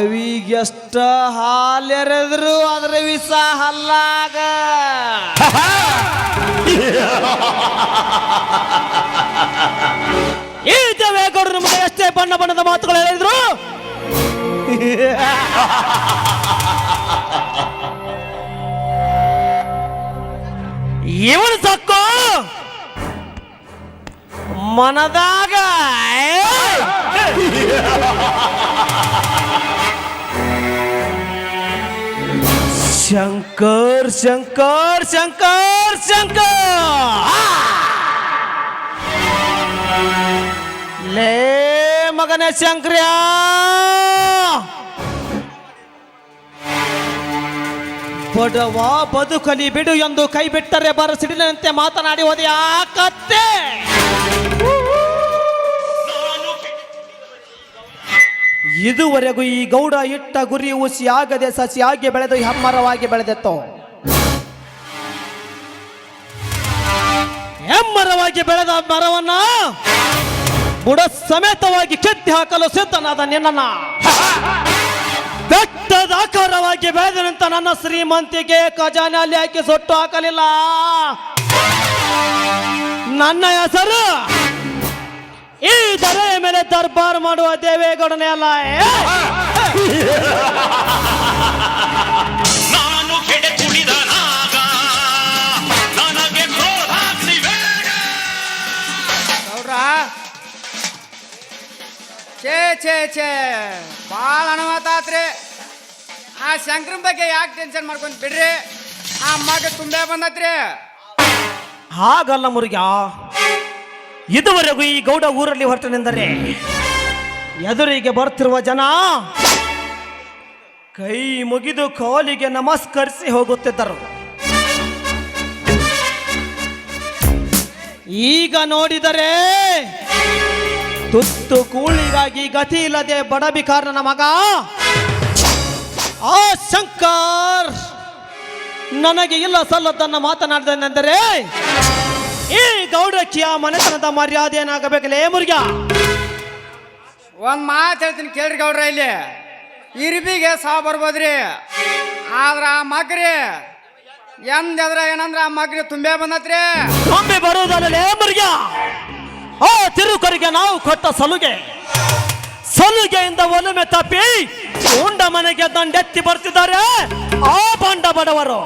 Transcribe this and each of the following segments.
ಹಾವಿಗೆಷ್ಟ ಹಾಲೆರೆದ್ರು ಅದ್ರ ವಿಷ ಹಲ್ಲಾಗ. ಈ ದೇವೇಗೌಡರು ನಮಗೆ ಎಷ್ಟೇ ಬಣ್ಣ ಬಣ್ಣದ ಮಾತುಗಳು ಹೇಳಿದ್ರು ಇವನು ಸಾಕು ಮನದಾಗ ಶಂಕರ್ ಶಂಕರ್ ಶಂಕರ್ ಶಂಕರ್ ಲೇ ಮಗನೇ ಶಂಕ್ರ್ಯಾ, ಬಡವ ಬದುಕಲಿ ಬಿಡು ಎಂದು ಕೈ ಬಿಟ್ಟರೆ ಬರಸಿಡಿನಂತೆ ಮಾತನಾಡಿ ಹೋದೆ ಆ ಕತ್ತೆ. ಇದುವರೆಗೂ ಈ ಗೌಡ ಇಟ್ಟ ಗುರಿ ಹುಸಿ ಆಗದೆ ಸಸಿಯಾಗಿ ಬೆಳೆದು ಹೆಮ್ಮರವಾಗಿ ಬೆಳೆದಿತ್ತು. ಹೆಮ್ಮರವಾಗಿ ಬೆಳೆದ ಮರವನ್ನ ಬುಡ ಸಮೇತವಾಗಿ ಕೆತ್ತಿ ಹಾಕಲು ಸಿದ್ಧನಾದ ನಿನ್ನ ಬೆಟ್ಟದ ಆಕಾರವಾಗಿ ಬೆಳೆದಂತ ನನ್ನ ಶ್ರೀಮಂತಿಗೆ ಖಜಾನೆಯಲ್ಲಿ ಹಾಕಿ ಸೊಟ್ಟು ಹಾಕಲಿಲ್ಲ. ನನ್ನ ಹೆಸರು ಈ ದೊರೆಯ ಮೇಲೆ ದರ್ಬಾರ್ ಮಾಡುವ ದೇವೇಗೌಡನೇ ಅಲ್ಲ. ನಾನು ಕೆಡೆ ಕುಡಿದನಾಗ ನನಗೆ ಛೇ ಭಾಳ ಅನುಮತಾತ್ರಿ. ಆ ಶಂಕರನ್ ಬಗ್ಗೆ ಯಾಕೆ ಟೆನ್ಷನ್ ಮಾಡ್ಕೊಂಡ್ ಬಿಡ್ರಿ, ಆ ಅಮ್ಮಗೆ ತುಂಬೆ ಬಂದತ್ರಿ. ಹಾಗಲ್ಲ ಮುರುಗ, ಇದುವರೆಗೂ ಈ ಗೌಡ ಊರಲ್ಲಿ ಹೊರಟನೆಂದರೆ ಎದುರಿಗೆ ಬರ್ತಿರುವ ಜನ ಕೈ ಮುಗಿದು ಕಾಲಿಗೆ ನಮಸ್ಕರಿಸಿ ಹೋಗುತ್ತಿದ್ದರು. ಈಗ ನೋಡಿದರೆ ತುತ್ತು ಕೂಳಿಗಾಗಿ ಗತಿ ಇಲ್ಲದೆ ಬಡಬಿಕಾರನ ಮಗ ಆ ಶಂಕರ್ ನನಗೆ ಇಲ್ಲ ಸಲ್ಲದನ್ನ ಮಾತನಾಡಿದನೆಂದರೆ ಈ ಗೌಡಕ್ಕಿಯ ಮನೆತನದ ಮರ್ಯಾದೆ ಏನಾಗಬೇಕಲೇ ಮುರುಗ? ಒಂದ್ ಮಾತು ಹೇಳ್ತೀನಿ ಕೇಳ್ರಿ ಗೌಡ್ರ, ಇಲ್ಲಿ ಇರ್ಬಿಗೆ ಸಾವು ಬರ್ಬೋದ್ರಿ, ಆದ್ರ ಆ ಮಗ್ರಿ ಎಂದ್ರ ಏನಂದ್ರ ಆ ಮಗ್ರಿ ತುಂಬೆ ಬಂದತ್ರಿ. ತುಂಬಿ ಬರುವುದಲ್ಲೇ ಮುರುಗ, ಆ ತಿರುಕರಿಗೆ ನಾವು ಕೊಟ್ಟ ಸಲುಗೆಯಿಂದ ಒಲುಮೆ ತಪ್ಪಿ ಉಂಡ ಮನೆಗೆ ದಂಡೆತ್ತಿ ಬರ್ತಿದ್ದಾರೆ ಆ ಬಂಡ ಬಡವರು.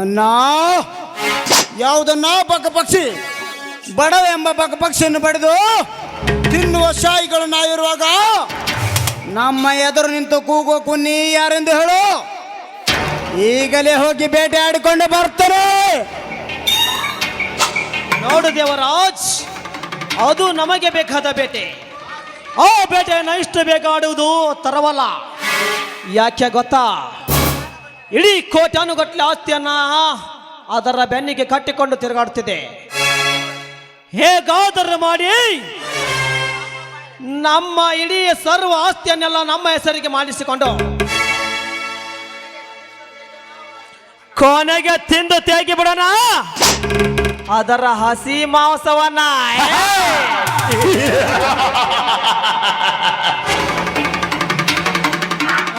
ಅಣ್ಣ, ಯಾವುದನ್ನ ಪಕ್ಷಿ ಬಡವ ಎಂಬ ಪಕ್ಷಿಯನ್ನು ಬಡಿದು ತಿನ್ನುವ ಶಾಹಿಗಳು ನಾವಿರುವಾಗ ನಮ್ಮ ಎದುರು ನಿಂತು ಕೂಗೋ ಕುನ್ನಿ ಯಾರೆಂದು ಹೇಳು. ಈಗಲೇ ಹೋಗಿ ಬೇಟೆ ಆಡಿಕೊಂಡು ಬರ್ತಾರೆ. ನೋಡು ದೇವರಾಜ್, ಅದು ನಮಗೆ ಬೇಕಾದ ಬೇಟೆ. ಆ ಬೇಟೆಯನ್ನು ಇಷ್ಟು ಬೇಗ ಆಡುವುದು ತರವಲ್ಲ. ಯಾಕೆ ಗೊತ್ತಾ? ಇಡೀ ಕೋಟ್ಯಾನುಗಟ್ಟಲೆ ಆಸ್ತಿಯನ್ನ ಅದರ ಬೆನ್ನಿಗೆ ಕಟ್ಟಿಕೊಂಡು ತಿರುಗಾಡುತ್ತಿದೆ. ಹೇಗಾದರೂ ಮಾಡಿ ನಮ್ಮ ಇಡೀ ಸರ್ವ ಆಸ್ತಿಯನ್ನೆಲ್ಲ ನಮ್ಮ ಹೆಸರಿಗೆ ಮಾಡಿಸಿಕೊಂಡು ಕೊನೆಗೆ ತಿಂದು ತೇಗಿ ಬಿಡೋಣ ಅದರ ಹಸಿ ಮಾಂಸವನ್ನ.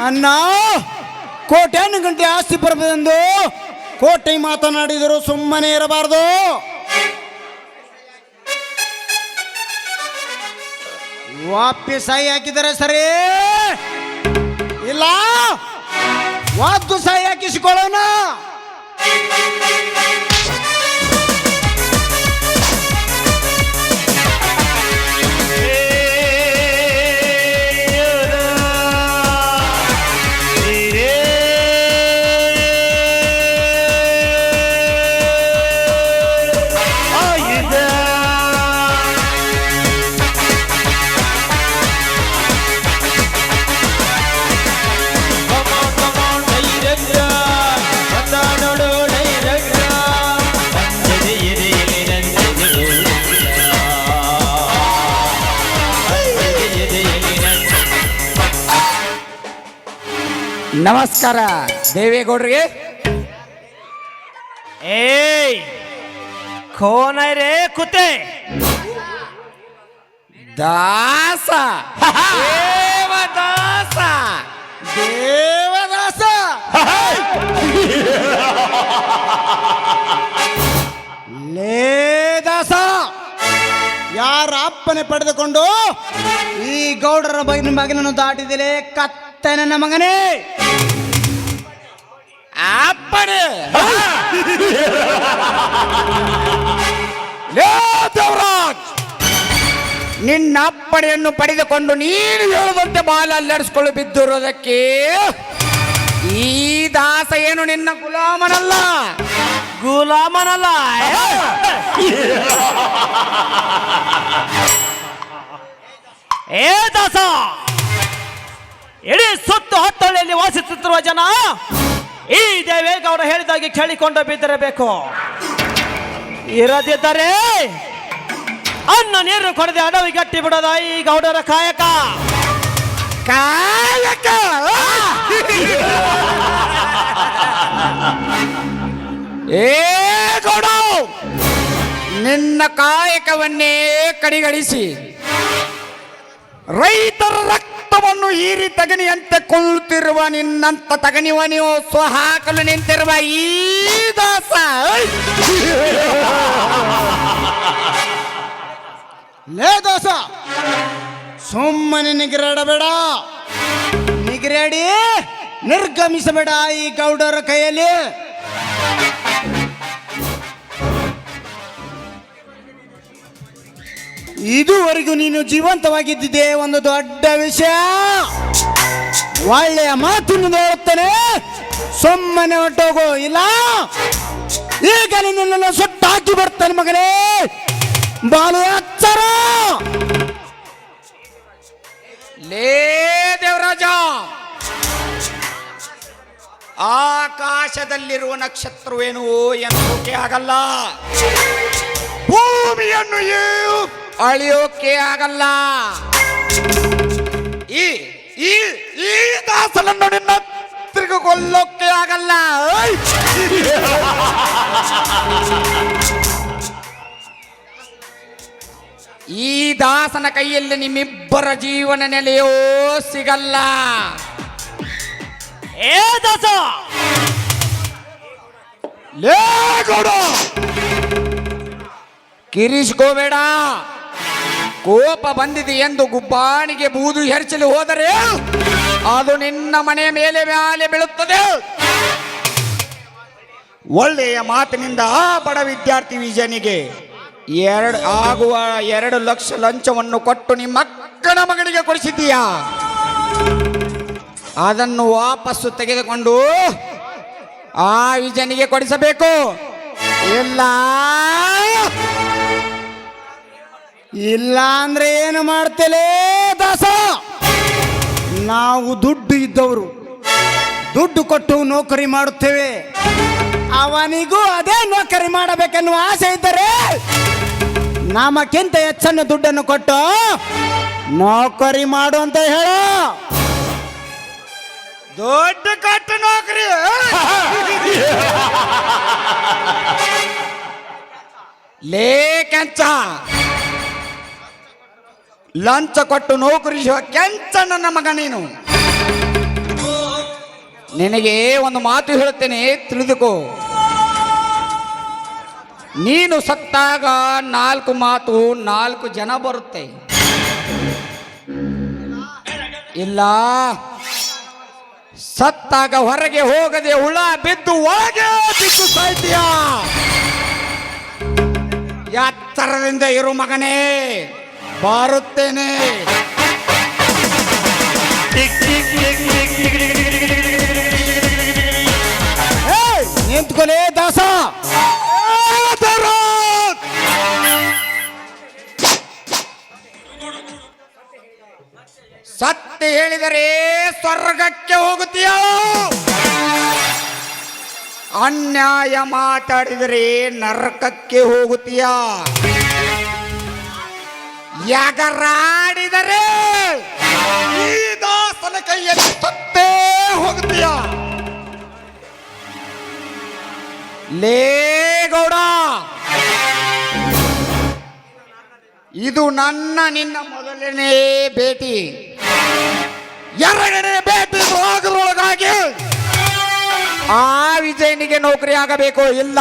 ಅಣ್ಣ, ಕೋಟ್ಯಾನು ಗಂಟೆ ಆಸ್ತಿ ಬರಬೇಕೆಂದು ಕೋಟೆ ಮಾತನಾಡಿದರು ಸುಮ್ಮನೆ ಇರಬಾರದು. ವಾಪಿ ಸೈ ಹಾಕಿದರೆ ಸರಿ, ಇಲ್ಲ ವಾದ್ದು ಸೈ ಹಾಕಿಸಿಕೊಳ್ಳೋಣ. ನಮಸ್ಕಾರ ದೇವೇಗೌಡ್ರಿಗೆ. ಏಯ್ ಕೋನ ರೇ ಕುತ್ತೆ ದಾಸ ದೇವದಾಸ ದೇವದಾಸ ಲೇ ದಾಸ, ಯಾರ ಅಪ್ಪನೆ ಪಡೆದುಕೊಂಡು ಈ ಗೌಡರ ಮಗನನ್ನು ದಾಟಿದಿಲೆ ಕತ್ತೆ ನನ್ನ ಮಗನೇ ಅಪ್ಪನೆ. ಲೇ ದೇವರಾಜ್, ನಿನ್ನ ಅಪ್ಪಣೆಯನ್ನು ಪಡೆದುಕೊಂಡು ನೀನು ಹೇಳುವಂತೆ ಬಾಲ ಅಲ್ಲಾಡಿಸ್ಕೊಳ್ಳು ಬಿದ್ದಿರೋದಕ್ಕೆ ಈ ದಾಸ ಏನು ನಿನ್ನ ಗುಲಾಮನಲ್ಲ. ಗುಲಾಮನಲ್ಲ. ಏ ದಾಸ, ಇಡೀ ಸುತ್ತು ಹೊತ್ತಳ್ಳಿಯಲ್ಲಿ ವಾಸಿಸುತ್ತಿರುವ ಜನ ಈ ದೇವೇಗೌಡ ಹೇಳಿದಾಗೆ ಕೇಳಿಕೊಂಡು ಬಿದ್ದಿರಬೇಕು. ಇರದಿದ್ದರೆ ಅನ್ನ ನೀರು ಕೊಡದೆ ಅಡವಿ ಗಟ್ಟಿ ಬಿಡೋದ ಈ ಗೌಡರ ಕಾಯಕ. ಕಾಯಕ ಏ ಗೌಡ, ನಿನ್ನ ಕಾಯಕವನ್ನೇ ಕಡಿಗಡಿಸಿ ರೈತರ ರಕ್ತವನ್ನು ಹೀರಿ ತಗಣಿಯಂತೆ ಕೊಳ್ಳುತ್ತಿರುವ ನಿನ್ನಂತ ತಗಣಿವ ನೀವು ಸ್ವಹಾಕಲು ನಿಂತಿರುವ ಈ ದಾಸ ಲೇ ದಾಸ, ಸುಮ್ಮನೆ ನಿಗ್ರಾಡಬೇಡ. ನಿಗ್ರಾಡಿ ನಿರ್ಗಮಿಸಬೇಡ ಈ ಗೌಡರ ಕೈಯಲ್ಲಿ. ಇದುವರೆಗೂ ನೀನು ಜೀವಂತವಾಗಿದ್ದಿದೆ ಒಂದು ದೊಡ್ಡ ವಿಷಯ. ಒಳ್ಳೆಯ ಮಾತನ್ನು ಹೇಳುತ್ತೇನೆ, ಸುಮ್ಮನೆ ಹೊಟ್ಟೋಗು, ಇಲ್ಲ ಈಗ ನಿನ್ನನ್ನು ಸುಟ್ಟಾಕಿ ಬರ್ತೇನೆ ಮಗನೇ. ಬಾಲು ಎಚ್ಚರ. ಲೇ ದೇವರಾಜ, ಆಕಾಶದಲ್ಲಿರುವ ನಕ್ಷತ್ರವೇನು ಎನ್ನೋಕೆ ಆಗಲ್ಲ, ಭೂಮಿಯನ್ನು ಅಳಿಯೋಕೆ ಆಗಲ್ಲ. ಈ ಈ ಈ ದಾಸನನ್ನು ನಿನ್ನ ತಿರುಗಿ ಕೊಲ್ಲೋಕೆ ಆಗಲ್ಲ. ಈ ದಾಸನ ಕೈಯಲ್ಲಿ ನಿಮ್ಮಿಬ್ಬರ ಜೀವನ ನೆಲೆಯೋ ಸಿಗಲ್ಲ. ಏ ದಾಸ, ಲೇ ಗೌಡ, ಕಿರಿಸ್ಕೋಬೇಡ. ಕೋಪ ಬಂದಿದೆ ಎಂದು ಗುಬ್ಬಾಣಿಗೆ ಬೂದು ಹೆರಚಲು ಹೋದರೆ ಅದು ನಿನ್ನ ಮನೆ ಮೇಲೆ ಬೀಳುತ್ತದೆ. ಒಳ್ಳೆಯ ಮಾತಿನಿಂದ ಆ ಬಡ ವಿದ್ಯಾರ್ಥಿ ವಿಜಯನಿಗೆ 2 ಲಕ್ಷ ಲಂಚವನ್ನು ಕೊಟ್ಟು ನಿಮ್ಮ ಅಕ್ಕನ ಮಗನಿಗೆ ಕೊಡಿಸಿದ್ದೀಯಾ. ಅದನ್ನು ವಾಪಸ್ಸು ತೆಗೆದುಕೊಂಡು ಆ ವಿಜಯನಿಗೆ ಕೊಡಿಸಬೇಕು. ಇಲ್ಲ ಅಂದ್ರೆ ಏನು ಮಾಡ್ತೇಲೆ ದಾಸ? ನಾವು ದುಡ್ಡು ಇದ್ದವರು, ದುಡ್ಡು ಕೊಟ್ಟು ನೌಕರಿ ಮಾಡುತ್ತೇವೆ. ಅವನಿಗೂ ಅದೇ ನೌಕರಿ ಮಾಡಬೇಕೆನ್ನುವ ಆಸೆ ಇದ್ದರೆ ನಮಕ್ಕಿಂತ ಹೆಚ್ಚನ್ನು ದುಡ್ಡನ್ನು ಕೊಟ್ಟು ನೌಕರಿ ಮಾಡು ಅಂತ ಹೇಳು. ದುಡ್ಡು ಕೊಟ್ಟು ನೌಕರಿ ಲೇ ಕೆಂಚ, ಲಂಚ ಕೊಟ್ಟು ನೌಕರಿಸುವ ಕೆಂಚ ನನ್ನ ಮಗ ನೀನು. ನಿನಗೆ ಒಂದು ಮಾತು ಹೇಳುತ್ತೇನೆ, ತಿಳಿದುಕೋ. ನೀನು ಸತ್ತಾಗ 4 ಮಾತು 4 ಜನ ಬರುತ್ತೆ. ಇಲ್ಲ, ಸತ್ತಾಗ ಹೊರಗೆ ಹೋಗದೆ ಹುಳ ಬಿದ್ದು ಒಳಗೆ ಬಿದ್ದು ಸಾಯ್ತೀಯ. ಎತ್ತರದಿಂದ ಇರು ಮಗನೇ, ಬಾರುತ್ತೇನೆ. ನಿಂತ್ಕೊಲೇ ದಾಸ. ಸತ್ಯ ಹೇಳಿದರೆ ಸ್ವರ್ಗಕ್ಕೆ ಹೋಗುತ್ತೀಯ, ಅನ್ಯಾಯ ಮಾತಾಡಿದರೆ ನರಕಕ್ಕೆ ಹೋಗುತ್ತೀಯ. ಎಗರಾಡಿದರೆ ಈ ದಾಸ ಆತನ ಕೈಯಲ್ಲಿ ಸತ್ತೇ ಹೋಗ್ತೀಯ. ಲೇ ಗೌಡ, ಇದು ನಿನ್ನ ಮೊದಲನೇ ಭೇಟಿ. ಎರಡನೇ ಭೇಟಿ ಆಗದ್ರೊಳಗಾಗಿ ಆ ವಿಜಯನಿಗೆ ನೌಕರಿ ಆಗಬೇಕು, ಇಲ್ಲ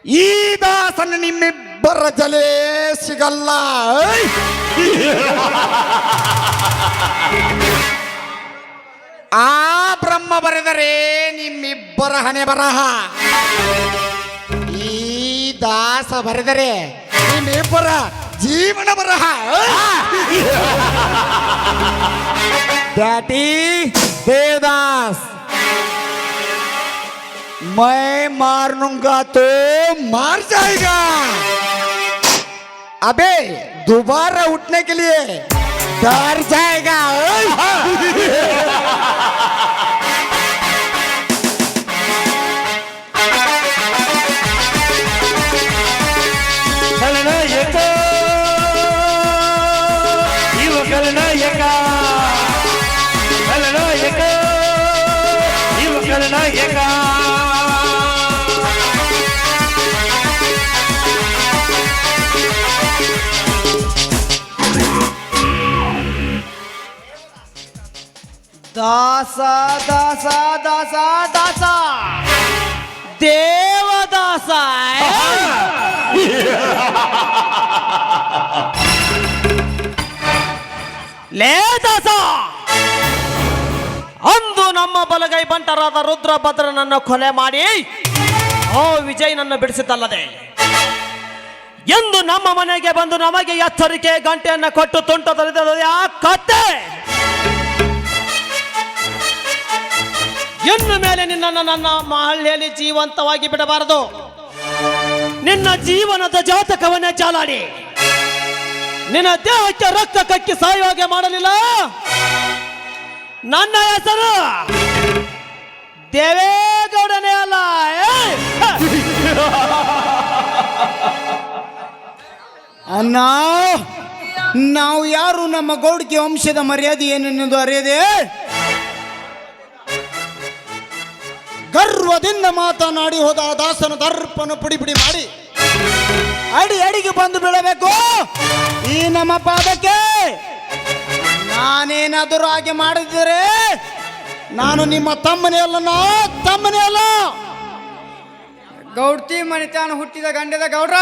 ಈ ದಾಸನ ನಿಮ್ಮಿಬ್ಬರ ಜಲೆ ಸಿಗಲ್ಲ. ಆ ಬ್ರಹ್ಮ ಬರೆದರೆ ನಿಮ್ಮಿಬ್ಬರ ಹಣೆ ಬರಹ, ಈ ದಾಸ ಬರೆದರೆ ನಿಮ್ಮಿಬ್ಬರ ಜೀವನ ಬರಹ. ಡ್ಯಾಟಿ ದೇವದಾಸ್, मैं मारूंगा तो मार जाएगा. अबे दोबारा उठने के लिए डर जाएगा. ಖಳನಾಯಕ ಇವ ಖಳನಾಯಕ, ಖಳನಾಯಕ ಇವ ಖಳನಾಯಕ. ದಾಸ ದಾಸ ದಾಸ ದಾಸ ದೇವದಾಸ. ಲೇ ದಾಸ, ಅಂದು ನಮ್ಮ ಬಲಗೈ ಬಂಟರಾದ ರುದ್ರಭದ್ರನನ್ನು ಕೊಲೆ ಮಾಡಿ ಓ ವಿಜಯನನ್ನು ಬಿಡಿಸಿದ್ದಲ್ಲದೆ ಎಂದು ನಮ್ಮ ಮನೆಗೆ ಬಂದು ನಮಗೆ ಎಚ್ಚರಿಕೆ ಗಂಟೆಯನ್ನು ಕೊಟ್ಟು ತುಂಟ ತೊರೆದ ಆ ಕತ್ತೆ. ಇನ್ನು ಮೇಲೆ ನಿನ್ನನ್ನು ನನ್ನ ಮಹಲ್ಯಲ್ಲಿ ಜೀವಂತವಾಗಿ ಬಿಡಬಾರದು. ನಿನ್ನ ಜೀವನದ ಜಾತಕವನ್ನೇ ಚಾಲಾಡಿ ನಿನ್ನ ದೇಹಕ್ಕೆ ರಕ್ತ ಕಕ್ಕಿ ಸಾಯುವಾಗೆ ಮಾಡಲಿಲ್ಲ. ನನ್ನ ಹೆಸರು ದೇವೇಗೌಡನೇ ಅಲ್ಲ. ಅಣ್ಣ, ನಾವು ಯಾರು, ನಮ್ಮ ಗೌಡಿಕೆ ವಂಶದ ಮರ್ಯಾದೆ ಏನೆನ್ನುವುದು ಅರಿಯದೆ ಗರ್ವದಿಂದ ಮಾತನಾಡಿ ಹೋದ ಆ ದಾಸನ ದರ್ಪನ ಪುಡಿ ಪುಡಿ ಮಾಡಿ ಅಡಿ ಅಡಿಗೆ ಬಂದು ಬೀಳಬೇಕು ಈ ನಮ್ಮ ಪಾದಕ್ಕೆ. ನಾನೇನಾದರೂ ಹಾಗೆ ಮಾಡಿದರೆ ನಾನು ನಿಮ್ಮ ತಮ್ಮನೇ ಅಲ್ಲ. ಗೌಡ್ತಿ ಮನಿತಾನ ಹುಟ್ಟಿದ ಗಂಡದ ಗೌಡ್ರ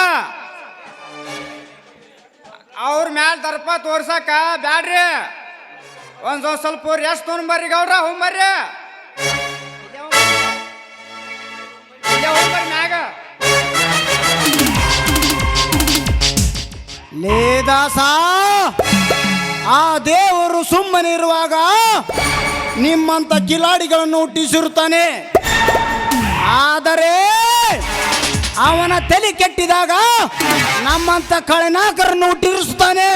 ಅವ್ರ ಮ್ಯಾಲ ದರ್ಪ ತೋರ್ಸಕ ಬ್ಯಾಡ್ರಿ. ಒಂದ್ ಸ್ವಲ್ಪ ರೆಸ್ಟ್ ತೊಗೊಂಬರ್ರಿ ಗೌಡ್ರ. ಹೋಗ್ಬರ್ರಿ ಮ್ಯಾಗ. ಲೇ ದಾಸ, ಆ ದೇವರು ಸುಮ್ಮನೆ ಇರುವಾಗ ನಿಮ್ಮಂತ ಕಿಲಾಡಿಗಳನ್ನು ಹುಟ್ಟಿಸಿರುತ್ತಾನೆ. ಆದರೆ ಅವನ ತಲೆ ಕೆಟ್ಟಿದಾಗ ನಮ್ಮಂತ ಕಳೆನಾಕರನ್ನು ಹುಟ್ಟಿರಿಸುತ್ತಾನೆ.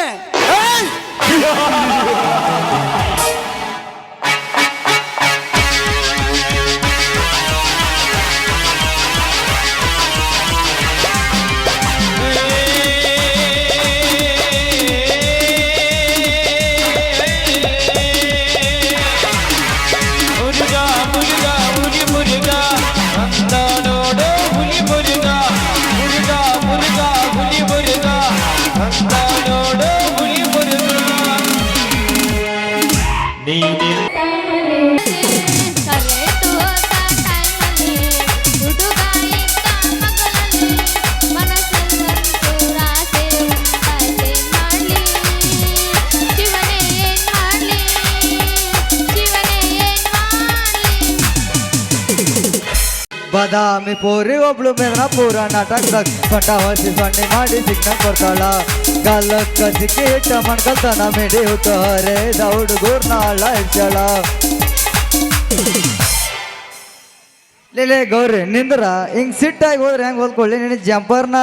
ಬಾದಾಮಿ ಪೋರಿ ಒಬ್ಳು ಮೇಘನ ಪೂರ ನಾಟಕದಾಗ ಸೊಂಟ ಹೊಸಿ ಸೊನ್ನೆ ಮಾಡಿ ಸಿಗ್ನ ಕೊಡ್ತಾಳ. ಗಲ್ಲಕ್ಕ ಸಿಕ್ಕಿ ಹಿಟ್ಟ ಮಣ್ಕಲ್ತನ ಮಿಡಿ ಹುಟ್ಟೋರೆ ಹುಡುಗೂರ್ ನಾಳ ಇಡ್ಸ್ಯಾಳ. ಲೇ ಗೌರಿ ನಿಂದ್ರ ಹಿಂಗ್ ಸಿಟ್ಟಾಗಿ ಹೋದ್ರೆ ಹೆಂಗ್ ಹೊಲ್ಕೊಳ್ಳಿ ನಿನ್ನ ಜಂಪರ್ನ.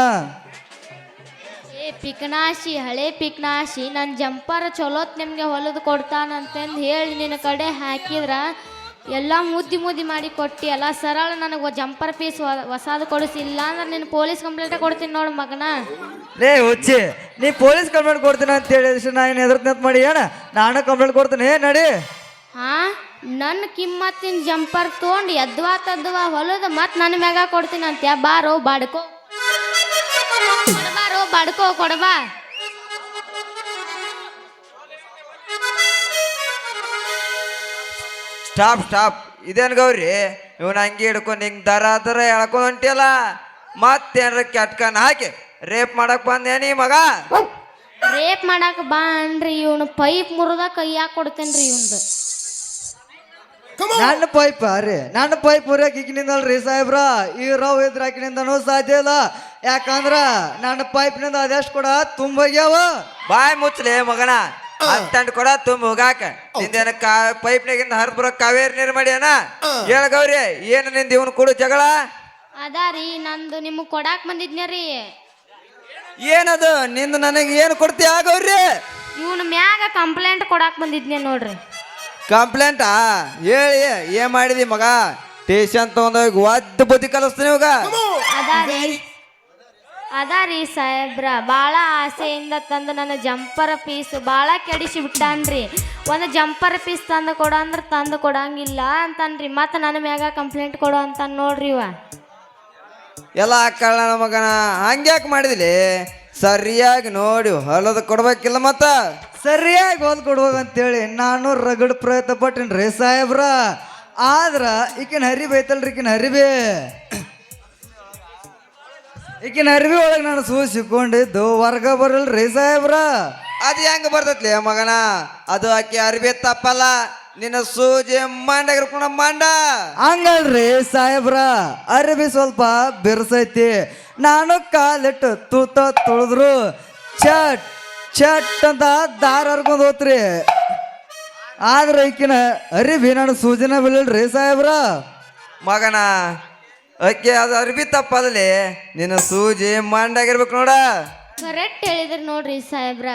ಪಿಕ್ನಾಶಿ ಹಳೆ ಪಿಕ್ನಾಶಿ ನನ್ನ ಜಂಪರ್ ಚಲೋತ್ ನಿಮ್ಗೆ ಹೊಲದು ಕೊಡ್ತಾನಂತಂದು ಹೇಳಿ ನಿನ್ನ ಕಡೆ ಹಾಕಿದ್ರ ಎಲ್ಲ ಮುದ್ದಿ ಮಾಡಿ ಕೊಟ್ಟು ಎಲ್ಲ ಸರಳ ನನಗೆ ಜಂಪರ್ ಪೀಸ್ ಹೊಸಾದು ಕೊಡಿಸಿಲ್ಲ ಅಂದ್ರೆ ನೀನು ಪೊಲೀಸ್ ಕಂಪ್ಲೇಂಟ್ ಕೊಡ್ತೀನಿ ನೋಡು ಮಗನ. ಲೇ ಹುಚ್ಚಿ, ನೀ ಪೊಲೀಸ್ ಕಂಪ್ಲೇಂಟ್ ಕೊಡ್ತೀನಿ ಅಂತ ಹೇಳಿದ್ರೆ ನಾ ಏನು ಎದುರ್ತ ಮಾಡಿ ಅಣ್ಣ, ನಾನು ಕಂಪ್ಲೇಂಟ್ ಕೊಡ್ತೀನಿ ನಡಿ. ಹಾ, ನನ್ನ ಕಿಮ್ಮತ್ತಿನ ಜಂಪರ್ ತೊಗೊಂಡು ಎದ್ವಾ ಹೊಲದ ಮತ್ತೆ ನನ್ನ ಮ್ಯಾಗ ಕೊಡ್ತೀನಿ ಅಂತ್ಯ. ಬಾರೋ ಬಾಡ್ಕೋ ಕೊಡಬಾ. ಸ್ಟಾಪ್ ಇದೇನು ಗೌರಿ, ಇವನ್ ಹಂಗೆ ಹಿಡ್ಕೊಂಡು ಹಿಂಗೆ ದರ ಎಳ್ಕೊಂಡು ಹೊಂಟಿಯಲ್ಲ, ಮತ್ತೇನ್ರ ಕೆಟ್ಕನ್ ಹಾಕಿ ರೇಪ್ ಮಾಡಕ್ ಬಂದೇನಿ ಮಗ? ರೇಪ್ ಮಾಡಕ್ ಬಾ ಅನ್ರಿ, ಇವನು ಪೈಪ್ ಮುರಿದ ಕೈಯಾಗ ಕೊಡ್ತೇನ್ರಿ ಇವಂದು. ನನ್ನ ಪೈಪ್ ರೀ, ನನ್ನ ಪೈಪ್ ಮುರಿಯಕ್ಕೆ ಈಗಿನಿಂದಲ್ರಿ ಸಾಹೇಬ್ರ, ಈ ರವ್ ಇದ್ರ ಆಕಿನಿಂದನೂ ಸಾಧ್ಯ ಇಲ್ಲ. ಯಾಕಂದ್ರ ನನ್ನ ಪೈಪ್ನಿಂದ ಅದೆಷ್ಟು ಕೂಡ ತುಂಬೋಗ್ಯಾವ. ಬಾಯ್ ಮುಚ್ಚಲೆ ಮಗನ, ಅತ್ತಂಡ್ ಕೊಡ ತುಂಬ ಹೋಗಾಕ. ನಿಂದೇನ ಪೈಪ್ನಾಗಿಂದ ಹರಿದ್ ಬರೋ ಕಾವೇರಿ ನೀರು ಮಾಡ್ಯಾನ? ಹೇಳ ಗೌರಿ, ಏನು ನಿಂದ ಇವನು ಕೊಡು ಜಗಳ? ಅದಾರಿ ನಂದು ನಿಮಗೆ ಕೊಡಾಕ್ ಬಂದಿದ್ನೇ ರೀ. ಏನದು ನಿಂದು ನನಗೆ ಏನು ಕೊಡ್ತೀಯ ಗೌರಿ? ಇವನು ಮ್ಯಾಗ ಕಂಪ್ಲೇಂಟ್ ಕೊಡಾಕ್ ಬಂದಿದ್ನೆ ನೋಡ್ರಿ. ಕಂಪ್ಲೇಂಟಾ? ಹೇಳಿ ಏನ್ ಮಾಡಿದಿ ಮಗ? ಟೇಷನ್ ತಗೊಂಡೋಗಿ ಒದ್ದು ಬುದ್ಧಿ ಕಲಿಸ್ತೀನಿ ಇವಾಗ. ಅದಾರಿ ಸಾಹೇಬ್ರ, ಭಾಳ ಆಸೆಯಿಂದ ತಂದು ನನ್ನ ಜಂಪರ್ ಪೀಸ್ ಭಾಳ ಕೆಡಿಸಿ ಬಿಟ್ಟಾನ್ರಿ. ಒಂದು ಜಂಪರ್ ಪೀಸ್ ತಂದು ಕೊಡು ಅಂದ್ರೆ ತಂದು ಕೊಡಂಗಿಲ್ಲ ಅಂತನ್ರಿ. ಮತ್ತು ನನ್ನ ಮ್ಯಾಗ ಕಂಪ್ಲೇಂಟ್ ಕೊಡು ಅಂತ ನೋಡ್ರಿ ಇವ. ಎಲ್ಲ ಕಳ್ಳ ಮಗನ, ಹಂಗ್ಯಾಕೆ ಮಾಡಿದಿಲಿ? ಸರಿಯಾಗಿ ನೋಡಿ ಹೊಲದ ಕೊಡ್ಬೇಕಿಲ್ಲ ಮತ್ತ? ಸರಿಯಾಗಿ ಹೊಲ್ ಕೊಡ್ಬೇಕಂತೇಳಿ ನಾನು ರಗಡ್ ಪ್ರಯತ್ನ ಪಟ್ಟೇನ್ರಿ ಸಾಹೇಬ್ರ. ಆದ್ರ ಈಕಿನ ಹರಿಬಿ ಐತಲ್ರಿ, ಈಕಿನ ಹರಿಬಿ ಒಳಗೆ ನಾನು ಸಿಕ್ಕೊಂಡಿದ್ದು ಹೊರ್ಗ ಬರಲ್ರಿ ಸಾಹೇಬ್ರ. ಅದು ಹೆಂಗ ಬರ್ತೈತ್ಲಿ ಮಗನ? ಅದು ಆಕಿ ಅರ್ಬಿ ತಪ್ಪಲ್ಲ, ನಿನ್ನ ಸೂಜಿ ಮಂಡಾಗಿರ್ಕೊಂಡ ಮಂಡ. ಹಂಗಲ್ರಿ ಸಾಹೇಬ್ರ, ಅರಿಬಿ ಸ್ವಲ್ಪ ಬಿರ್ಸೈತಿ. ನಾನು ಕಾಲಿಟ್ಟು ತುಳಿದ್ರು ಚಟ್ ಚಟ್ ಅಂತ ದಾರ ಹರ್ಕೊಂಡ್ ಹೋತ್ರಿ. ಆದ್ರೆ ಈಕಿನ ಅರಿಬಿ ನಾನು ಸೂಜಿನ ಬಿಲ್ಲಲ್ರಿ ಸಾಹೇಬ್ರ. ಮಗನ ಅಕ್ಕಿ ಅದು ಅರ್ಬಿ ತಪ್ಪದಲ್ಲಿ, ನಿನ್ನ ಸೂಜಿ ಮಂಡಾಗಿರ್ಬೇಕು ನೋಡ. ಕರೆಕ್ಟ್ ಹೇಳಿದ್ರಿ ನೋಡ್ರಿ ಸಾಹೇಬ್ರ.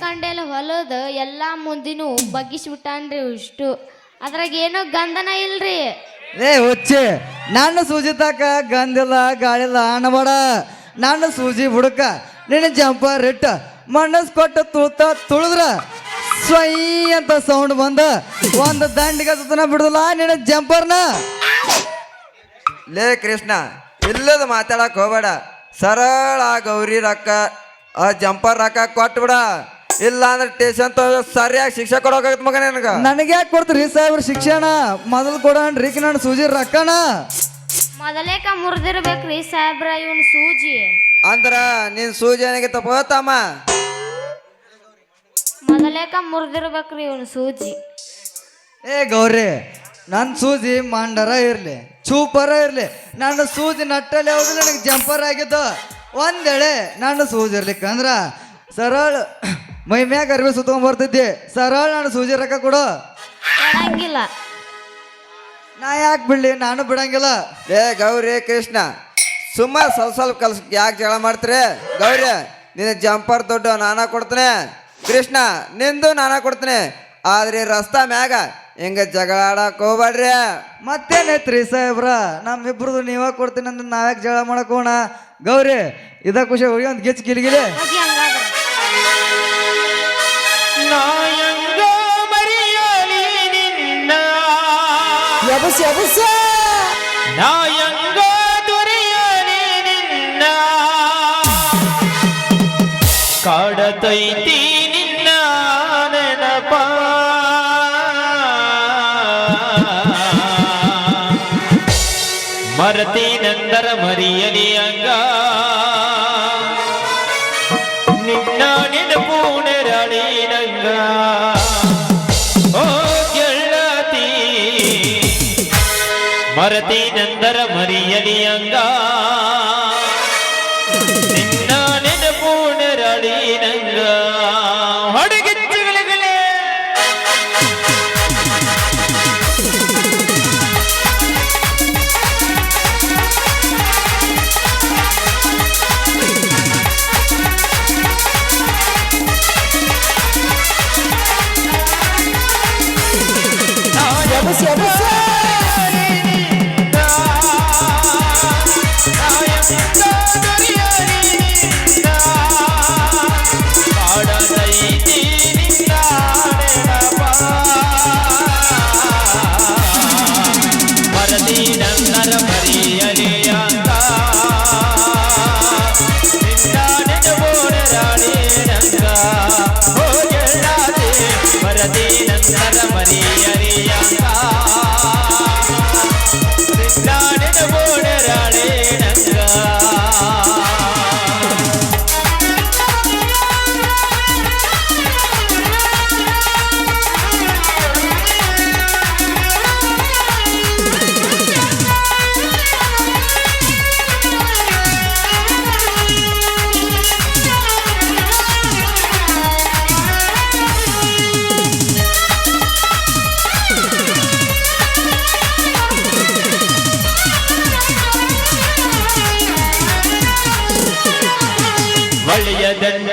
ಕಂಡೆಲ್ಲ ಹೊಲದ ಎಲ್ಲ ಮುಂದಿನೂ ಬಗ್ಗಿಸ್ಬಿಟ್ಟಾನ್ರಿ ಇಷ್ಟು. ಅದ್ರಾಗ ಏನೋ ಗಂಧನ ಇಲ್ರಿ. ಹುಚ್ಚಿ, ನನ್ನ ಸೂಜಿ ತಾಕ ಗಂಧಿಲ್ಲ ಗಾಳಿಲ್ಲ ಅನ್ನಬೇಡ. ನನ್ನ ಸೂಜಿ ಬುಡಕ ನಿನ್ನ ಜಂಪರ್ ಇಟ್ಟ ಮಣ್ಣಸ್ ಕೊಟ್ಟು ತುಳಿದ್ರ ಸ್ವೈ ಅಂತ ಸೌಂಡ್ ಬಂದ ಒಂದು ದಂಡಿಗೆ ಬಿಡುದಿಲ್ಲ ನಿನ್ನ ಜಂಪರ್ನ. ಲೇ ಕೃಷ್ಣ, ಇಲ್ಲದ ಮಾತಾಡಕ್ ಹೋಗ್ಬೇಡ. ಸರಳ ಗೌರಿ ರೊಕ್ಕ ಆ ಜಂಪರ್ ರೊಕ್ಕ ಕೊಟ್ಬಿಡ, ಇಲ್ಲ ಅಂದ್ರೆ ಟೇಷನ್ ಸರಿಯಾಗಿ ಶಿಕ್ಷೆ ಕೊಡೋಕಾಗತ್ ಮಗ ನಿನಗ. ನನಗೆ ಯಾಕೆ ಕೊಡ್ತೀರಿ ಸಾಹೇಬ್ರ ಶಿಕ್ಷಣ? ಮೊದಲು ಕೊಡೋಣ್ರಿ ನಾನು ಸೂಜಿ ರೊಕ್ಕನ. ಮೊದಲೇಕ ಮುರಿದಿರ್ಬೇಕ್ರಿ ಸಾಹೇಬ್ರ ಇವನು ಸೂಜಿ. ಅಂದ್ರ ನಿನ್ ಸೂಜಿ ಏನಾಗಿತ್ತ ತಮ್ಮ? ಮೊದಲೇಕ ಮುರಿದಿರ್ಬೇಕ್ರಿ ಇವನು ಸೂಜಿ. ಗೌರಿ, ನನ್ನ ಸೂಜಿ ಮಂಡರ ಇರ್ಲಿ ಚೂಪರ ಇರ್ಲಿ, ನನ್ನ ಸೂಜಿ ನಟ್ಟಲ್ಲಿ ಯಾವ್ದು ನನಗೆ ಜಂಪರ್ ಆಗಿದ್ದು. ಒಂದೇಳೆ ನನ್ನ ಸೂಜಿ ಇರ್ಲಿಕ್ಕಂದ್ರ ಸರಳ ಮೈ ಮ್ಯಾಗ ಅರ್ವಿ ಸುತ್ಕೊಂಡ್ ಬರ್ತಿದ್ದೆ. ಸರಳ ನಾನು ಸೂಜಿ ರೊಕ್ಕ ಕೊಡು. ಕೊಡಂಗಿಲ್ಲ. ನಾ ಯಾಕೆ ಬಿಡ್ಲಿ? ನಾನು ಬಿಡಂಗಿಲ್ಲ. ಗೌರಿ ಕೃಷ್ಣ, ಸುಮಾರು ಸ್ವಲ್ಪ ಕಲ್ಸ್ ಯಾಕೆ ಜಗಳ ಮಾಡ್ತೀರಿ? ಗೌರಿ, ನಿನ್ನ ಜಂಪರ್ ದುಡ್ಡು ನಾನಾ ಕೊಡ್ತೀನಿ, ಕೃಷ್ಣ ನಿಂದು ನಾನಾ ಕೊಡ್ತೀನಿ. ಆದ್ರೆ ರಸ್ತಾ ಮ್ಯಾಗ ಹಿಂಗ ಜಗಳ ಆಡಕ್ ಹೋಗ್ಬೇಡ್ರಿ. ಮತ್ತೇನೈತ್ರಿ ಸಾಹೇಬ್ರ, ನಮ್ಮಿಬ್ರದು ನೀವ ಕೊಡ್ತೀನಿ ಅಂದ್ರೆ ನಾವ್ಯಾಕೆ ಜಗಳ ಮಾಡಕ್ ಹೋಣ? ಗೌರಿ, ಇದ ಖುಷಿ ಹೋಗಿ ಒಂದು ಗಿಚ್ ಗಿಲಿಗಿಲಿ. ನಾಯಂಗ ಮರಿಯಲಿ ನಿನ್ನ, ನಾಯಂಗ ದೊರೆಯಲಿ ನಿನ್ನ, ಕಾಡತೈತಿ ನಿನ್ನ ನೆನಪ, ಮರತೀನಂದರ ಮರಿಯಲಿ ಅಂಗ, ನಿನ್ನ ನೆನಪು ನೆರಳಿ ನಂಗ. ಓ ಗೆಳತಿ, ಮರತೀನಂದರ ಮರಿಯಲಿ ಅಂಗ, ನಿನ್ನ ನೆನಪು ನೆರಳಿ ನಂಗ. ಹೊಡಗಿಚ್ಚುಗಳೇ ಎಬಸ್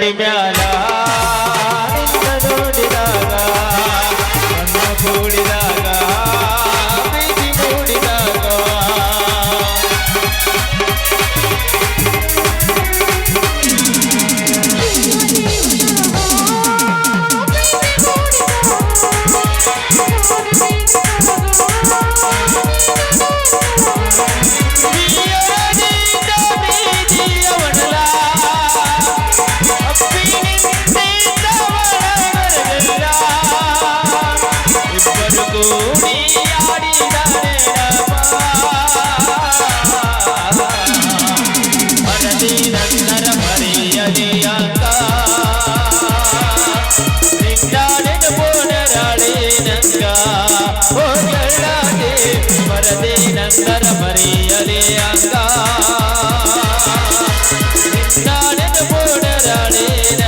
ತಲೆ ಮ್ಯಾಲ ನಿನ್ನ ನೋಡಿದಾಗ ನನ್ನ ಕೂಡಿದಾಗ ಪ್ರೀತಿ ಮೂಡಿದಾಗ ನಂದರ ಮರಿಯಲಿ ಅಂಗ ನಿನ್ನಾಳೆನ ಬೋಡರಾಳೆ ನಂಗ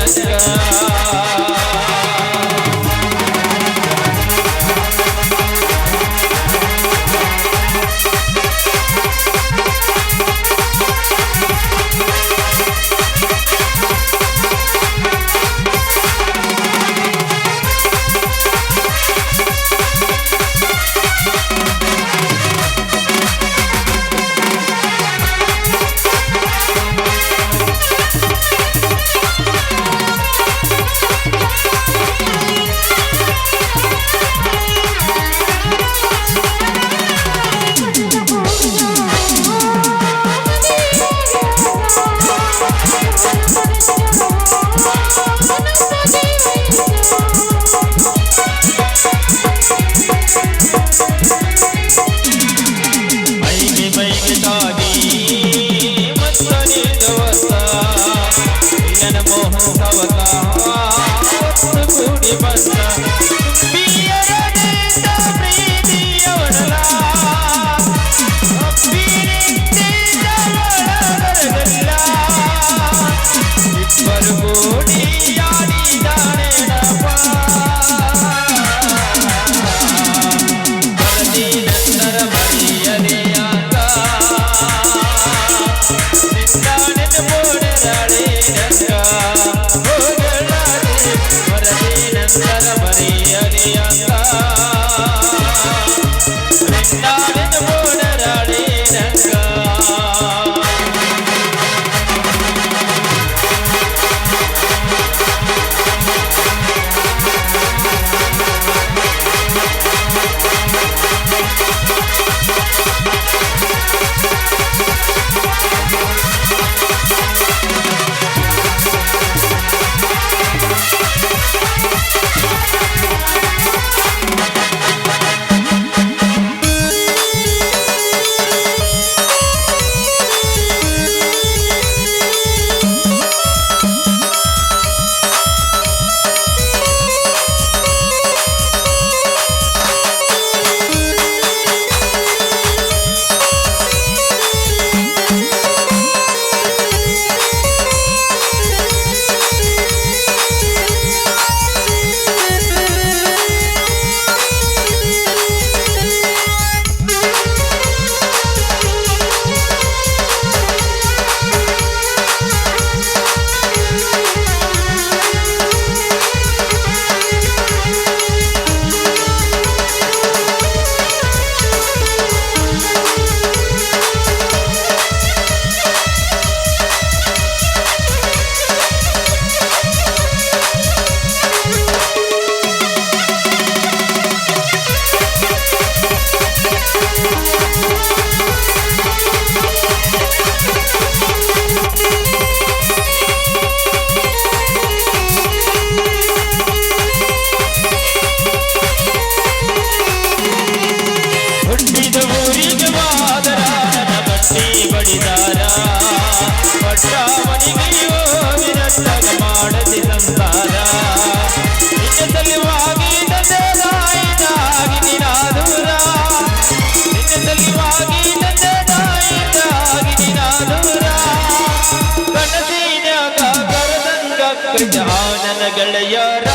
ನನ್ನ ಗೆಳೆಯರ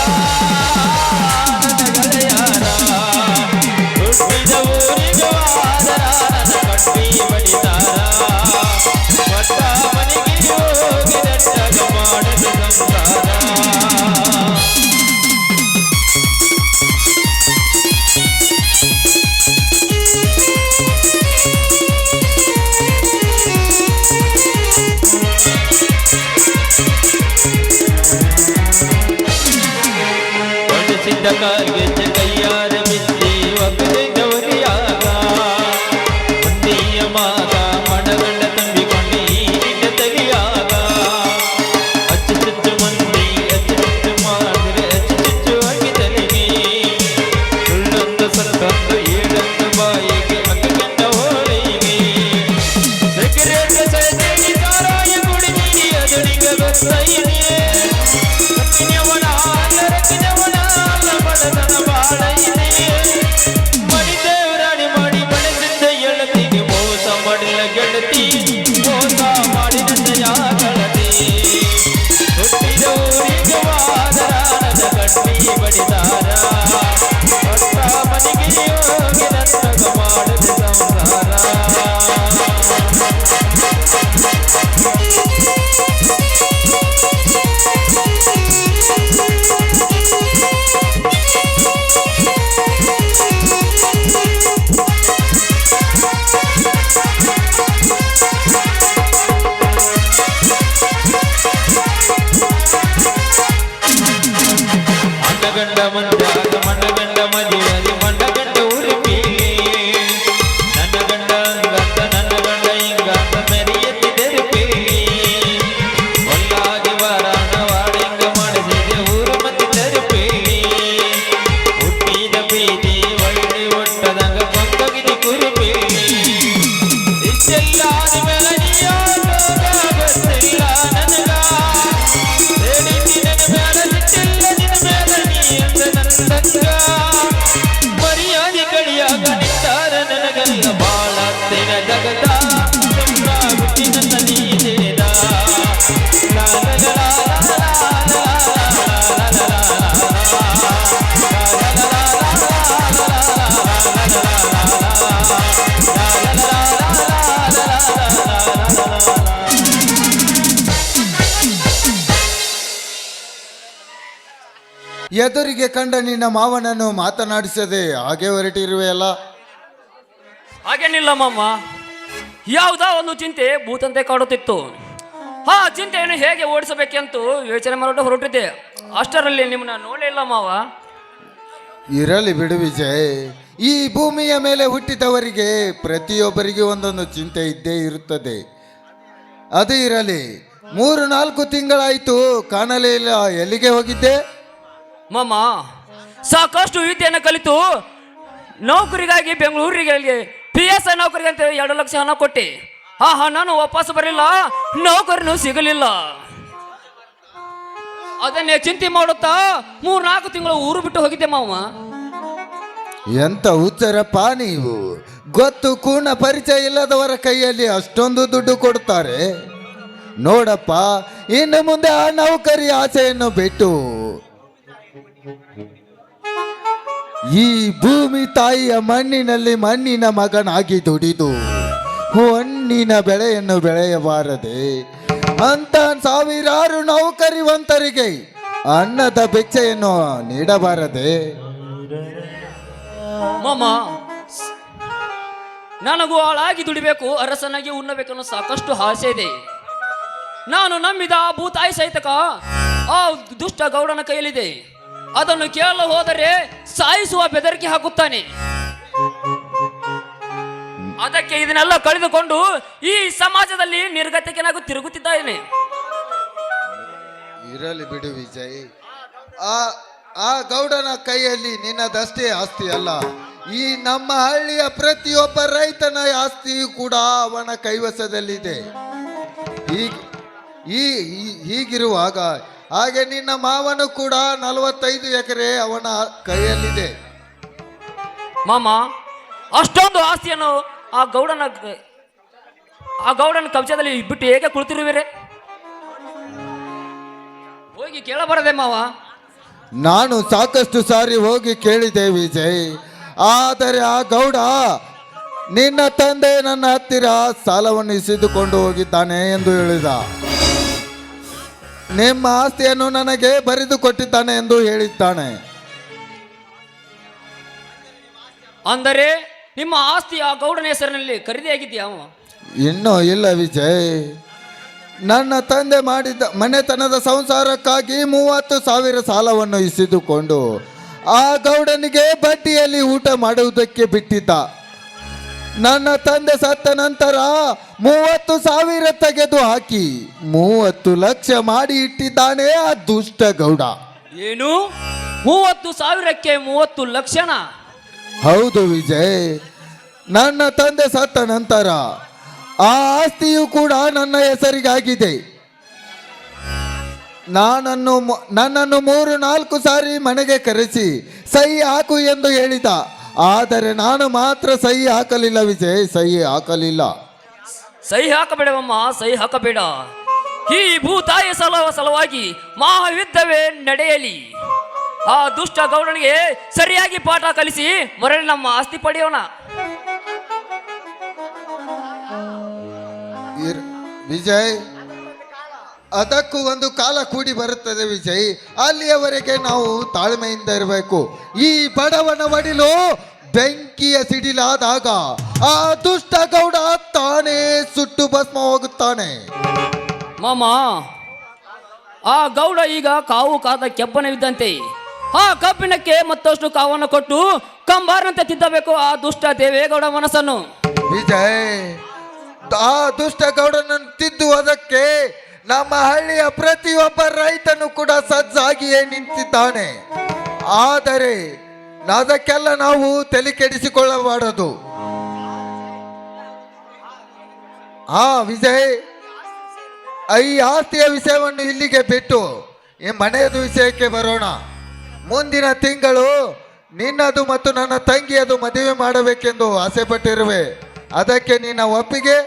ಹುಟ್ಟಿದ ಊರಿಗೆ ವಾದರ ನನ್ನ ಕಟ್ಟಿ ಬಡಿದಾರ ಮಟ್ಟ ಮನೆಗೆ ಹೋಗಿ ನೆಟ್ಟಾಗ ಮಾಡದ ಸಂಸಾರ ಮುಟ್ಟಿದ ಕಾಲ್ಗೆಜ್ಜೆ ಕೈಯಾರ ಬಿಚ್ಚಿ ಒಕ್ಕದೆ ಗೌರಿಯಾಗ ಒಂದಿಯ ಮಾಗ ಮಡಗಂಡ ತುಂಬಿಕೊಂಡು ಈಗಿನ ತಲಿಯಾಗ ಅಚ್ಚು ಚುಚ್ಚು ಮಂದಿ ಅಚ್ಚು ಚುಚ್ಚು ಮಾಡಿದ್ರೆ ಅಚ್ಚು ಚುಚ್ಚು ಆಗಿ ತಲೆಗೆ ಸುಳ್ಳೊಂದು ಸತ್ತೊಂದು ಏಳೊಂದು ಬಾಯಿಗೆ ಅಕ್ಕಗಂಡ ಹೋಳಿಗೆ ಸಿಗರೇಟ್ ಸೈದೇಗಿ ಸಾರಾಯ ಕುಡಿದಿ ಅದು ನಿಗ ಗೊತ್ತೈದೆ ಸತ್ತಿನವನ ನರಕಿನವನ ಬಡತನ ಬಾಳ ಇದೆ ಮಣಿದೇವರಾಣಿ ಮಾಡಿ ಬಣಸಿದ್ದ ಎಳತಿಗೆ ಮೋಸ ಮಾಡಿಲ್ಲ ಗೆಳತಿ ಮೋಸ ಮಾಡಿದಂತ ಯಾಗಳತಿ ಹುಟ್ಟಿದ ಊರಿಗೆ ವಾದರಾಣದ ಕಟ್ಟಿ ಬಡಿದಾರ ಹೊತ್ತ ಮನೆಗೆ ಹೋಗಿ ನನ್ನಗ ಮಾಡಿದ ಸಂಸಾರ ಮಂಡಗಂಡ ಮಂಡ್ಯಾಗ ಮಂಡಗಂಡ ಮದಿವಲಿ ಮಂಡಗಂಡ ಉರುಪಿ ನನ್ನ ಗಂಡ ಹಂಗಂತ ನನ್ನ ಗಂಡ ಹಿಂಗಂತ ಮೆರಿಯತಿ ತೆರುಪಿ ಒಲ್ಲಾಗಿ ವಾರಾಣ ವಾಡಿಂಗ ಮಾಡಿಸಿದೆ ಊರು ಮತ್ತೆ ತೆರುಪಿ ಹುಟ್ಟಿದ ಪ್ರೀತಿ ಒಳ್ಳೆ ಒಟ್ಟದಂಗ ಪಕ್ಕಗಿದಿ ಕುರುಪಿ ಇಷ್ಟೆಲ್ಲ ಆದ್ಮೇಲೆ ನೀಯಾಗ ಗೊತ್ತಿಲ್ಲ ನನಗ ಹೇಳಿದ್ದಿ ನನ್ನ ಮ್ಯಾಲ ಸಿಟ್ಟಿಲ್ಲ ನಿನ್ನ ಮ್ಯಾಲ ನೀ ಅಂದ ನಂದಂಗ ಮರ್ಯಾದೆ ಕಳಿಯಾಗ ನಿಂತಾರ ನನಗಲ್ಲ ಬಾಳ ತೆನ ಜಗದ ಸಂಭ್ರಾಗುತ್ತಿ ನನ್ನ ನೀನೇದ ಲಾ ಲಾ ಲಾ ಲಾ ಲಾ ಲಾ ಲಾ ಲಾ ಎದುರಿಗೆ ಕಂಡ ನಿನ್ನ ಮಾವನನ್ನು ಮಾತನಾಡಿಸದೆ ಹಾಗೆ ಹೊರಟಿರುವೆಯಲ್ಲ. ಹಾಗೇನಿಲ್ಲ ಮಾಮ, ಯಾವುದೋ ಒಂದು ಚಿಂತೆ ಭೂತಂತೆ ಕಾಡುತ್ತಿತ್ತು. ಆ ಚಿಂತೆಯನ್ನು ಹೇಗೆ ಓಡಿಸಬೇಕೆಂತೂ ಯೋಚನೆ ಮಾಡಿ ಹೊರಟಿದ್ದೆ. ಅಷ್ಟರಲ್ಲಿ ನಿಮ್ಮನ್ನ ನೋಡಲಿಲ್ಲ ಮಾವ. ಇರಲಿ ಬಿಡು ವಿಜಯ್, ಈ ಭೂಮಿಯ ಮೇಲೆ ಹುಟ್ಟಿದವರಿಗೆ ಪ್ರತಿಯೊಬ್ಬರಿಗೆ ಒಂದೊಂದು ಚಿಂತೆ ಇದ್ದೇ ಇರುತ್ತದೆ. ಅದು ಇರಲಿ, 3-4 ತಿಂಗಳಾಯಿತು ಕಾಣಲೇ ಇಲ್ಲ, ಎಲ್ಲಿಗೆ ಹೋಗಿದ್ದೆ? ಮಾಮ, ಸಾಕಷ್ಟು ವಿದ್ಯೆಯನ್ನು ಕಲಿತು ನೌಕರಿಗಾಗಿ ಬೆಂಗಳೂರಿಗೆ PSI ನೌಕರಿಗೆ ಅಂತ 2 ಲಕ್ಷ ಹಣ ಕೊಟ್ಟೆ. ಆ ಹಣನು ವಾಪಸ್ ಬರಲಿಲ್ಲ, ನೌಕರಿನೂ ಸಿಗಲಿಲ್ಲ. ಅದನ್ನೇ ಚಿಂತೆ ಮಾಡುತ್ತಾ 3-4 ತಿಂಗಳು ಊರು ಬಿಟ್ಟು ಹೋಗಿದ್ದೆ ಮಾವ. ಎಂತ ಹುಚ್ಚರಪ್ಪ ನೀವು, ಗೊತ್ತು ಕೂಣ ಪರಿಚಯ ಇಲ್ಲದವರ ಕೈಯಲ್ಲಿ ಅಷ್ಟೊಂದು ದುಡ್ಡು ಕೊಡ್ತಾರೆ. ನೋಡಪ್ಪ, ಇನ್ನು ಮುಂದೆ ಆ ನೌಕರಿ ಆಸೆಯನ್ನು ಬಿಟ್ಟು ಈ ಭೂಮಿ ತಾಯಿಯ ಮಣ್ಣಿನಲ್ಲಿ ಮಣ್ಣಿನ ಮಗನಾಗಿ ದುಡಿದು ಹಣ್ಣಿನ ಬೆಳೆಯನ್ನು ಬೆಳೆಯಬಾರದೆ ಅಂತ ಸಾವಿರಾರು ನೌಕರಿವಂತರಿಗೆ ಅನ್ನದ ಭಿಕ್ಷೆಯನ್ನು ನೀಡಬಾರದೆ? ಮಾಮ, ನನಗೂ ಆಳಾಗಿ ದುಡಿಬೇಕು, ಅರಸನಾಗಿ ಉಣ್ಣಬೇಕನ್ನೋ ಸಾಕಷ್ಟು ಆಸೆ ಇದೆ. ನಾನು ನಂಬಿದ ಆ ಭೂತಾಯಿ ಸಹಿತಕ ಆ ದುಷ್ಟ ಗೌಡನ ಕೈಯಲ್ಲಿದೆ. ಅದನ್ನು ಕೇಳಲು ಹೋದರೆ ಸಾಯಿಸುವ ಬೆದರಿಕೆ ಹಾಕುತ್ತಾನೆ. ಅದಕ್ಕೆ ಇದನ್ನೆಲ್ಲ ಕಳೆದುಕೊಂಡು ಈ ಸಮಾಜದಲ್ಲಿ ನಿರ್ಗತಿಕನಾಗಿ ತಿರುಗುತ್ತಿದ್ದಾನೆ. ಇರಲಿ ಬಿಡು ವಿಜಯ್, ಆ ಗೌಡನ ಕೈಯಲ್ಲಿ ನಿನ್ನದಷ್ಟೇ ಆಸ್ತಿ ಅಲ್ಲ, ಈ ನಮ್ಮ ಹಳ್ಳಿಯ ಪ್ರತಿಯೊಬ್ಬ ರೈತನ ಆಸ್ತಿಯೂ ಕೂಡ ಅವನ ಕೈವಶದಲ್ಲಿದೆ. ಹೀಗಿರುವಾಗ ಹಾಗೆ ನಿನ್ನ ಮಾವನು ಕೂಡ 45 ಎಕರೆ ಅವನ ಕೈಯಲ್ಲಿದೆ. ಮಾಮ, ಅಷ್ಟೊಂದು ಆಸ್ತಿಯನ್ನು ಆ ಗೌಡನ ಕಬ್ಜದಲ್ಲಿ ಬಿಟ್ಟು ಹೇಗೆ ಕುಳಿತಿರುವಿರೆ? ಹೋಗಿ ಕೇಳಬಾರದೆ ಮಾವ? ನಾನು ಸಾಕಷ್ಟು ಸಾರಿ ಹೋಗಿ ಕೇಳಿದೆ ವಿಜಯ್, ಆದರೆ ಆ ಗೌಡ ನಿನ್ನ ತಂದೆ ನನ್ನ ಹತ್ತಿರ ಸಾಲವನ್ನು ಇಸಿದುಕೊಂಡು ಹೋಗಿದ್ದಾನೆ ಎಂದು ಹೇಳಿದ. ನಿಮ್ಮ ಆಸ್ತಿಯನ್ನು ನನಗೆ ಬರೆದು ಕೊಟ್ಟಿದ್ದಾನೆ ಎಂದು ಹೇಳಿದ್ದಾನೆ. ಅಂದರೆ ನಿಮ್ಮ ಆಸ್ತಿ ಆ ಗೌಡನ ಹೆಸರಿನಲ್ಲಿ ಖರೀದಿಯಾಗಿದೆಯಾ? ಇನ್ನೂ ಇಲ್ಲ ವಿಜಯ್, ನನ್ನ ತಂದೆ ಮಾಡಿದ ಮನೆತನದ ಸಂಸಾರಕ್ಕಾಗಿ 30,000 ಸಾಲವನ್ನು ಇಸಿದುಕೊಂಡು ಆ ಗೌಡನಿಗೆ ಬಡ್ಡಿಯಲ್ಲಿ ಊಟ ಮಾಡುವುದಕ್ಕೆ ಬಿಟ್ಟಿದ್ದ. ನನ್ನ ತಂದೆ ಸತ್ತ ನಂತರ 30,000 ತೆಗೆದು ಹಾಕಿ 30 ಲಕ್ಷ ಮಾಡಿ ಇಟ್ಟಿದ್ದಾನೆ ಆ ದುಷ್ಟ ಗೌಡ. ಏನು 30,000ಕ್ಕೆ 30 ಲಕ್ಷಣ? ಹೌದು ವಿಜಯ್, ನನ್ನ ತಂದೆ ಸತ್ತ ನಂತರ ಆ ಆಸ್ತಿಯು ಕೂಡ ನನ್ನ ಹೆಸರಿಗಾಗಿದೆ. ನನ್ನನ್ನು 3-4 ಸಾರಿ ಮನೆಗೆ ಕರೆಸಿ ಸಹಿ ಹಾಕು ಎಂದು ಹೇಳಿದ. ಆದರೆ ನಾನು ಮಾತ್ರ ಸಹಿ ಹಾಕಲಿಲ್ಲ ವಿಜಯ್, ಸಹಿ ಹಾಕಲಿಲ್ಲ. ಸಹಿ ಹಾಕಬೇಡವಮ್ಮ, ಸಹಿ ಹಾಕಬೇಡ. ಈ ಭೂತಾಯ ಸಲುವಾಗಿ ಮಹಾಯುದ್ಧವೇ ನಡೆಯಲಿ. ಆ ದುಷ್ಟ ಗೌಡನಿಗೆ ಸರಿಯಾಗಿ ಪಾಠ ಕಲಿಸಿ ಮರಳಿ ನಮ್ಮ ಆಸ್ತಿ ಪಡೆಯೋಣ. ವಿಜಯ್, ಅದಕ್ಕೂ ಒಂದು ಕಾಲ ಕೂಡಿ ಬರುತ್ತದೆ ವಿಜಯ್. ಅಲ್ಲಿಯವರೆಗೆ ನಾವು ತಾಳ್ಮೆಯಿಂದ ಇರಬೇಕು. ಈ ಬಡವನ ಒಡಿಲು ಬೆಂಕಿಯ ಸಿಡಿಲಾದಾಗ ಆ ದುಷ್ಟ ಗೌಡ ತಾನೇ ಸುಟ್ಟು ಭಸ್ಮ ಹೋಗುತ್ತಾನೆ. ಮಾಮ, ಆ ಗೌಡ ಈಗ ಕಾವು ಕಾದ ಕೆಬ್ಬನವಿದ್ದಂತೆ. ಆ ಕಬ್ಬಿಣಕ್ಕೆ ಮತ್ತಷ್ಟು ಕಾವನ್ನು ಕೊಟ್ಟು ಕಂಬಾರನಂತೆ ತಿದ್ದಬೇಕು ಆ ದುಷ್ಟ ದೇವೇಗೌಡ ಮನಸ್ಸನ್ನು. ವಿಜಯ್, ಆ ದುಷ್ಟ ಗೌಡನನ್ನು ತಿದ್ದುವುದಕ್ಕೆ ನಮ್ಮ ಹಳ್ಳಿಯ ಪ್ರತಿಯೊಬ್ಬ ರೈತನು ಕೂಡ ಸಜ್ಜಾಗಿಯೇ ನಿಂತಿದ್ದಾನೆ. ಆದರೆ ಅದಕ್ಕೆಲ್ಲ ನಾವು ತಲೆ ಕೆಡಿಸಿಕೊಳ್ಳಬಾರದು. ವಿಜಯ್, ಈ ಆಸ್ತಿಯ ವಿಷಯವನ್ನು ಇಲ್ಲಿಗೆ ಬಿಟ್ಟು ಈ ಮನೆಯದು ವಿಷಯಕ್ಕೆ ಬರೋಣ. ಮುಂದಿನ ತಿಂಗಳು ನಿನ್ನದು ಮತ್ತು ನನ್ನ ತಂಗಿಯದು ಮದುವೆ ಮಾಡಬೇಕೆಂದು ಆಸೆ ಪಟ್ಟಿರುವೆ. ಅದಕ್ಕೆ ನಿನ್ನ ಒಪ್ಪಿಗೆ?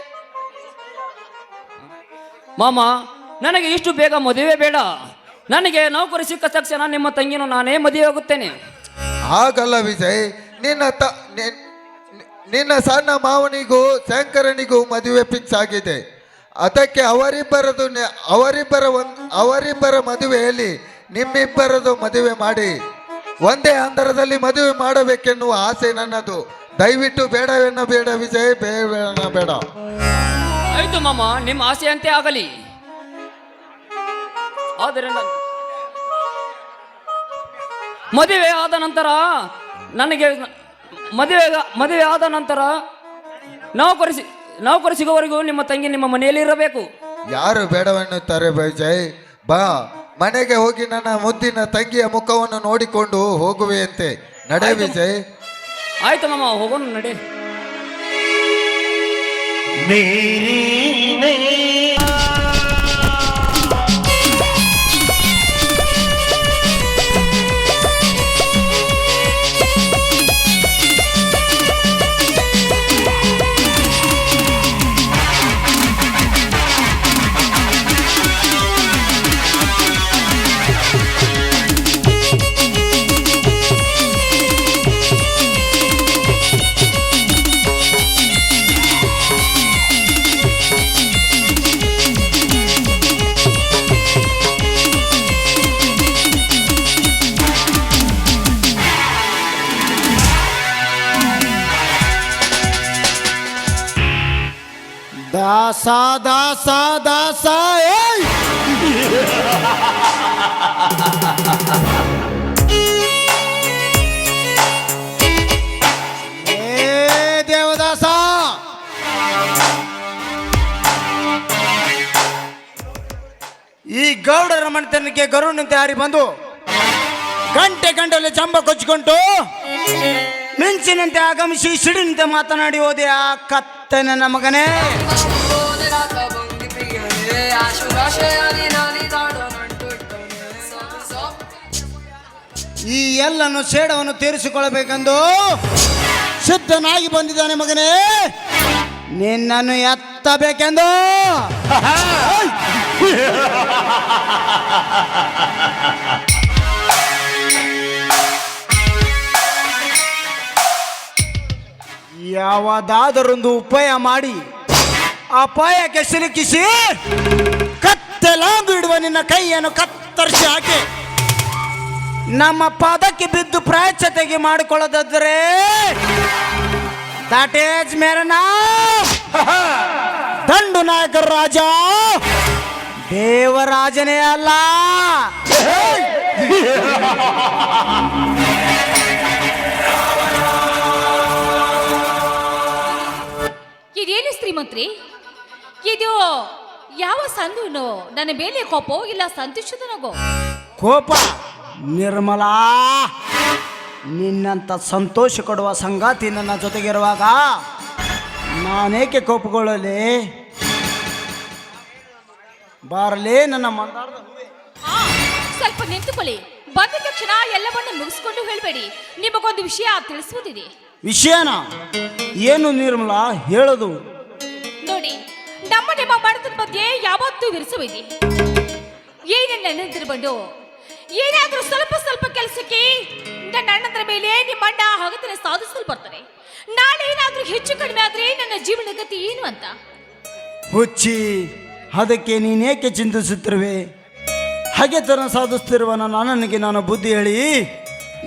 ಮಾಮ, ನನಗೆ ಇಷ್ಟು ಬೇಗ ಮದುವೆ ಬೇಡ. ನನಗೆ ನೌಕರಿ ಸಿಕ್ಕ ತಕ್ಷಣ ನಿಮ್ಮ ತಂಗಿನ ನಾನೇ ಮದುವೆ ಆಗುತ್ತೇನೆ. ಹಾಗಲ್ಲ ವಿಜಯ್, ನಿನ್ನ ಸಣ್ಣ ಮಾವನಿಗೂ ಶಂಕರನಿಗೂ ಮದುವೆ ಫಿಕ್ಸ್ ಆಗಿದೆ. ಅದಕ್ಕೆ ಅವರಿಬ್ಬರ ಮದುವೆಯಲ್ಲಿ ನಿಮ್ಮಿಬ್ಬರದು ಮದುವೆ ಮಾಡಿ ಒಂದೇ ಅಂತರದಲ್ಲಿ ಮದುವೆ ಮಾಡಬೇಕೆನ್ನುವ ಆಸೆ ನನ್ನದು. ದಯವಿಟ್ಟು ಬೇಡ ವಿಜಯ್, ಬೇಡ. ಆಯ್ತು ಮಾಮ, ನಿಮ್ಮ ಆಸೆಯಂತೆ ಆಗಲಿ. ಆದರೆ ಮದುವೆ ಆದ ನಂತರ ನನಗೆ ಮದುವೆ ಆದ ನಂತರ ನೌಕರಿ ಸಿಗೋವರೆಗೂ ನಿಮ್ಮ ತಂಗಿ ನಿಮ್ಮ ಮನೆಯಲ್ಲಿ ಇರಬೇಕು. ಯಾರು ಬೇಡವೆನ್ನುತ್ತಾರೆ ವಿಜಯ್? ಬಾ, ಮನೆಗೆ ಹೋಗಿ ನನ್ನ ಮುದ್ದಿನ ತಂಗಿಯ ಮುಖವನ್ನು ನೋಡಿಕೊಂಡು ಹೋಗುವೆಯಂತೆ. ನಡೆ ವಿಜಯ್. ಆಯ್ತು ಮಾಮ, ಹೋಗೋಣ, ನಡೆ. ದಾಸ ಏಯ್! ದೇವದಾಸ, ಈ ಗೌಡರ ಮನೆತನಕ್ಕೆ ಗರುಡನಂತೆ ಹಾರಿ ಬಂದು ಗಂಟೆಗಟ್ಟಲೆ ಜಂಬ ಕೊಚ್ಚಿಕೊಂಡು ಮಿಂಚಿನಂತೆ ಆಗಮಿಸಿ ಸಿಡಿನಂತೆ ಮಾತನಾಡಿ ಹೋದೆ ಆ ಕತ್ತನ ಮಗನೇ. ಈ ಎಲ್ಲನ್ನು ಸೇಡವನ್ನು ತೀರಿಸಿಕೊಳ್ಳಬೇಕೆಂದು ಸಿದ್ಧನಾಗಿ ಬಂದಿದ್ದಾನೆ ಮಗನೇ. ನಿನ್ನನ್ನು ಎತ್ತಬೇಕೆಂದು. ಯಾವುದಾದರೊಂದು ಉಪಾಯ ಮಾಡಿ ಅಪಾಯಕ್ಕೆ ಸಿಲುಕಿಸಿ ಕತ್ತಲಾಂಗು ಇಡುವ ನಿನ್ನ ಕೈಯನ್ನು ಕತ್ತರಿಸಿ ಹಾಕಿ ನಮ್ಮ ಪಾದಕ್ಕೆ ಬಿದ್ದು ಪ್ರಾಯಶ್ಚಿತ್ತೆಗೆ ಮಾಡಿಕೊಳ್ಳೋದಾದ್ರೆ ದಟ್ ಈಸ್ ಮೇರನಾ ದಂಡು ನಾಯಕರ ರಾಜ, ದೇವರಾಜನೇ ಅಲ್ಲ. ಶ್ರೀಮಂತ್ರಿ, ಇದು ಯಾವ ಸಂಧುನೋ ನನ್ನ ಮೇಲೆ ಕೋಪೋ ಇಲ್ಲ ಸಂತೋಷದನಗೋ? ಕೋಪ ನಿರ್ಮಲಾ, ನಿನ್ನಂಥ ಸಂತೋಷ ಕೊಡುವ ಸಂಗಾತಿ ನನ್ನ ಜೊತೆಗಿರುವಾಗ ನಾನೇಕೆ ಕೋಪಗೊಳ್ಳಲಿ? ಬಾರಲೇ ನನ್ನ ಮಂದಾರದ ಹೂವೆ. ಸ್ವಲ್ಪ ನಿಂತುಕೊಳ್ಳಿ. ಬಂದ ತಕ್ಷಣ ಎಲ್ಲವನ್ನೂ ಮುಗಿಸ್ಕೊಂಡು ಹೇಳಬೇಡಿ. ನಿಮಗೊಂದು ವಿಷಯ ತಿಳಿಸುವುದಿದೆ. ವಿಷಯನ ಏನು ನಿರ್ಮಲಾ, ಹೇಳೋದು? ನೋಡಿ, ನಿಮ್ಮ ಬಡತನ ಬಗ್ಗೆ ಯಾವತ್ತೂ ವಿರಿಸುವಿದೆ. ಏನೇನು ನೆನೆದಿರು ಬಂದು ಏನಾದ್ರೂ ಸ್ವಲ್ಪ ಸ್ವಲ್ಪ ಕೆಲಸಕ್ಕೆ ನನ್ನ ಅಣ್ಣಂದ್ರ ಮೇಲೆ ನಿಮ್ಮ ಅಣ್ಣ ಹಗತನ ಸಾಧಿಸಲು ಬರ್ತಾರೆ. ನಾಳೆ ಏನಾದ್ರೂ ಹೆಚ್ಚು ಕಡಿಮೆ ಆದ್ರೆ ನನ್ನ ಜೀವನ ಗತಿ ಏನು ಅಂತ. ಹುಚ್ಚಿ, ಅದಕ್ಕೆ ನೀನೇಕೆ ಚಿಂತಿಸುತ್ತಿರುವೆ? ಹಗೆತನ ಸಾಧಿಸ್ತಿರುವ ನನ್ನ ಅಣ್ಣನಿಗೆ ನಾನು ಬುದ್ಧಿ ಹೇಳಿ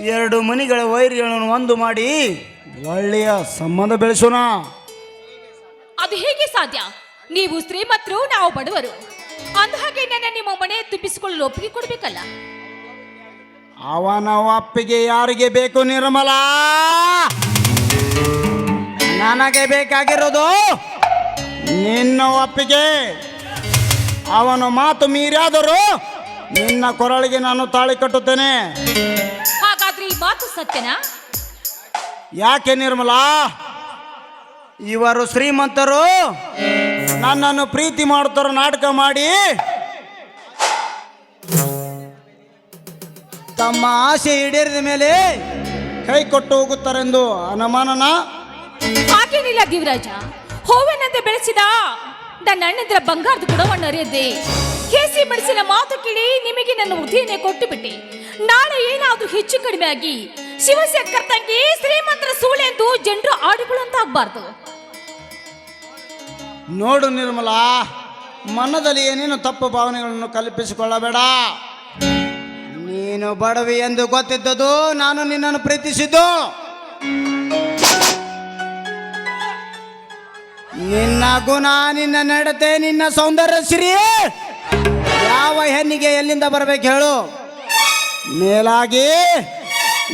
2 ಮನಿಗಳ ವೈರಿಗಳನ್ನು ಒಂದು ಮಾಡಿ ಒಳ್ಳೆಯ ಸಂಬಂಧ ಬೆಳೆಸೋಣ. ಅದು ಹೇಗೆ ಸಾಧ್ಯ? ನೀವು ಶ್ರೀಮಂತರು, ನಾವು ಬಡವರು. ಅಂದ ಹಾಗೆ ನನ್ನ ನಿಮ್ಮ ಮನೆ ತುಂಬಿಸಿಕೊಳ್ಳಲು ಒಪ್ಪಿಗೆ ಕೊಡ್ಬೇಕಲ್ಲ. ಅವನ ಒಪ್ಪಿಗೆ ಯಾರಿಗೆ ಬೇಕು ನಿರ್ಮಲಾ? ನನಗೆ ಬೇಕಾಗಿರೋದು ನಿನ್ನ ಒಪ್ಪಿಗೆ. ಅವನ ಮಾತು ಮೀರಾದರೂ ನಿನ್ನ ಕೊರಳಿಗೆ ನಾನು ತಾಳಿ ಕಟ್ಟುತ್ತೇನೆ. ಹಾಗಾದ್ರೆ ಈ ಮಾತು ಸತ್ಯನಾ? ಯಾಕೆ ನಿರ್ಮಲಾ? ಇವರು ಶ್ರೀಮಂತರು ನನ್ನನ್ನು ಪ್ರೀತಿ ಮಾಡುತ್ತಾರೋ ನಾಟಕ ಮಾಡಿ ತಮ್ಮ ಆಸೆ ಈಡೇರಿದ ಮೇಲೆ ಕೈ ಕೊಟ್ಟು ಹೋಗುತ್ತಾರೆಂದು ಅನುಮಾನನ? ಹಾಗೇನಿಲ್ಲ ದೇವರಾಜ. ಹೂವಿನಂತೆ ಬೆಳೆಸಿದ ನನ್ನ ಅಣ್ಣಂದ್ರ ಬಂಗಾರದ ಗುಣವನ್ನು ಅರಿಯದೆ ಕೇಸಿ ಮೆಣಸಿನ ಮಾತು ಕೇಳಿ ನಿಮಗೆ ನನ್ನ ಉದ್ದಿಯನ್ನೇ ಕೊಟ್ಟು ಬಿಟ್ಟೆ. ನಾಳೆ ಏನಾದ್ರೂ ಹೆಚ್ಚು ಕಡಿಮೆ ಆಗಿ ಶಿವಶಂಕರ್ ತಂಗಿ ಶ್ರೀಮಂತರ ಸೂಳೆ ಎಂದು ಜನರು ಆಡುಗಳಂತ ಆಗ್ಬಾರ್ದು. ನೋಡು ನಿರ್ಮಲಾ, ಮನದಲ್ಲಿ ಏನೇನು ತಪ್ಪು ಭಾವನೆಗಳನ್ನು ಕಲ್ಪಿಸಿಕೊಳ್ಳಬೇಡ. ನೀನು ಬಡವಿ ಎಂದು ಗೊತ್ತಿದ್ದದು ನಾನು ನಿನ್ನನ್ನು ಪ್ರೀತಿಸಿದ್ದು. ನಿನ್ನ ಗುಣ, ನಿನ್ನ ನಡತೆ, ನಿನ್ನ ಸೌಂದರ್ಯ ಸಿರಿ ಯಾವ ಹೆಣ್ಣಿಗೆ ಎಲ್ಲಿಂದ ಬರಬೇಕು ಹೇಳು? ಮೇಲಾಗಿ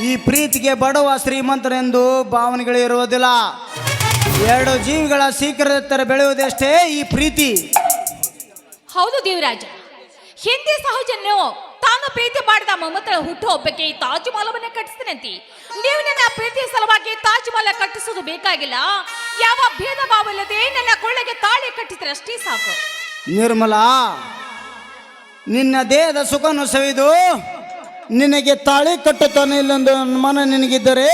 ಈ ಪ್ರೀತಿಗೆ ಬಡವ ಶ್ರೀಮಂತರೆಂದು ಭಾವನೆಗಳು ಇರುವುದಿಲ್ಲ. 2 ಜೀವಿಗಳ ಶೀಘ್ರದತ್ತರ ಬೆಳೆಯುವುದಷ್ಟೇ ಈ ಪ್ರೀತಿ. ಹೌದು ದೇವರಾಜ, ಹಿಂದೆ ಸಹಜನ್ನು ತಾನು ಪ್ರೀತಿ ಮಾಡಿದ ಮಮತಳ ಹುಟ್ಟು ಒಬ್ಬಕ್ಕೆ ತಾಜ್ ಮಹಲವನ್ನ ಕಟ್ಟಿಸ್ತೇನಂತೆ. ನೀವು ನನ್ನ ಪ್ರೀತಿಯ ಸಲುವಾಗಿ ತಾಜ್ ಮಹಲ ಕಟ್ಟಿಸೋದು ಬೇಕಾಗಿಲ್ಲ. ಯಾವ ಭೇದ ಭಾವ ಇಲ್ಲದೆ ನನ್ನ ಕೊಳ್ಳೆಗೆ ತಾಳಿ ಕಟ್ಟಿದ್ರೆ ಅಷ್ಟೇ ಸಾಕು. ನಿರ್ಮಲಾ, ನಿನ್ನ ದೇಹದ ಸುಖವನ್ನು ಸವಿದು ನಿನಗೆ ತಾಳಿ ಕಟ್ಟುತ್ತಾನೆ ಇಲ್ಲೊಂದು ಅನುಮಾನ ನಿನಗಿದ್ದರೆ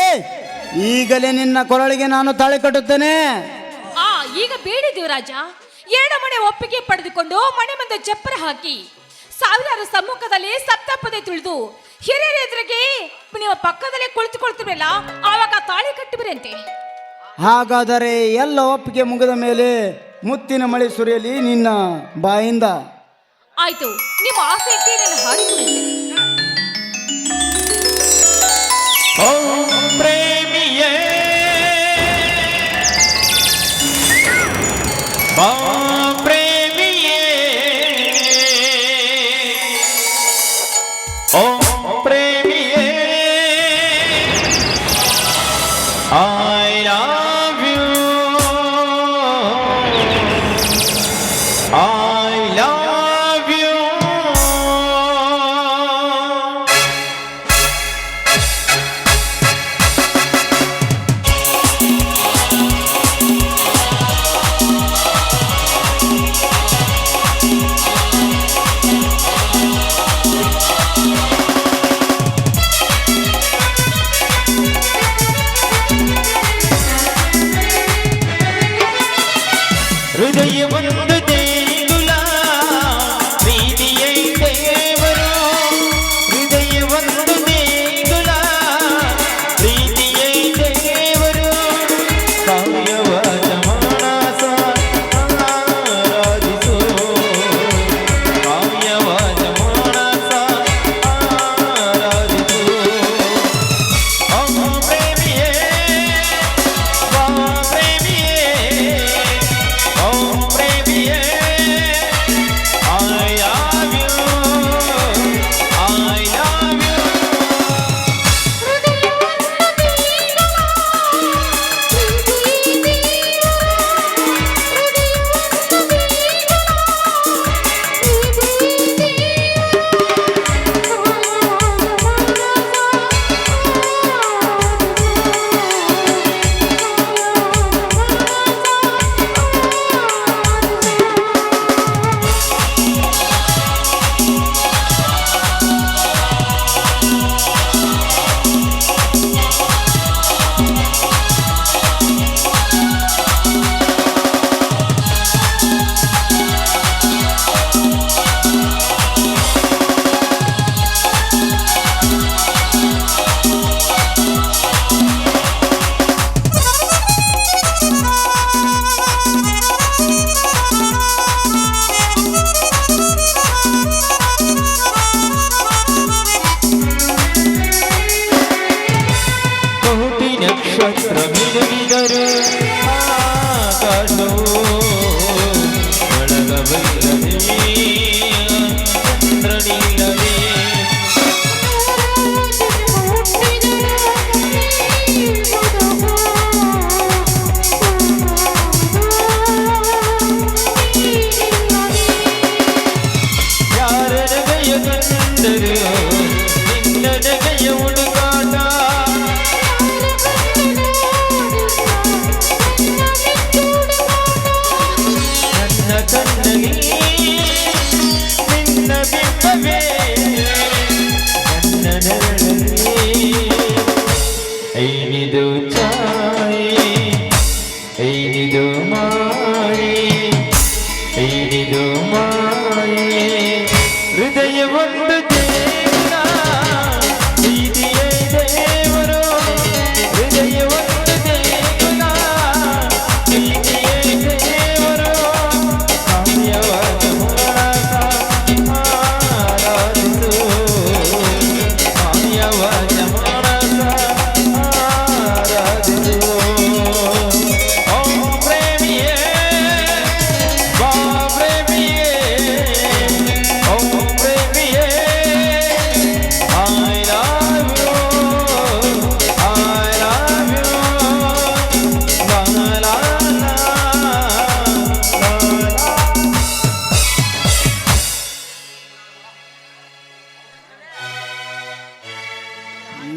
ಈಗಲೇ ನಿನ್ನ ಕೊರಳಿಗೆ ನಾನು ತಾಳಿ ಕಟ್ಟುತ್ತೇನೆ. ಈಗ ಬೇಡಿ ದೇವರಾಜ. 2 ಮನೆ ಒಪ್ಪಿಗೆ ಪಡೆದುಕೊಂಡು ಮನೆ ಮುಂದೆ ಚಪ್ಪರ ಹಾಕಿ ಸಾವಿರಾರು ಸಮ್ಮುಖದಲ್ಲಿ ಸಪ್ತಪದೆ ತುಳಿದು ಹಿರಿಯರ ಎದುರಿಗೆ ನಿಮ್ಮ ಪಕ್ಕದಲ್ಲೇ ಕುಳಿತುಕೊಳ್ತಿರಲ್ಲ, ಆವಾಗ ತಾಳಿ ಕಟ್ಟಿಬಿರಂತೆ. ಹಾಗಾದರೆ ಎಲ್ಲ ಒಪ್ಪಿಗೆ ಮುಗಿದ ಮೇಲೆ ಮುತ್ತಿನ ಮಳೆ ಸುರಿಯಲಿ ನಿನ್ನ ಬಾಯಿಂದ. ಆಯ್ತು, ನಿಮ್ಮ ಆಸೆಯಂತೆ ನಾನು ಹಾಡಿಕೊಳ್ಳುತ್ತೇನೆ. ಪ್ರೇಮಿಯೇ ಪ್ರೇಮಿಯೇ ಓ ಪ್ರೇಮಿಯೇ I love you I love you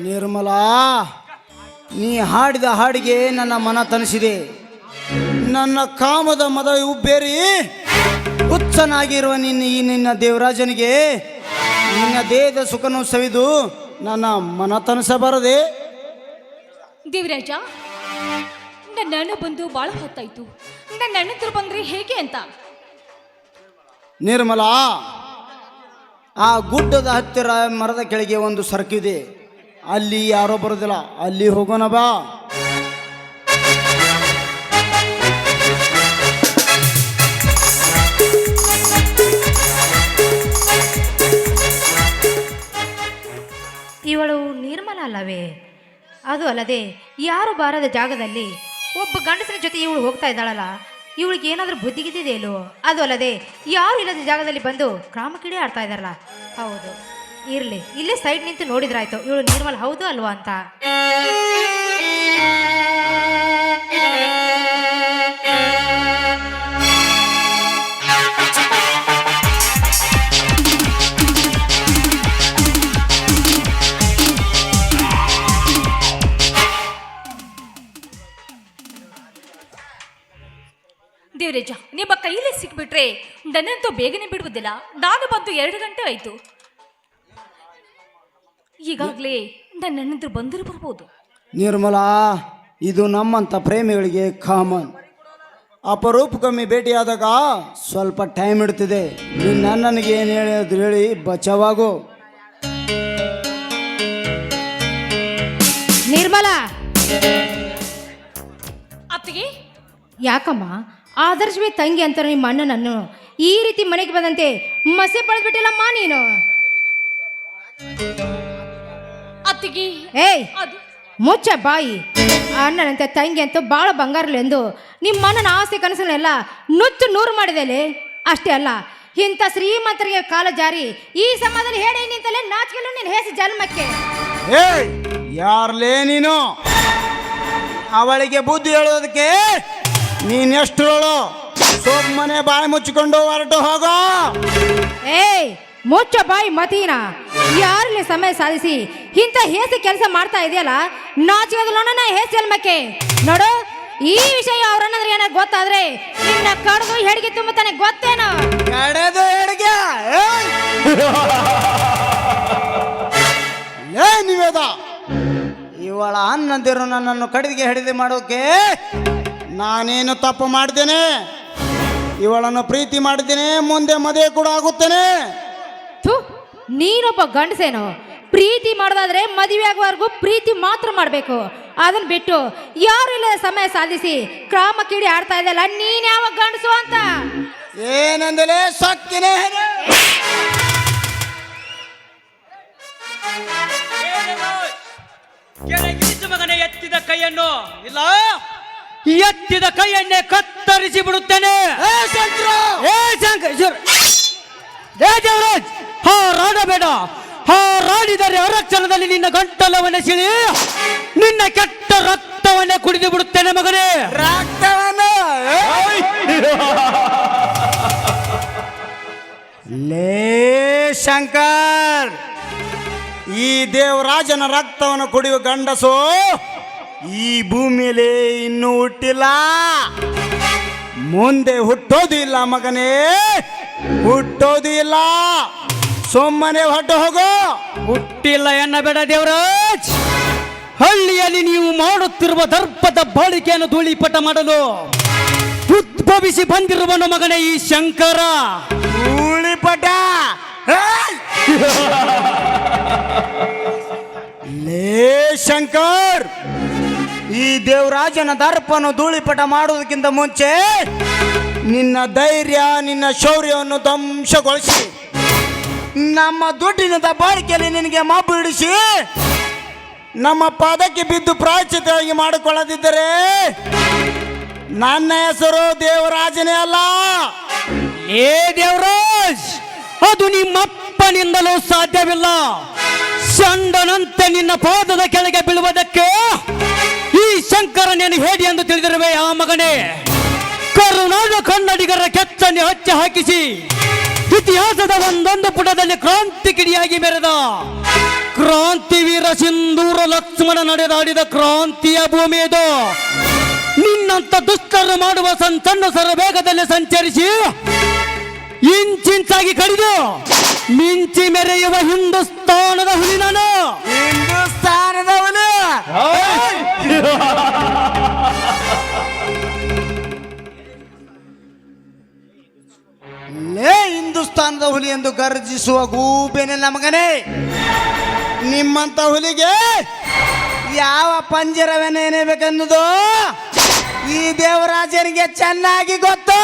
Nirmala, ನೀ ಹಾಡಿದ ಹಾಡಿಗೆ ನನ್ನ ಮನ ತನಿಸಿದೆ. ನನ್ನ ಕಾಮದ ಮದ ಉಬ್ಬೇರಿ ಹುಚ್ಚನಾಗಿರುವ ನಿನ್ನ ದೇವರಾಜನಿಗೆ ನಿನ್ನ ದೇಹದ ಸುಖನು ಸವಿದು ನನ್ನ ಮನ ತನಿಸಬಾರದೆ. ದೇವರಾಜ, ನನ್ನ ಅಣ್ಣ ಬಂದು ಭಾಳ ಹೊತ್ತಾಯ್ತು. ನನ್ನ ಅಣ್ಣಂದ್ರು ಬಂದ್ರೆ ಹೇಗೆ ಅಂತ. ನಿರ್ಮಲಾ, ಆ ಗುಡ್ಡದ ಹತ್ತಿರ ಮರದ ಕೆಳಗೆ ಒಂದು ಸರಕಿದೆ. ಅಲ್ಲಿ ಯಾರೋ ಬರೋದಿಲ್ಲ, ಅಲ್ಲಿ ಹೋಗೋಣ ಬಾ. ಇವಳು ನಿರ್ಮಲ ಅಲ್ಲವೇ? ಅದು ಅಲ್ಲದೆ ಯಾರು ಬಾರದ ಜಾಗದಲ್ಲಿ ಒಬ್ಬ ಗಂಡಸರ ಜೊತೆ ಇವಳು ಹೋಗ್ತಾ ಇದ್ದಾಳಲ್ಲ, ಇವಳಿಗೆ ಏನಾದರೂ ಬುದ್ಧಿಗಿದ್ದಿದೆಯಲ್ಲೋ? ಅದು ಅಲ್ಲದೆ ಯಾರು ಇಲ್ಲದ ಜಾಗದಲ್ಲಿ ಬಂದು ಕ್ರಾಮಕಿಡಿ ಆಡ್ತಾ ಇದ್ದಾರಲ್ಲ. ಹೌದು, ಇರಲಿ, ಇಲ್ಲೇ ಸೈಡ್ ನಿಂತು ನೋಡಿದ್ರಾಯ್ತು ಇವಳು ನಿರ್ಮಲ ಹೌದು ಅಲ್ವಾ ಅಂತ. ದೇವರಾಜ, ನಿಮ್ಮ ಕೈಯಲ್ಲಿ ಸಿಕ್ಬಿಟ್ರೆ ನನ್ನಂತೂ ಬೇಗನೆ ಬಿಡುವುದಿಲ್ಲ. ನಾನು ಬಂದು 2 ಗಂಟೆ ಆಯ್ತು. ಈಗಾಗಲೇ ನನ್ನ ಅಣ್ಣಂದ್ರು ಬಂದರೂ ಬರ್ಬೋದು. ನಿರ್ಮಲಾ, ಇದು ನಮ್ಮಂಥ ಪ್ರೇಮಿಗಳಿಗೆ ಕಾಮನ್. ಅಪರೂಪಕ್ಕೊಮ್ಮೆ ಭೇಟಿಯಾದಾಗ ಸ್ವಲ್ಪ ಟೈಮ್ ಇಡ್ತಿದೆ. ನಿನ್ನ ನನಗೆ ಏನು ಹೇಳೋದು ಹೇಳಿ ಬಚಾವಾಗು. ನಿರ್ಮಲಾ, ಅತ್ತಿಗೆ, ಯಾಕಮ್ಮ ಆದರ್ಶವೇ ತಂಗಿ ಅಂತ ನಿಮ್ಮ ಅಣ್ಣನನ್ನು ಈ ರೀತಿ ಮನೆಗೆ ಬಂದಂತೆ ಮಸೆ ಪಡೆದ್ಬಿಟ್ಟಿಲ್ಲಮ್ಮ ನೀನು. ಅತ್ತಿಗೆ, ಏಯ್, ಅದು ಮುಚ್ಚ ಬಾಯಿ. ಅಣ್ಣನಂತೆ ತಂಗಿ ಅಂತ ಭಾಳ ಬಂಗಾರಲೆಂದು ನಿಮ್ಮ ಅಣ್ಣನ ಆಸೆ ಕನಸನ್ನೆಲ್ಲ ನುಚ್ಚು ನೂರು ಮಾಡಿದೆಲೆ. ಅಷ್ಟೇ ಅಲ್ಲ, ಇಂಥ ಶ್ರೀಮಂತರಿಗೆ ಕಾಲ ಜಾರಿ ಈ ಸಮಾಜದಲ್ಲಿ ಹೇಳಿ ನಿಂತಲೇ ನಾಚಿಕೆಲ್ಲೂ ನೀನು ಹೇಸಿ ಜನ್ಮಕ್ಕೆ. ಏಯ್, ಯಾರ್ಲೇ ನೀನು? ಅವಳಿಗೆ ಬುದ್ಧಿ ಹೇಳೋದಕ್ಕೆ ನೀನೆಷ್ಟರಳು? ಸೊಮ್ಮನೆ ಬಾಯಿ ಮುಚ್ಚಿಕೊಂಡು ಹೊರಟು ಹೋಗೋ. ಏಯ್, ಮುಚ್ಚ ಬಾಯಿ ಮತೀನ. ಯಾರಲ್ಲಿ ಸಮಯ ಸಾಧಿಸಿ ಇಂಥ ಹೇಸಿ ಕೆಲಸ ಮಾಡ್ತಾ ಇದೆಯಲ್ಲ, ನಾಚಿಕೆದಲ್ಲೋಣ ಹೇಸಿ ಜನ್ಮಕ್ಕೆ. ನೋಡು, ಈ ವಿಷಯ ಅವ್ರನ್ನಂದ್ರೆ ಏನಾಗ ಗೊತ್ತಾದ್ರೆ ನಿನ್ನ ಕಡ್ದು ಹೆಡ್ಗೆ ತುಂಬುತ್ತಾನೆ, ಗೊತ್ತೇನು? ಕಡೆದು ಹೆಡ್ಗೆ. ಏ ನಿವೇದ, ಇವಳ ಅನ್ನಂದಿರು ನನ್ನನ್ನು ಕಡಿದಿಗೆ ಹಿಡಿದು ಮಾಡೋಕೆ ನಾನೇನು ತಪ್ಪು ಮಾಡ್ತೇನೆ? ಇವಳನ್ನು ಪ್ರೀತಿ ಮಾಡ್ತೇನೆ, ಮುಂದೆ ಮದುವೆ ಕೂಡ ಆಗುತ್ತೇನೆ. ಥು, ನೀನೊಬ್ಬ ಗಂಡಸೇನು? ಪ್ರೀತಿ ಮಾಡೋದಾದ್ರೆ ಮದುವೆ ಆಗುವವರೆಗೂ ಪ್ರೀತಿ ಮಾತ್ರ ಮಾಡಬೇಕು. ಅದನ್ನ ಬಿಟ್ಟು ಯಾರು ಇಲ್ಲದ ಸಮಯ ಸಾಧಿಸಿ ಕ್ರಾಮ ಕಿಡಿ ಆಡ್ತಾ ಇದೆಯಲ್ಲ, ನೀನ್ ಯಾವ ಗಂಡಸು ಅಂತ? ಏನಂದಲೇ ಸಕ್ಕಿನೇ? ಕೆಳಗಿಳಿಸು ಮಗನೇ ಎತ್ತಿದ ಕೈಯನ್ನು. ಇಲ್ಲ, ಎತ್ತಿದ ಕೈಯನ್ನೇ ಕತ್ತರಿಸಿ ಬಿಡುತ್ತೇನೆ. ದೇವರಾಜ್, ಹಾರಾಡಬೇಡ. ಹಾರಾಡಿದರೆ ಅರಕ್ಷಣದಲ್ಲಿ ನಿನ್ನ ಗಂಟಲವನ್ನೇ ಸಿಳಿ ನಿನ್ನ ಕೆಟ್ಟ ರಕ್ತವನ್ನೇ ಕುಡಿದು ಬಿಡುತ್ತೇನೆ ಮಗನೇ. ರಕ್ತವನ್ನು? ಲೇ ಶಂಕರ್, ಈ ದೇವರಾಜನ ರಕ್ತವನ್ನು ಕುಡಿಯುವ ಗಂಡಸು ಈ ಭೂಮಿಯಲ್ಲಿ ಇನ್ನೂ ಹುಟ್ಟಿಲ್ಲ, ಮುಂದೆ ಹುಟ್ಟೋದು ಇಲ್ಲ ಮಗನೇ, ಹುಟ್ಟೋದು ಇಲ್ಲ. ಸುಮ್ಮನೆ ಹೊರಟು ಹೋಗೋ. ಹುಟ್ಟಿಲ್ಲ ಎನ್ನಬೇಡ ದೇವರಾಜ್. ಹಳ್ಳಿಯಲ್ಲಿ ನೀವು ಮಾಡುತ್ತಿರುವ ದರ್ಪದ ಬಾಳಿಕೆಯನ್ನು ಧೂಳಿಪಟ ಮಾಡಲು ಉದ್ಭವಿಸಿ ಬಂದಿರುವನು ಮಗನೇ ಈ ಶಂಕರ. ಧೂಳಿಪಟ? ಲೇ ಶಂಕರ್, ಈ ದೇವರಾಜನ ದರ್ಪವನ್ನು ಧೂಳಿಪಟ ಮಾಡುವುದಕ್ಕಿಂತ ಮುಂಚೆ ನಿನ್ನ ಧೈರ್ಯ, ನಿನ್ನ ಶೌರ್ಯವನ್ನು ಧ್ವಂಸಗೊಳಿಸಿ ನಮ್ಮ ದುಡ್ಡಿನ ದಬ್ಬಾಳಿಕೆಯಲ್ಲಿ ನಿನಗೆ ಮಬ್ಬು ಹಿಡಿಸಿ ನಮ್ಮ ಪಾದಕ್ಕೆ ಬಿದ್ದು ಪ್ರಾಯಶ್ಚಿತ್ತವಾಗಿ ಮಾಡಿಕೊಳ್ಳದಿದ್ದರೆ ನನ್ನ ಹೆಸರು ದೇವರಾಜನೇ ಅಲ್ಲ. ಏ ದೇವರಾಜ್, ಅದು ನಿಮ್ಮಪ್ಪನಿಂದಲೂ ಸಾಧ್ಯವಿಲ್ಲ. ಚಂಡನಂತೆ ನಿನ್ನ ಪಾದದ ಕೆಳಗೆ ಬೀಳುವುದಕ್ಕೆ ಈ ಶಂಕರನೇನು ಹೇಳಿ ಎಂದು ತಿಳಿದಿರುವೆ ಆ ಮಗನೇ. ಕರುನಾಡು ಕನ್ನಡಿಗರ ಕೆಚ್ಚ ಮನೆ ಹಚ್ಚ ಹಾಕಿಸಿ ಇತಿಹಾಸದ ಒಂದೊಂದು ಪುಟದಲ್ಲಿ ಕ್ರಾಂತಿ ಕಿಡಿಯಾಗಿ ಮೆರೆದ ಕ್ರಾಂತಿ ವೀರ ಸಿಂಧೂರ ಲಕ್ಷ್ಮಣ ನಡೆದಾಡಿದ ಕ್ರಾಂತಿಯ ಭೂಮಿ ಇದು. ನಿನ್ನಂತ ದುಷ್ಟರು ಮಾಡುವ ಸಣ್ಣ ಸರವೇಗದಲ್ಲಿ ಸಂಚರಿಸಿ ಇಂಚಿಂಚಾಗಿ ಕಡಿದು ಮಿಂಚಿ ಮೆರೆಯುವ ಹಿಂದೂಸ್ತಾನದ ಹುಲಿ ನಾನು. ಹಿಂದೂಸ್ತಾನದ ಹುಲಿ. ಲೇ ಹಿಂದೂಸ್ತಾನದ ಹುಲಿ ಎಂದು ಗರ್ಜಿಸುವ ಗೂಬೆನೆಲ್ಲ ಮಗನೇ, ನಿಮ್ಮಂತ ಹುಲಿಗೆ ಯಾವ ಪಂಜರವೇನೇಬೇಕೆನ್ನುವುದು ಈ ದೇವರಾಜನಿಗೆ ಚೆನ್ನಾಗಿ ಗೊತ್ತು.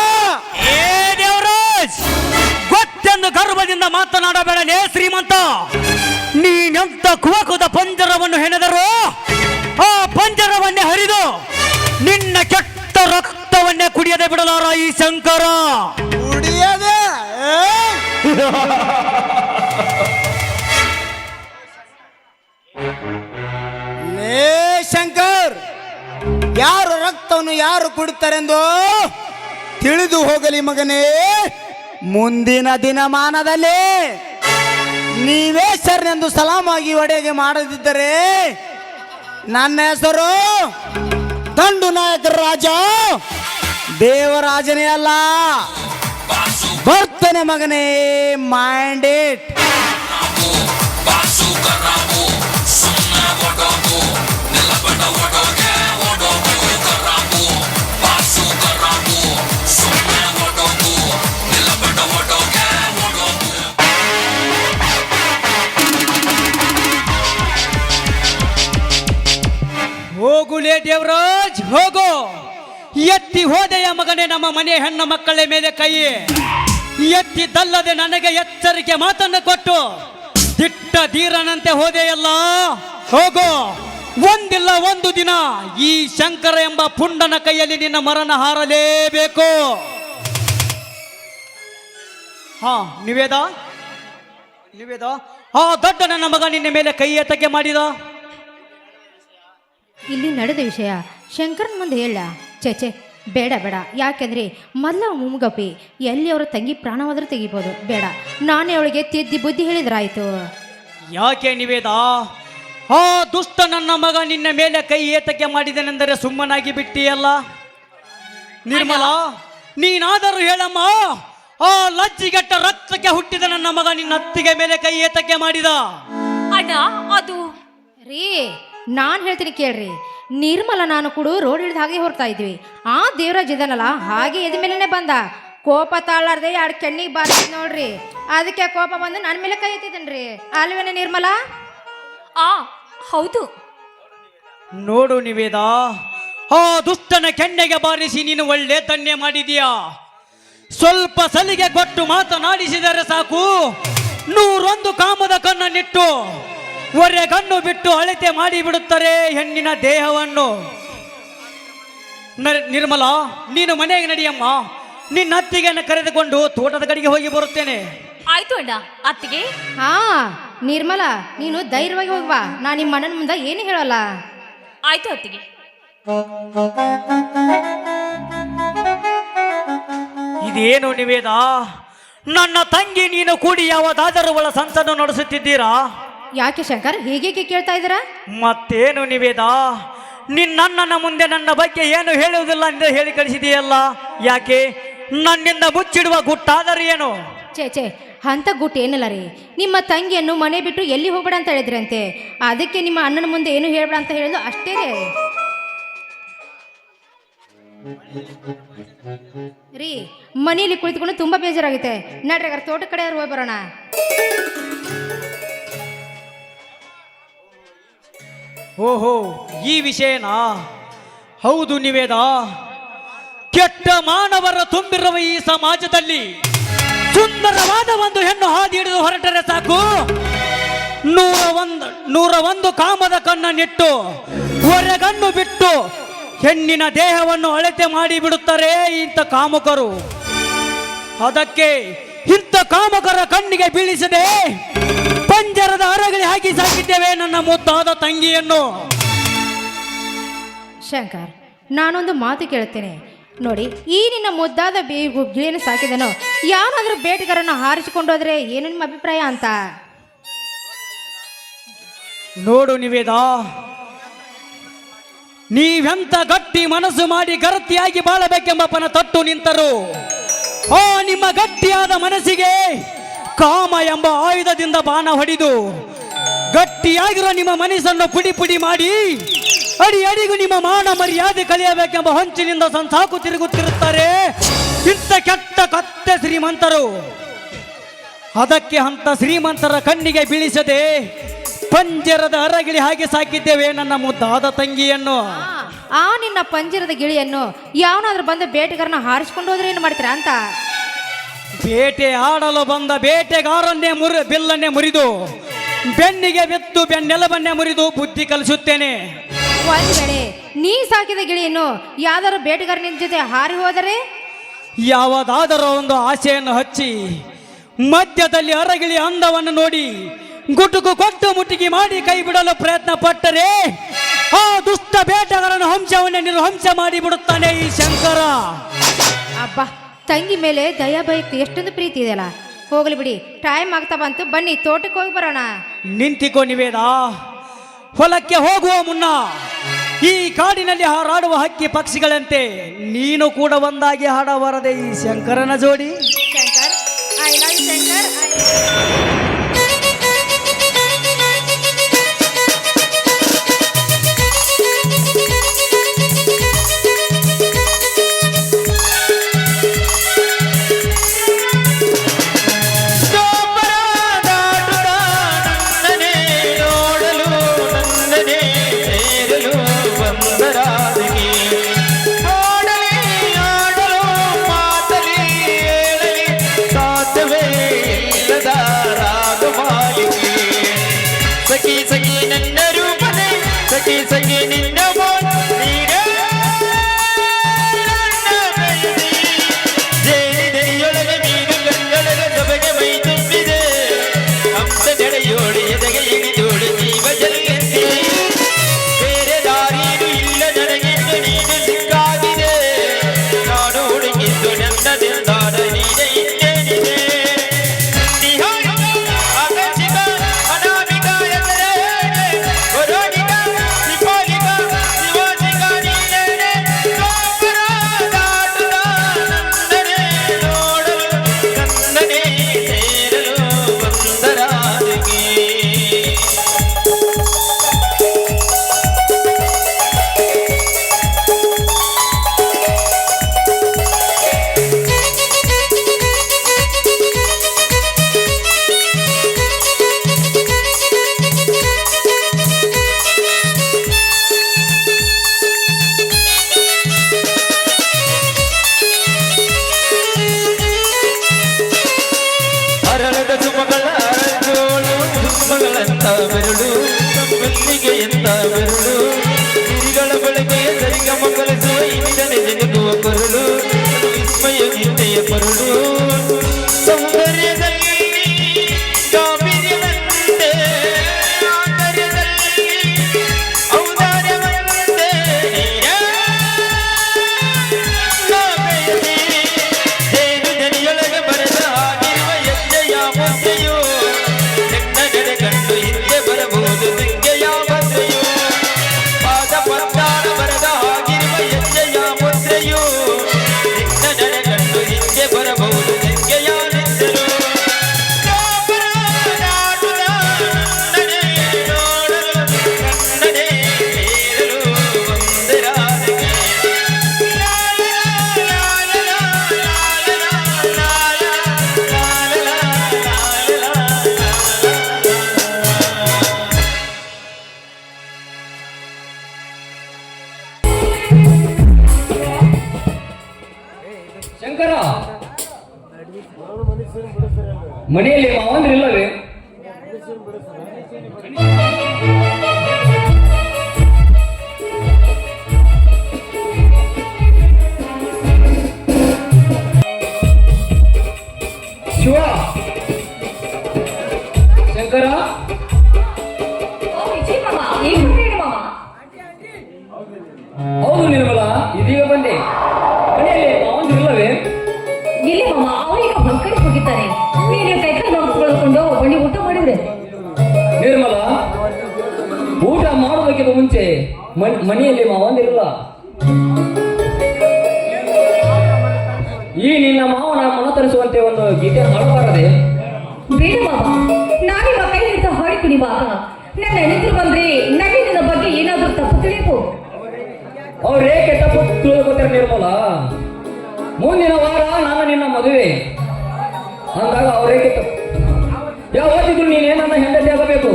ಏ ದೇವರಾಜ್, ಗೊತ್ತೆಂದು ಗರ್ವದಿಂದ ಮಾತನಾಡಬೇಡಲೇ ಶ್ರೀಮಂತ. ನೀನೆಂತ ಕುವಕುದ ಪಂಜರವನ್ನು ಹೆಣೆದರು ಆ ಪಂಜರವನ್ನೇ ಹರಿದು ನಿನ್ನ ಕೆಟ್ಟ ರಕ್ತವನ್ನೇ ಕುಡಿಯದೆ ಬಿಡಲಾರ ಈ ಶಂಕರ. ಕುಡಿಯದೆ ಲೇ ಶಂಕರ್, ಯಾರು ರಕ್ತವನ್ನು ಯಾರು ಕುಡಿತಾರೆಂದು ತಿಳಿದು ಹೋಗಲಿ ಮಗನೇ. ಮುಂದಿನ ದಿನಮಾನದಲ್ಲಿ ನೀವೇ ಸರ್ನೆಂದು ಸಲಾಮಾಗಿ ಒಡೆಗೆ ಮಾಡದಿದ್ದರೆ ನನ್ನ ಹೆಸರು ದಂಡು ನಾಯಕರ ರಾಜ ದೇವರಾಜನೇ ಅಲ್ಲ. ಬರ್ತೇನೆ ಮಗನೇ, ಮೈಂಡ್ ಇಟ್. ಹೋಗುಲೇ ದೇವರಾಜ್ ಹೋಗು. ಎತ್ತಿ ಹೋದೆಯ ಮಗನೇ ನಮ್ಮ ಮನೆ ಹೆಣ್ಣು ಮಕ್ಕಳ ಮೇಲೆ ಕೈ ಎತ್ತಿದ್ದಲ್ಲದೆ ನನಗೆ ಎಚ್ಚರಿಕೆ ಮಾತನ್ನು ಕೊಟ್ಟು ದಿಟ್ಟ ಧೀರನಂತೆ ಹೋದೆಯಲ್ಲ. ಹೋಗು, ಒಂದಿಲ್ಲ ಒಂದು ದಿನ ಈ ಶಂಕರ ಎಂಬ ಪುಂಡನ ಕೈಯಲ್ಲಿ ನಿನ್ನ ಮರಣ ಹಾರಲೇಬೇಕು. ಹಾ ನಿವೇದ ನಿವೇದ, ಆ ದೊಡ್ಡ ನನ್ನ ಮಗ ನಿನ್ನ ಮೇಲೆ ಕೈ ಎತ್ತಕ್ಕೆ ಮಾಡಿದ. ಇಲ್ಲಿ ನಡೆದ ವಿಷಯ ಶಂಕರನ್ ಮುಂದೆ ಹೇಳ. ಚೇಚೆ ಬೇಡ ಬೇಡ, ಯಾಕೆಂದ್ರೆ ಮೊದಲ ಮುಮ್ಗಪ್ಪಿ ಎಲ್ಲಿ ಅವರ ತಂಗಿ ಪ್ರಾಣವಾದರೂ ತೆಗಿಬೋದು. ಬೇಡ, ನಾನೇ ಅವಳಿಗೆ ತಿದ್ದಿ ಬುದ್ಧಿ ಹೇಳಿದ್ರಾಯ್ತು. ಯಾಕೆ ನಿವೇದ, ಆ ದುಷ್ಟ ನನ್ನ ಮಗ ನಿನ್ನ ಮೇಲೆ ಕೈ ಏತಕ್ಕೆ ಮಾಡಿದನೆಂದರೆ ಸುಮ್ಮನಾಗಿ ಬಿಟ್ಟಿಯಲ್ಲ. ನಿರ್ಮಲಾ, ನೀನಾದರೂ ಹೇಳಮ್ಮ, ಆ ಲಜ್ಜಿಗೆಟ್ಟ ರಕ್ತಕ್ಕೆ ಹುಟ್ಟಿದ ನನ್ನ ಮಗ ನಿನ್ನ ಅತ್ತಿಗೆ ಮೇಲೆ ಕೈ ಏತಕ್ಕೆ ಮಾಡಿದ? ಅಣ್ಣ ಅದು ರೀ, ನಾನು ಹೇಳ್ತೀನಿ ಕೇಳ್ರಿ. ನಿರ್ಮಲ ನಾನು ಕೂಡ ರೋಡ್ ಹಿಡಿದು ಹಾಗೆ ಹೊರ್ತಾ ಇದ್ವಿ. ಆ ದೇವರಾಜ್ ಇದನ್ನಲ್ಲ ಹಾಗೆ ಎದ ಮೇಲೆನೆ ಬಂದ. ಕೋಪ ತಾಳಾರ್ದೆ ಎರಡು ಕೆಣ್ಣಿಗೆ ಬಾರಿದ್ ನೋಡ್ರಿ. ಅದಕ್ಕೆ ಕೋಪ ಬಂದು ನನ್ನ ಮೇಲೆ ಕೈ ಎತ್ತಿದನ್ರಿ. ಅಲ್ವೇನೆ ನಿರ್ಮಲಾ? ಹೌದು. ನೋಡು ನಿವೇದ, ಆ ದುಷ್ಟನ ಕೆನ್ನೆಗೆ ಬಾರಿಸಿ ನೀನು ಒಳ್ಳೆ ತನ್ನೆ ಮಾಡಿದೀಯಾ. ಸ್ವಲ್ಪ ಸಲಿಗೆ ಕೊಟ್ಟು ಮಾತನಾಡಿಸಿದರೆ ಸಾಕು, 101 ಕಾಮದ ಕಣ್ಣನ್ನಿಟ್ಟು ಒರೆ ಕಣ್ಣು ಬಿಟ್ಟು ಅಳತೆ ಮಾಡಿ ಬಿಡುತ್ತಾರೆ ಹೆಣ್ಣಿನ ದೇಹವನ್ನು. ನಿರ್ಮಲಾ, ನೀನು ಮನೆಗೆ ನಡಿಯಮ್ಮ. ನಿನ್ನ ಅತ್ತಿಗೆಯನ್ನು ಕರೆದುಕೊಂಡು ತೋಟದ ಕಡೆಗೆ ಹೋಗಿ ಬರುತ್ತೇನೆ. ಆಯ್ತು ಅಣ್ಣ. ಅತ್ತಿಗೆ? ಹಾ ನಿರ್ಮಲಾ, ನೀನು ಧೈರ್ಯವಾಗಿ ಹೋಗ್ವಾ. ನಾನು ನಿಮ್ಮ ಮನನ ಮುಂದೆ ಏನು ಹೇಳಲ್ಲ. ಆಯ್ತು ಅತ್ತಿಗೆ. ಇದೇನು ನಿವೇದ, ನನ್ನ ತಂಗಿ ನೀನು ಕೂಡಿ ಯಾವುದಾದರೂ ಒಳ ಸಂಸನ್ನು ನಡೆಸುತ್ತಿದ್ದೀರಾ? ಯಾಕೆ ಶಂಕರ್ ಹೀಗೆ ಕೇಳ್ತಾ ಇದ್ದೀರಾ? ಮತ್ತೇನು ನಿವೇದ, ನಿನ್ನಣ್ಣನ ಮುಂದೆ ನನ್ನ ಬಗ್ಗೆ ಏನು ಹೇಳುವುದಿಲ್ಲ ಎಂದು ಹೇಳಿ ಕಳಿಸಿದೆಯಲ್ಲ. ಯಾಕೆ? ನನ್ನಿಂದ ಮುಚ್ಚಿಡುವ ಗುಟ್ಟಾದರೂ ಏನು? ಚೇ ಅಂತ ಗುಟ್ಟು ಏನಿಲ್ಲ ರೀ. ನಿಮ್ಮ ತಂಗಿಯನ್ನು ಮನೆ ಬಿಟ್ಟು ಎಲ್ಲಿ ಹೋಗ್ಬೇಡ ಅಂತ ಹೇಳಿದ್ರಂತೆ. ಅದಕ್ಕೆ ನಿಮ್ಮ ಅಣ್ಣನ ಮುಂದೆ ಏನು ಹೇಳ್ಬೇಡ ಅಂತ ಹೇಳಿದ್ರು ಅಷ್ಟೇ ರೀ. ಮನೆಯಲ್ಲಿ ಕುಳಿತುಕೊಂಡು ತುಂಬಾ ಬೇಜಾರಾಗುತ್ತೆ. ನಡ್ರಿ ತೋಟ ಕಡೆ ಹೋಗಿ ಬರೋಣ. ಓಹೋ, ಈ ವಿಷಯನಾ? ಹೌದು ನಿವೇದ, ಕೆಟ್ಟ ಮಾನವರ ತುಂಬಿರುವ ಈ ಸಮಾಜದಲ್ಲಿ ಸುಂದರವಾದ ಒಂದು ಹೆಣ್ಣು ಹಾದಿ ಹಿಡಿದು ಹೊರಟರೆ ಸಾಕು, 101 ಕಾಮದ ಕಣ್ಣನ್ನಿಟ್ಟು ಹೊರಗಣ್ಣು ಬಿಟ್ಟು ಹೆಣ್ಣಿನ ದೇಹವನ್ನು ಅಳತೆ ಮಾಡಿ ಬಿಡುತ್ತಾರೆ ಇಂಥ ಕಾಮಕರು. ಅದಕ್ಕೆ ಇಂಥ ಕಾಮಕರ ಕಣ್ಣಿಗೆ ಬೀಳಿಸದೆ ಪಂಜರದ ಅರಗಳಿ ಹಾಕಿ ಸಾಕಿದ್ದೇವೆ ನನ್ನ ಮುದ್ದಾದ ತಂಗಿಯನ್ನು. ಶಂಕರ್, ನಾನೊಂದು ಮಾತು ಕೇಳ್ತೇನೆ. ನೋಡಿ, ಈ ನಿನ್ನ ಮುದ್ದಾದ ಗಿಳಿಯನ್ನು ಸಾಕಿದನು ಯಾರಾದರೂ ಬೇಟೆಗಾರನ್ನು ಹಾರಿಸಿಕೊಂಡೋದ್ರೆ ಏನು ನಿಮ್ಮ ಅಭಿಪ್ರಾಯ ಅಂತ. ನೋಡು ನಿವೇದ, ನೀವೆಂತ ಗಟ್ಟಿ ಮನಸ್ಸು ಮಾಡಿ ಗರತಿಯಾಗಿ ಬಾಳಬೇಕೆಂಬಪ್ಪನ ತಟ್ಟು ನಿಂತರು. ಆ ನಿಮ್ಮ ಗಟ್ಟಿಯಾದ ಮನಸ್ಸಿಗೆ ಕಾಮ ಎಂಬ ಆಯುಧದಿಂದ ಬಾಣ ಹೊಡೆದು ಗಟ್ಟಿಯಾಗಿರೋ ನಿಮ್ಮ ಮನಸ್ಸನ್ನು ಪುಡಿ ಪುಡಿ ಮಾಡಿ ಅಡಿ ಅಡಿಗೂ ನಿಮ್ಮ ಮಾನ ಮರ್ಯಾದೆ ಕಲಿಯಬೇಕೆಂಬ ಹೊಂಚಿನಿಂದ ಸಂಸಾಕು ತಿರುಗುತ್ತಿರುತ್ತಾರೆ ಇಂಥ ಕೆಟ್ಟ ಕತ್ತೆ ಶ್ರೀಮಂತರು. ಅದಕ್ಕೆ ಅಂತ ಶ್ರೀಮಂತರ ಕಣ್ಣಿಗೆ ಬೀಳಿಸದೆ ಪಂಜರದ ಅರಗಿಳಿ ಹಾಗೆ ಸಾಕಿದ್ದೇವೆ ನನ್ನ ಮುದ್ದಾದ ತಂಗಿಯನ್ನು. ಆ ನಿನ್ನ ಪಂಜರದ ಗಿಳಿಯನ್ನು ಯಾವನಾದ್ರೂ ಬಂದು ಬೇಟೆಗಾರನ ಹಾರಿಸ್ಕೊಂಡು ಹೋದ್ರೆ ಏನು ಮಾಡ್ತೀರಾ ಅಂತ. ಬೇಟೆ ಆಡಲು ಬಂದ ಬೇಟೆಗಾರನ್ನೇ ಬಿಲ್ಲನ್ನೇ ಮುರಿದು ಬೆನ್ನಿಗೆ ಬಿತ್ತು ಬೆನ್ನೆಲಬನ್ನೇ ಮುರಿದು ಬುದ್ಧಿ ಕಲಿಸುತ್ತೇನೆ. ಒಂದು ವೇಳೆ ನೀ ಸಾಕಿದ ಗಿಳಿಯನ್ನು ಯಾವ್ದಾದ್ರು ಬೇಟೆಗಾರನ ಜೊತೆ ಹಾರಿ ಹೋದರೆ, ಯಾವುದಾದರೂ ಒಂದು ಆಸೆಯನ್ನು ಹಚ್ಚಿ ಮಧ್ಯದಲ್ಲಿ ಅರಗಿಳಿ ಅಂದವನ್ನು ನೋಡಿ ಗುಟುಕು ಕೊಟ್ಟು ಮುಟ್ಟಿಗೆ ಮಾಡಿ ಕೈ ಬಿಡಲು ಪ್ರಯತ್ನ ಪಟ್ಟರೆ ಆ ದುಷ್ಟ ಬೇಟೆಗಾರನ ಹಂಸವನ್ನೇ ನಿರ್ಹಂಸ ಮಾಡಿ ಬಿಡುತ್ತಾನೆ ಈ ಶಂಕರ. ಅಬ್ಬಾ, ತಂಗಿ ಮೇಲೆ ದಯಾ ಭಯಕ್ತಿ ಎಷ್ಟೊಂದು ಪ್ರೀತಿ ಇದೆಯಲ್ಲ. ಹೋಗ್ಲಿ ಬಿಡಿ, ಟೈಮ್ ಆಗ್ತಾ ಬಂತು, ಬನ್ನಿ ತೋಟಕ್ಕೆ ಹೋಗಿ ಬರೋಣ. ನಿಂತಿಕೋ ನಿವೇದ, ಹೊಲಕ್ಕೆ ಹೋಗುವ ಮುನ್ನ ಈ ಕಾಡಿನಲ್ಲಿ ಹಾರಾಡುವ ಹಕ್ಕಿ ಪಕ್ಷಿಗಳಂತೆ ನೀನು ಕೂಡ ಒಂದಾಗಿ ಹಾಡಬಾರದೆ ಈ ಶಂಕರನ ಜೋಡಿ. Shankar, I love you Shankar. ಸಖಿ ಸಖಿ ನನ್ನ ರೂಪನೆ ಸಖಿ ಸಖಿ ನಿನ್ನ ಜೇನಿದೆಯೊಳಗೆ ಮೀನು ಗಂಗಳದ ಸಭೆಗೆ ಮೈ ತುಂಬಿದೆ ಹಂಸ ನಡೆಯೋಡಿ ಎದೆಗೆ ಇಳಿದೋಡಿ ಜೀವ ಜಲ್ಲೆಂದಿ ಬೇರೆ ದಾರಿಯೂ ಇಲ್ಲ ನನಗೆಂದು ನೀನು ಸಿಕ್ಕಾಗಿದೆ ನಾನು ಹುಡುಗಿದ್ದು ನನ್ನದೆಂದಾದ ನೀನೆ ಇನ್ನೇನಿದೆ ಬೆರಳು ಬೆಲ್ಲಿಗೆ ಎಂತ ಬೆರಳು ಗಿರಿಗಳ ಬೆಳಗ್ಗೆ ಸರಿಗಮ ಕಲಿಸುವ ಇಂದನೆ ಜಗಗುವ ಕೊರಳು ವಿಸ್ಮಯ ನಿಂದೆಯ ಕೊರಳು ಸೌಂದರ್ಯದಲ್ಲಿ ಗಾಂಭೀರ್ಯವಂತೆ ಆಂತರ್ಯದಲ್ಲಿ ಔದಾರ್ಯವಂತೆ ಜೇನು ದನಿಯೊಳಗೆ ಬರೆದ ಆಗಿರುವ ಹೆಜ್ಜೆಯ ಮುದ್ದೆಯು ಹಿಂದೆ ಬರಬಹುದು ಸಿಂಗೆಯ ಭದ್ರೆಯು ಪಾದ ಪತ್ತಾಡ ಬರದ ಆಗಿರುವ ಹೆಜ್ಜೆಯ ಮುದ್ರೆಯು ನಿನ್ನ ನಡೆಗಂಡು ಹಿಂದೆ ಬರಬಹುದು ಸಿಂಗೆಯ ನಿಂದರು ಕನ್ನಡೆ ಏರಲು ಒಂದರಾದಿಗೆ ಶಂಕರ, ಮನೆಯಲ್ಲಿ ಮಾವಂದ್ರಿಲ್ಲವೇ? ಶಿವ, ಶಂಕರ, ಹೌದು ನಿರ್ಮಲ, ಇದೀಗ ಬಂದೆ. ಊಟ ಮಾಡೋದಕ್ಕಿಂತ ಮುಂಚೆ ಮನೆಯಲ್ಲಿ ಮಾವಂದಿರಲ್ಲ. ಈ ನಿನ್ನ ಮಾವನ ಮನತರಿಸುವಂತೆ ಒಂದು ಗೀತೆ ಹಾಡಬಾರದೆ? ಬೇಡ ಮಾವ, ನಾನಿವ ಕೈ ಹಿಡಿದ ಹಾಡಿ ಕುಣಿವಾಗ ನನ್ನ ಹೆಸರು ಬಂದ್ರೆ ನನಗೆ ನಿನ್ನ ಬಗ್ಗೆ ಏನಾದ್ರೂ ತಪ್ಪು ತಿಳಿಯಬಹುದು. ಅವ್ರೇಕೆ ತಪ್ಪು ತಿಳ್ಕೊತಾರೆ ನಿರ್ಮಲ? ಮುಂದಿನ ವಾರ ನಾನು ನಿನ್ನ ಮದುವೆ ಅಂದಾಗ ಅವ್ರೇಕೆ ತಪ್ಪು? ಯಾವತ್ತಿದ್ರು ನೀನೇ ನನ್ನ ಹೆಂಡತಿ ಆಗಬೇಕು.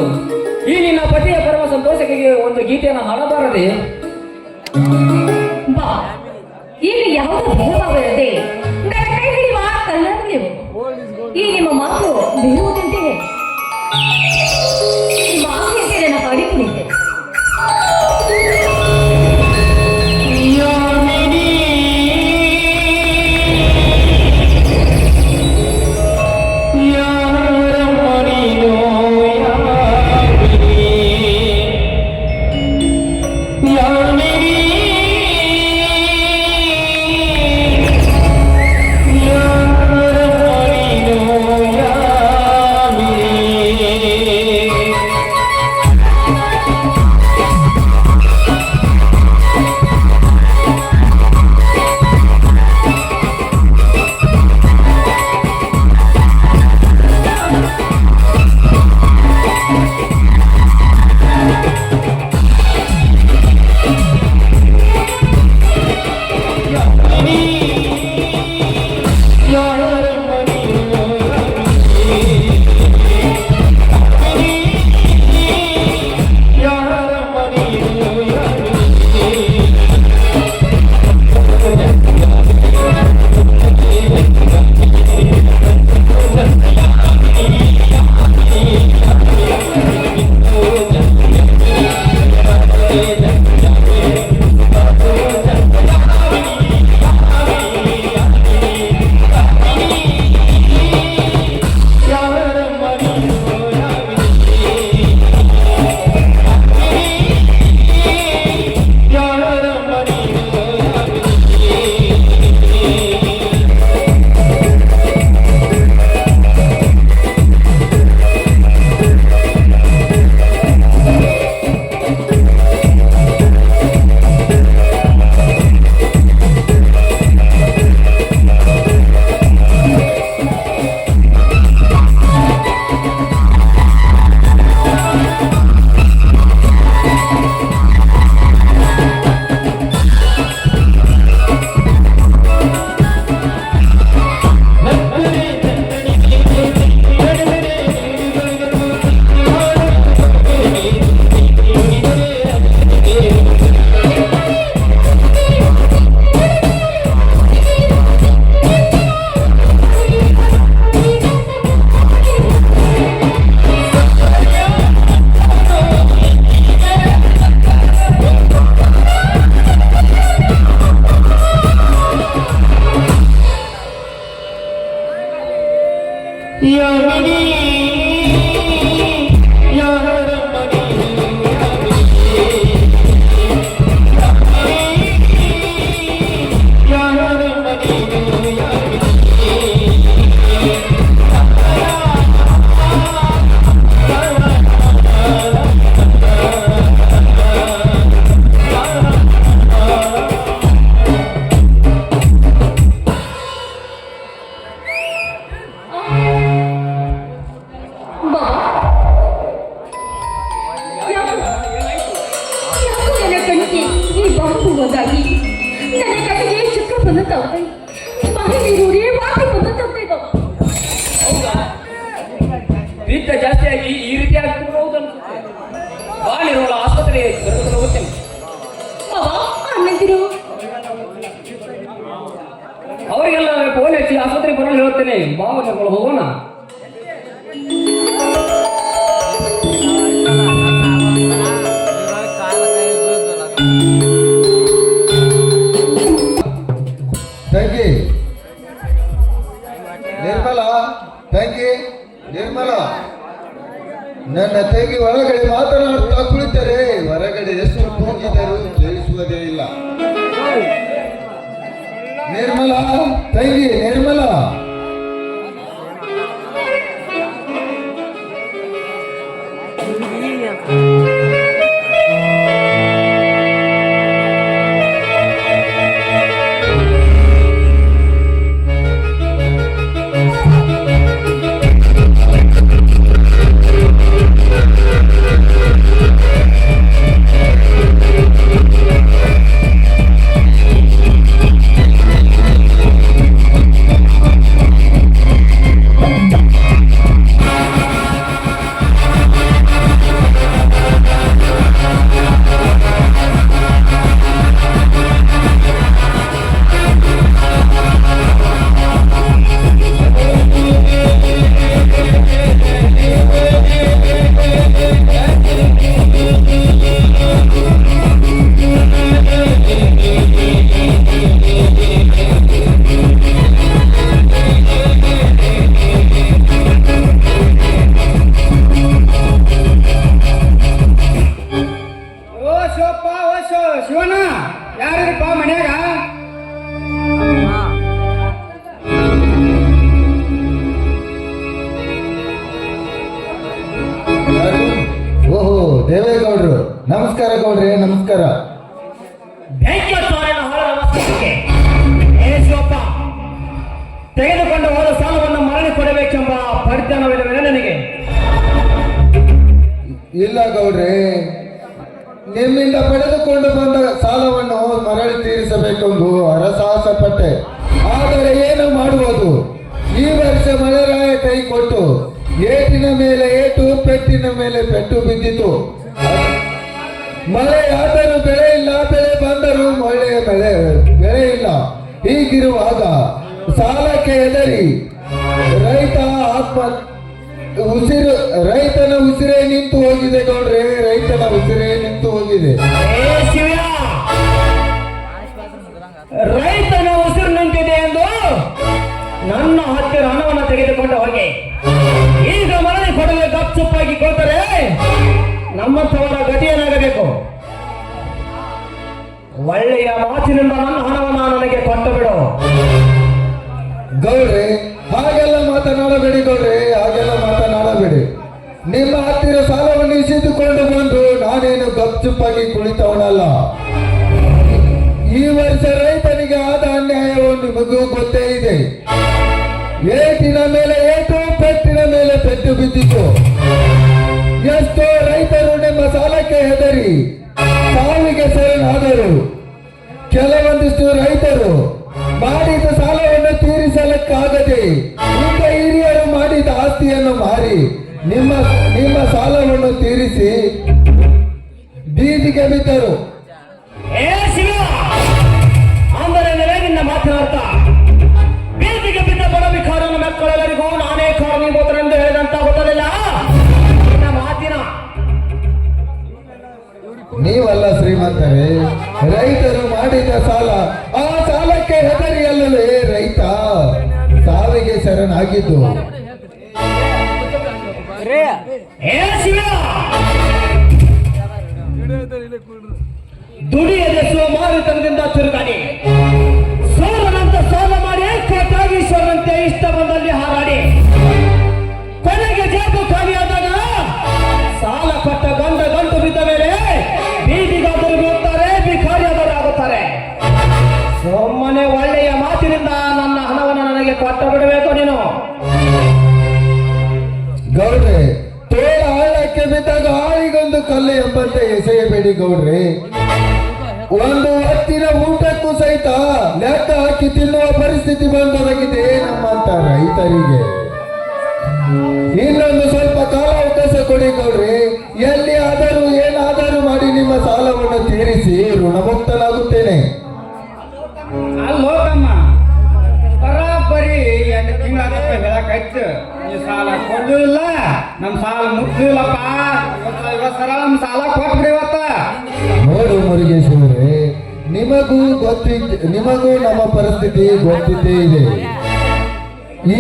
ಈ ನಿನ್ನ ಪತಿಯ ಪರಮ ಸಂತೋಷಕ್ಕೆ ಒಂದು ಗೀತೆಯನ್ನು ಹಾಡಬಾರದೆ? ಬಾ, ಈಗ ಯಾವುದೋ ಭೇದಭಾವ ಇರದೆ ನನ್ನ ಕೈ ಹಿಡಿಯುವ ಕಲ್ಯಾಣ ನೀವು. ಈ ನಿಮ್ಮ ಮಾತು ಬೇರುವುದಂತೆ ನಿಮ್ಮ ಆಸೆಯಂತೆ ನನ್ನ ಹಾಡಿ ಕುಣಿತೆ. ಪಿತ್ತ ಜಾಸ್ತಿಯಾಗಿ ಈ ರೀತಿ ಆಗ್ತಿರಬಹುದು. ಬಾ ನಿರ್ಮಲ, ಆಸ್ಪತ್ರೆಗೆ ಕರೆದುಕೊಂಡು ಹೋಗ್ತೇನೆ. ಅವರಿಗೆಲ್ಲ ಫೋನ್ ಹಚ್ಚಿ ಆಸ್ಪತ್ರೆಗೆ ಬರಲು ಹೇಳ್ತೇನೆ. ಬಾ ನಿರ್ಮಲ, ಹೋಗೋಣ. ತಂಗಿ ನಿರ್ಮಲ, ತಂಗಿ ನಿರ್ಮಲ, ನನ್ನ ತಂಗಿ ಹೊರಗಡೆ ಮಾತನಾಡುತ್ತಾ ಕುಳಿತರೆ ಹೊರಗಡೆ ಎಷ್ಟು ಕೂಗಿದರೂ ಕೇಳಿಸುವುದೇ ಇಲ್ಲ. ನಿರ್ಮಲ, ತಂಗಿ ನಿರ್ಮಲ, ಶಿವಪ್ಪ ಶಿವಣ್ಣ ಯಾರಿಪ್ಪ ಮನ್ಯಾಗ? ಓಹೋ ದೇವೇಗೌಡ್ರು, ನಮಸ್ಕಾರ ಗೌಡ್ರೆ, ನಮಸ್ಕಾರ. ತೆಗೆದುಕೊಂಡು ಹೋದ ಸಾಲವನ್ನು ಮರಳಿ ಕೊಡಬೇಕೆಂಬ ಪರಿಜ್ಞಾನವಿಲ್ಲವೇ ನನಗೆ? ಇಲ್ಲ ಗೌಡ್ರೆ, ನಿಮ್ಮಿಂದ ಪಡೆದುಕೊಂಡು ಬಂದ ಸಾಲವನ್ನು ಮರಳಿ ತೀರಿಸಬೇಕೆಂದು ಹರಸಾಹಸ ಪಟ್ಟೆ. ಆದರೆ ಏನು ಮಾಡುವುದು? ಈ ವರ್ಷ ಮಳೆರಾಯ ಕೈ ಕೊಟ್ಟು ಏಟಿನ ಮೇಲೆ ಏಟು, ಪೆಟ್ಟಿನ ಮೇಲೆ ಪೆಟ್ಟು ಬಿದ್ದಿತು. ಮಳೆ ಆದರೂ ಬೆಳೆ ಇಲ್ಲ, ಬೆಳೆ ಬಂದರೂ ಒಳ್ಳೆಯ ಬೆಳೆ ಇಲ್ಲ. ಹೀಗಿರುವಾಗ ಸಾಲಕ್ಕೆ ಹೆದರಿ ರೈತನ ಉಸಿರೇ ನಿಂತು ಹೋಗಿದೆ ಗೌಡ್ರೆ, ರೈತನ ಉಸಿರೇ ನಿಂತು ಹೋಗಿದೆ. ರೈತನ ಉಸಿರು ನಿಂತಿದೆ ಎಂದು ನನ್ನ ಹತ್ತಿರ ಹಣವನ್ನು ತೆಗೆದುಕೊಂಡು ಹೋಗಿ ಈಗ ಮರಳಿ ಕೊಡಲು ಗಪ್ಚುಪ್ಪಾಗಿ ಕೊಡ್ತಾರೆ. ನಮ್ಮಂಥವರ ಗತಿ ಏನಾಗಬೇಕು? ಒಳ್ಳೆಯ ಮಾತಿನಿಂದ ನನ್ನ ಹಣವನ್ನು ನನಗೆ ಕೊಟ್ಟು ಬಿಡು. ಗೌಡ್ರೆ, ಹಾಗೆಲ್ಲ ಮಾತನಾಡಬೇಡಿ ಗೌಡ್ರೆ, ಹಾಗೆಲ್ಲ ಮಾತನಾಡಬೇಡಿ. ನಿಮ್ಮ ಹತ್ತಿರ ಸಾಲವನ್ನು ಇಸಿದುಕೊಂಡು ಬಂದು ನಾನೇನು ಗಪ್ಚುಪ್ಪಾಗಿ ಕುಳಿತವನಲ್ಲ. ಈ ವರ್ಷ ರೈತನಿಗೆ ಆದ ಅನ್ಯಾಯವು ನಿಮಗೂ ಗೊತ್ತೇ ಇದೆ. ಏಟಿನ ಮೇಲೆ ಏಟು, ಪೆಟ್ಟಿನ ಮೇಲೆ ಪೆಟ್ಟು ಬಿದ್ದಿತು. ಎಷ್ಟೋ ರೈತರು ನಿಮ್ಮ ಸಾಲಕ್ಕೆ ಹೆದರಿ ಸಾವಿಗೆ ಶರಣಾದರು. ಕೆಲವೊಂದಿಷ್ಟು ರೈತರು ಮಾಡಿದ ಸಾಲವನ್ನು ತೀರಿಸಲಿಕ್ಕಾಗದೆ ಈಗ ಹಿರಿಯರು ಮಾಡಿದ ಆಸ್ತಿಯನ್ನು ಮಾರಿ ನಿಮ್ಮ ಸಾಲವನ್ನು ತೀರಿಸಿ ಬೀದಿಗೆ ಬಿದ್ದರು. ಅಂದರೆ ನಿನ್ನ ಮಾತಿನ ಅರ್ಥ ಬೀದಿಗೆ ಬಿದ್ದ ಬಡ ವಿಕಾರನ ಮಕ್ಕಳೆಲ್ಲರಿಗೂ ನಾನೇ ಕಾರಣೀಭೂತರೆಂದು ಹೇಳಿದಂತ ಗೊತ್ತಲಿಲ್ಲ ನಿನ್ನ ಮಾತಿನ. ನೀವಲ್ಲ ಶ್ರೀಮಂತರೇ, ರೈತರು ಮಾಡಿದ ಸಾಲ, ಆ ಸಾಲಕ್ಕೆ ಹೆದರಿ ಅಲ್ಲವೇ ರೈತ ಸಾವಿಗೆ ಶರಣಾಗಿದ್ದು. ದುಡಿಯದೆ ಸೋಮಾರಿತನದಿಂದ ಚುರುಕಾಡಿ ಸೋಲನಂತ ಸಾಲ ಮಾಡಿ ಕೋಟಾಗೀಶ್ವರಂತೆ ಇಷ್ಟ ಬಂದಲ್ಲಿ ಹಾರಾಡಿ ಕೊನೆಗೆ ಜೇಬು ಖಾಲಿಯಾದಾಗ ಸಾಲ ಕೊಟ್ಟ ಗಂಟು ಬಿದ್ದ ಮೇಲೆ ಬೀದಿಗಾದರೂ ಬೀಳುತ್ತಾರೆ, ಭಿಕಾರಿಯಾದರೂ ಆಗುತ್ತಾರೆ. ಸುಮ್ಮನೆ ಒಳ್ಳೆಯ ಮಾತಿನಿಂದ ನನ್ನ ಹಣವನ್ನು ನನಗೆ ಕೊಟ್ಟು ಬಿಡಬೇಕು ನೀನು. ಗೌಡ್ರೆ, ತೋಳ ಹಳ್ಳಕ್ಕೆ ಬಿದ್ದಾಗ ಆಳಿಗೊಂದು ಕಲ್ಲು ಎಂಬಂತೆ ಎಸೆಯಬೇಡಿ ಗೌಡ್ರೆ. ಒಂದು ಹೊತ್ತಿನ ಊಟಕ್ಕೂ ಸಹಿತ ಲೆಕ್ಕ ಹಾಕಿ ತಿನ್ನುವ ಪರಿಸ್ಥಿತಿ ಬಂದೊದಗಿದೆ ನಮ್ಮಂತ ರೈತರಿಗೆ. ಇನ್ನೊಂದು ಸ್ವಲ್ಪ ಕಾಲಾವಕಾಶ ಕೊಡಿ ಗೌಡ್ರೆ. ಎಲ್ಲಿ ಆದರೂ ಏನಾದರೂ ಮಾಡಿ ನಿಮ್ಮ ಸಾಲವನ್ನು ತೀರಿಸಿ ಋಣಮುಕ್ತನಾಗುತ್ತೇನೆ. ಅಲ್ಲೋಕಮ್ಮ, ಬರಾಬರಿ 2 ತಿಂಗಳ ಹೇಳಕ್ಕಾಯ್ತು. ಈ ಸಾಲ ಕೊಡ್ಲಿಲ್ಲ, ನಮ್ಮ ಸಾಲ ಮುಟ್ಲಿಲ್ಲಪ್ಪ. ಇವತ್ತು ಸಲ ನಮ್ಮ ಸಾಲ ಕೊಟ್ಬಿಡಿ ಇವತ್ತ. ನೋಡು ಮುರುಗೇಶ್ವರೇ, ನಿಮಗೂ ನಮ್ಮ ಪರಿಸ್ಥಿತಿ ಗೊತ್ತಿದ್ದೇ ಇದೆ. ಈ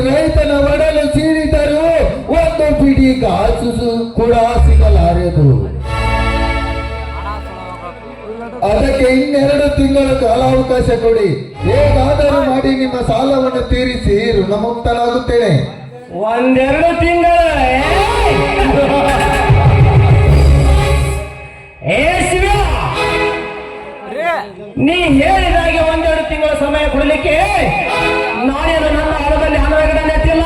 ರೈತನ ಒಡಲು ಸೀಳಿದರೂ ಒಂದು ಬಿಡಿ ಕಾಸು ಕೂಡ ಸಿಗಲಾರದು. ಅದಕ್ಕೆ 2 ತಿಂಗಳ ಕಾಲಾವಕಾಶ ಕೊಡಿ. ಹೇಗಾದರೂ ಮಾಡಿ ನಿಮ್ಮ ಸಾಲವನ್ನು ತೀರಿಸಿ ಋಣಮುಕ್ತನಾಗುತ್ತೇನೆ. 1-2 ತಿಂಗಳು ನೀ ಹೇಳಿದಾಗೆ 1-2 ತಿಂಗಳ ಸಮಯ ಕೊಡಲಿಕ್ಕೆ ನಾನೇನು ನನ್ನ ಹಣದಲ್ಲಿ ಹಣವೆಗಡೆ ನೆಟ್ಟಿಲ್ಲ.